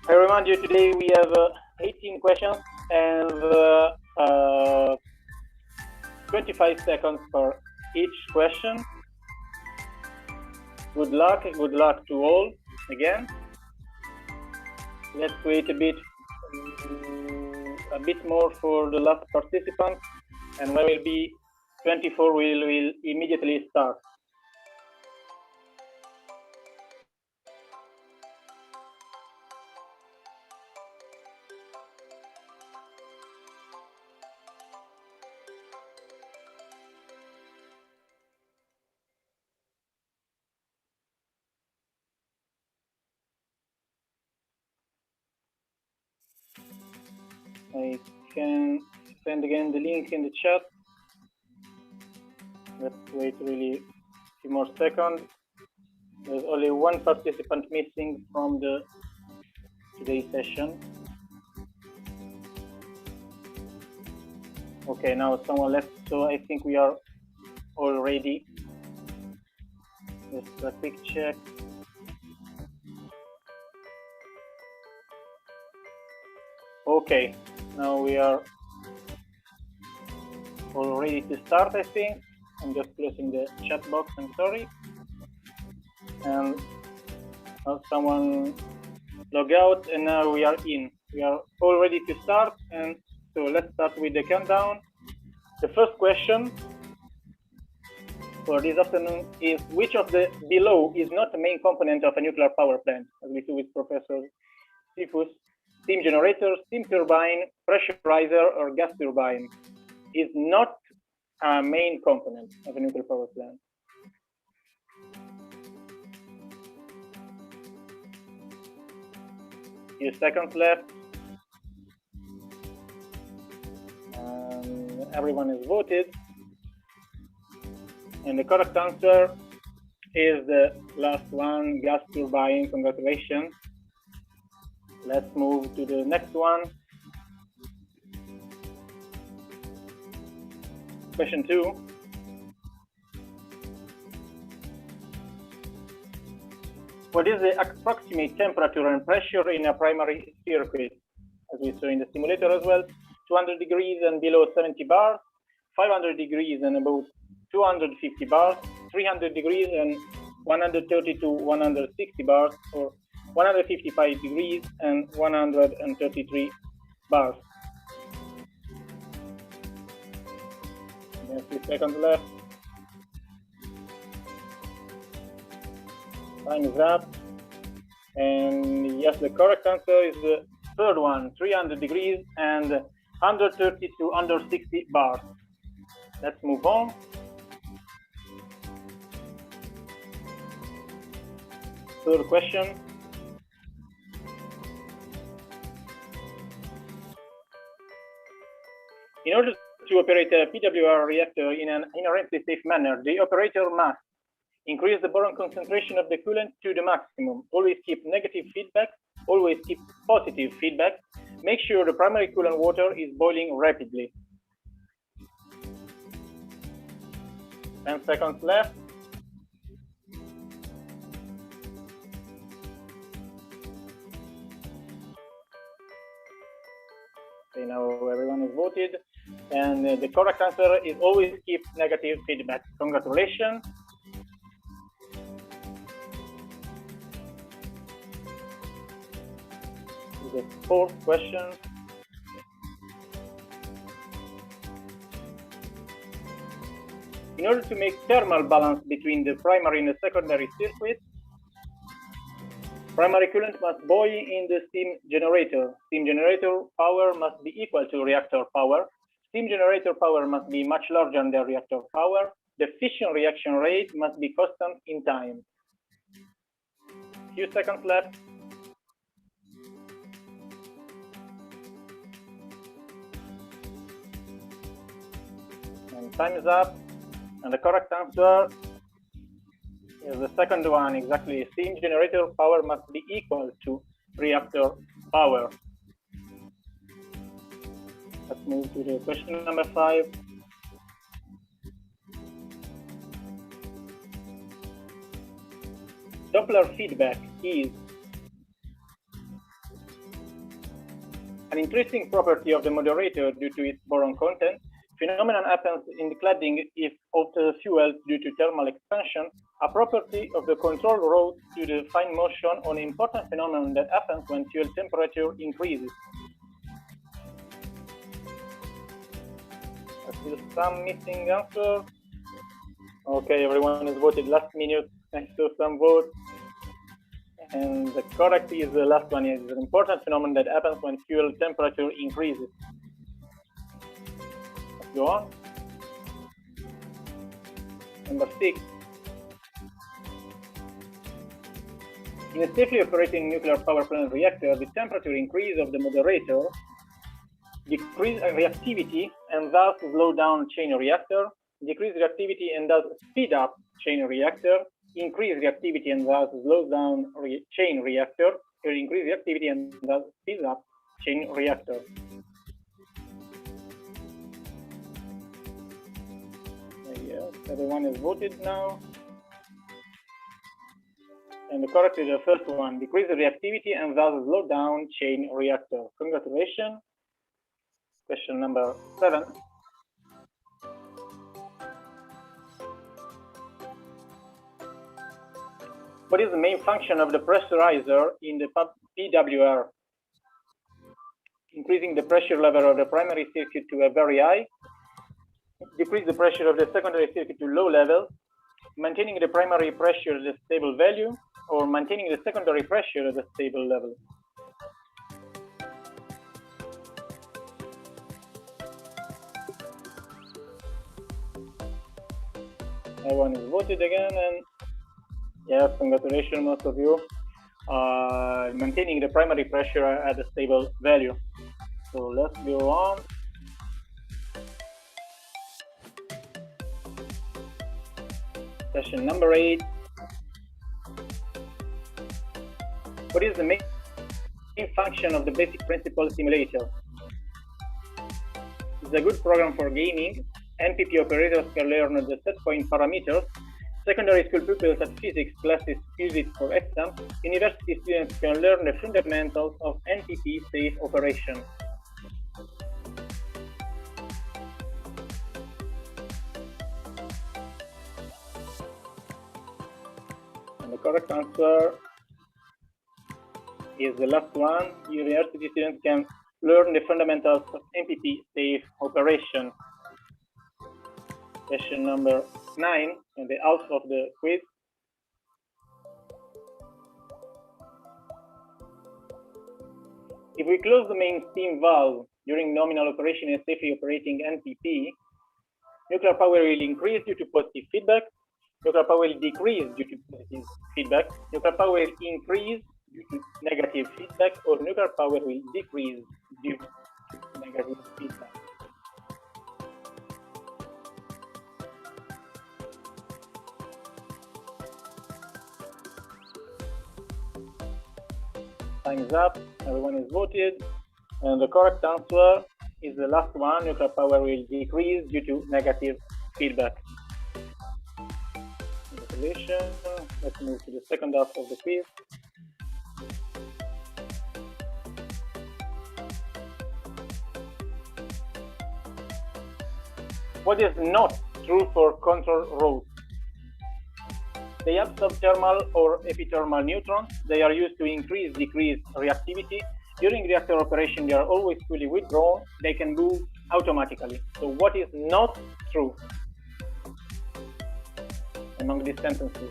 I remind you today we have 18 questions and 25 seconds for each question. Good luck to all again. Let's wait a bit more for the last participant, and when will be 24, we'll immediately start. I can send again the link in the chat. Let's wait really a few more seconds. There's only one participant missing from today's session. Okay, now someone left, so I think we are all ready. Just a quick check. Okay, now we are all ready to start, I think. I'm just closing the chat box, I'm sorry. And now someone log out, and now we are in. We are all ready to start, and so let's start with the countdown. The first question for this afternoon is, which of the below is not the main component of a nuclear power plant, as we do with Professor Sifus? Steam generator, steam turbine, pressurizer, or gas turbine is not a main component of a nuclear power plant. Few seconds left. Everyone has voted. And the correct answer is the last one, gas turbine. Congratulations. Let's move to the next one. Question 2. What is the approximate temperature and pressure in a primary circuit? As we saw in the simulator as well, 200 degrees and below 70 bars, 500 degrees and above 250 bars, 300 degrees and 130 to 160 bars, or 155 degrees and 133 bars. There's 3 seconds left. Time is up. And yes, the correct answer is the third one, 300 degrees and 130 to 160 bars. Let's move on. Third question. In order to operate a PWR reactor in an inherently safe manner, the operator must increase the boron concentration of the coolant to the maximum, always keep negative feedback, always keep positive feedback, Make sure the primary coolant water is boiling rapidly. 10 seconds left. Okay, now everyone is voted. And the correct answer is always keep negative feedback. Congratulations. The fourth question. In order to make thermal balance between the primary and the secondary circuit, primary coolant must boil in the steam generator. Steam generator power must be equal to reactor power. Steam generator power must be much larger than the reactor power. The fission reaction rate must be constant in time. Few seconds left. And time is up. And the correct answer is the second one, exactly. Steam generator power must be equal to reactor power. Let's move to the question number 5. Doppler feedback is an interesting property of the moderator due to its boron content. Phenomenon happens in the cladding if of the fuel due to thermal expansion, a property of the control rod due to fine motion on an important phenomenon that happens when fuel temperature increases. Still some missing answers. Okay, everyone has voted last minute thanks to some votes. And the correct is the last one. Is an important phenomenon that happens when fuel temperature increases. Let's go on. Number 6. In a safely operating nuclear power plant reactor, the temperature increase of the moderator decrease reactivity and thus slow down chain reactor, decrease reactivity and thus speed up chain reactor, increase reactivity and thus slow down chain reactor, or increase reactivity and thus speed up chain reactor. Yes, everyone has voted now. And the correct is the first one, decrease the reactivity and thus slow down chain reactor. Congratulations. Question number 7. What is the main function of the pressurizer in the PWR? Increasing the pressure level of the primary circuit to a very high, decrease the pressure of the secondary circuit to low level, maintaining the primary pressure at a stable value, or maintaining the secondary pressure at a stable level. Everyone is voted again, and yes, congratulations, most of you. Maintaining the primary pressure at a stable value. So let's go on. Question number 8. What is the main function of the basic principle simulator? It's a good program for gaming. NPP operators can learn the set point parameters. Secondary school pupils at physics classes use it for exams. University students can learn the fundamentals of NPP safe operation. And the correct answer is the last one. University students can learn the fundamentals of NPP safe operation. Question number 9, and the half of the quiz. If we close the main steam valve during nominal operation in a safely operating NPP, nuclear power will increase due to positive feedback, nuclear power will decrease due to positive feedback, nuclear power will increase due to negative feedback, or nuclear power will decrease due to negative feedback. Time is up. Everyone is voted. And the correct answer is the last one. Nuclear power will decrease due to negative feedback. Congratulations. Let's move to the second half of the quiz. What is not true for control rods? They have subthermal or epithermal neutrons. They are used to increase, decrease reactivity. During reactor operation, they are always fully withdrawn. They can move automatically. So what is not true among these sentences?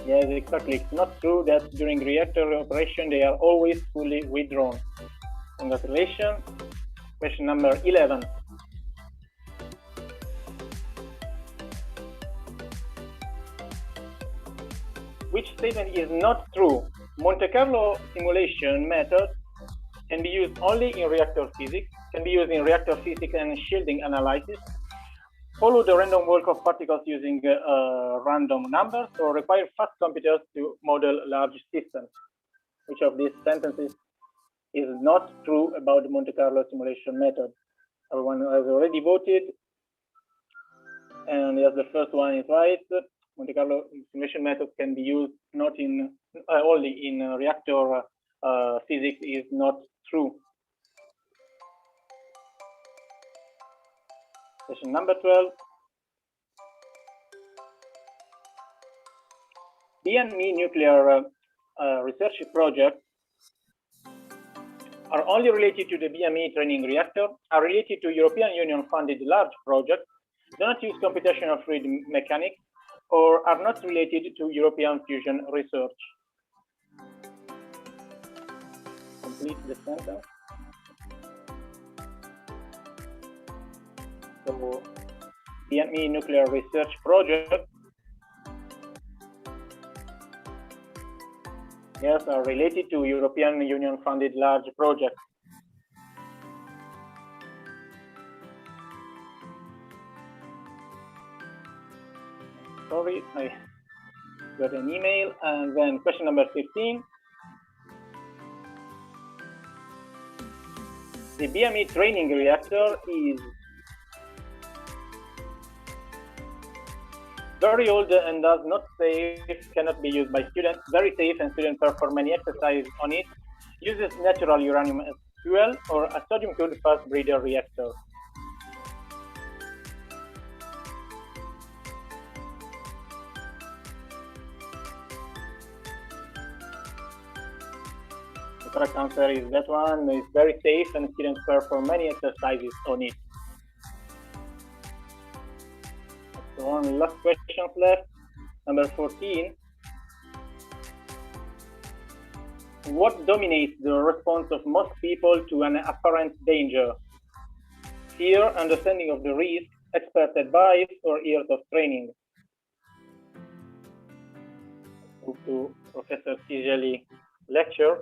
Yes, exactly. It's not true that during reactor operation they are always fully withdrawn. Congratulations. Question number 11. Which statement is not true? Monte Carlo simulation method can be used only in reactor physics, can be used in reactor physics and shielding analysis, follow the random walk of particles using random numbers, or require fast computers to model large systems. Which of these sentences is not true about the Monte Carlo simulation method? Everyone has already voted. And yes, the first one is right. Monte Carlo simulation method can be used not in only in reactor physics is not true. Question number 12. BME nuclear research projects are only related to the BME training reactor, are related to European Union funded large projects, do not use computational fluid mechanics, or are not related to European fusion research. Complete the sentence. So, BME nuclear research project, yes, are related to European Union funded large projects. Sorry, I got an email. And then question number 15. The BME training reactor is very old and does not safe, cannot be used by students. Very safe and students perform many exercises on it. Uses natural uranium as fuel or a sodium-cooled fast breeder reactor. The correct answer is that one. It's very safe and students perform many exercises on it. So only last questions left. Number 14. What dominates the response of most people to an apparent danger? Fear, understanding of the risk, expert advice, or years of training? Move to Professor Tigeli lecture.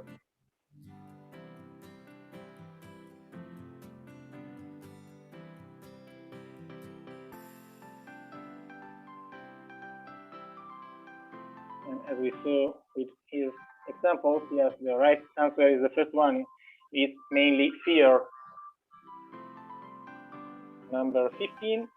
And as we saw with his examples, yes, the right answer is the first one. It's mainly fear. Number 15.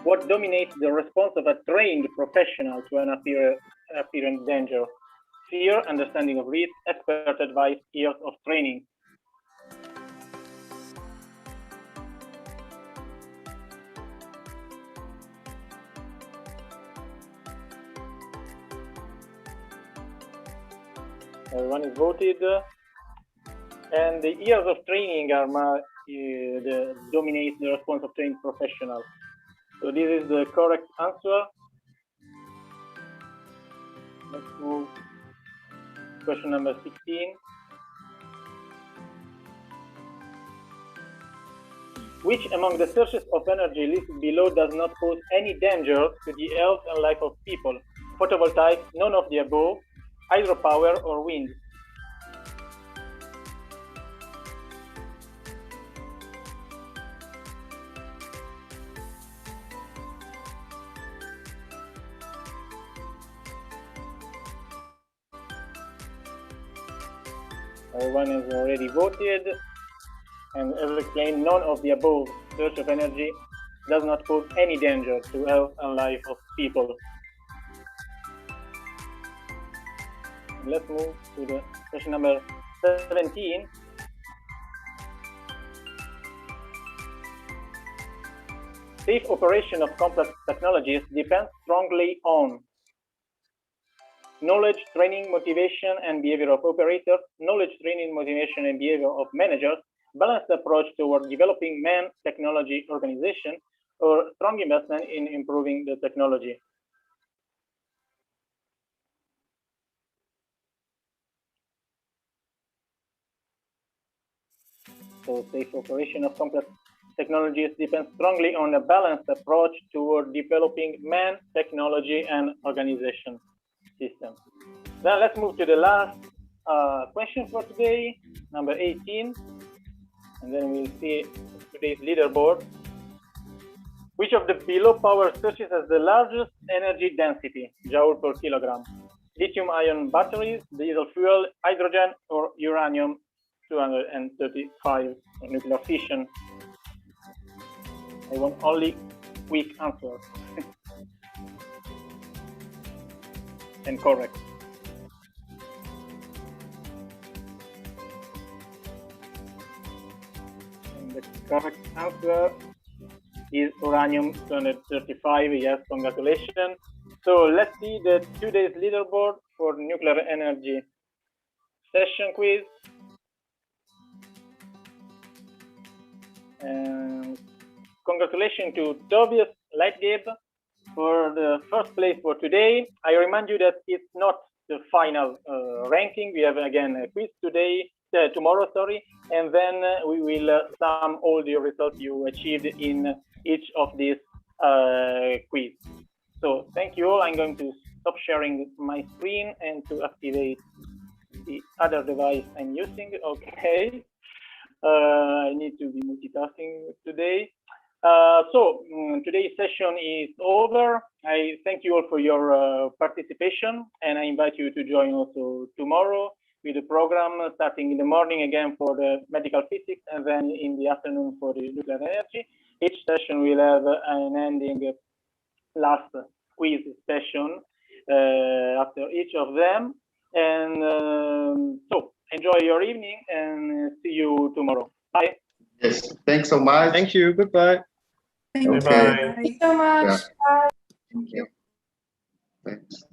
What dominates the response of a trained professional to an apparent danger? Fear, understanding of risk, expert advice, years of training. Everyone is voted, and the years of training are dominate the response of trained professionals. So this is the correct answer. Let's move to question number 16. Which among the sources of energy listed below does not pose any danger to the health and life of people? Photovoltaic, none of the above, hydropower, or wind? Everyone has already voted. And as explained, none of the above source of energy does not pose any danger to health and life of people. Let's move to the question number 17. Safe operation of complex technologies depends strongly on knowledge, training, motivation, and behavior of operators, knowledge, training, motivation, and behavior of managers, balanced approach toward developing man, technology, organization, or strong investment in improving the technology. So safe operation of complex technologies depends strongly on a balanced approach toward developing man, technology, and organization system. Then let's move to the last question for today, number 18, and then we'll see today's leaderboard. Which of the below power sources has the largest energy density, joule per kilogram? Lithium-ion batteries, diesel fuel, hydrogen, or uranium-235 or nuclear fission? I want only quick answers and correct. And the correct answer is uranium-235. Yes, congratulations. So let's see the today's leaderboard for nuclear energy session quiz. And congratulations to Tobias Lightgate for the first place for today. I remind you that it's not the final ranking. We have again a quiz tomorrow, and then we will sum all the results you achieved in each of these quiz. So thank you all. I'm going to stop sharing my screen and to activate the other device I'm using. Okay. I need to be multitasking today. So today's session is over. I thank you all for your participation, and I invite you to join also tomorrow with the program, starting in the morning again for the medical physics, and then in the afternoon for the nuclear energy. Each session will have an ending last quiz session after each of them. And so enjoy your evening and see you tomorrow. Bye. Yes, thanks so much. Thank you. Goodbye. Thank you. Okay. Bye. Thank you so much. Yeah. Bye. Thank you. Thanks.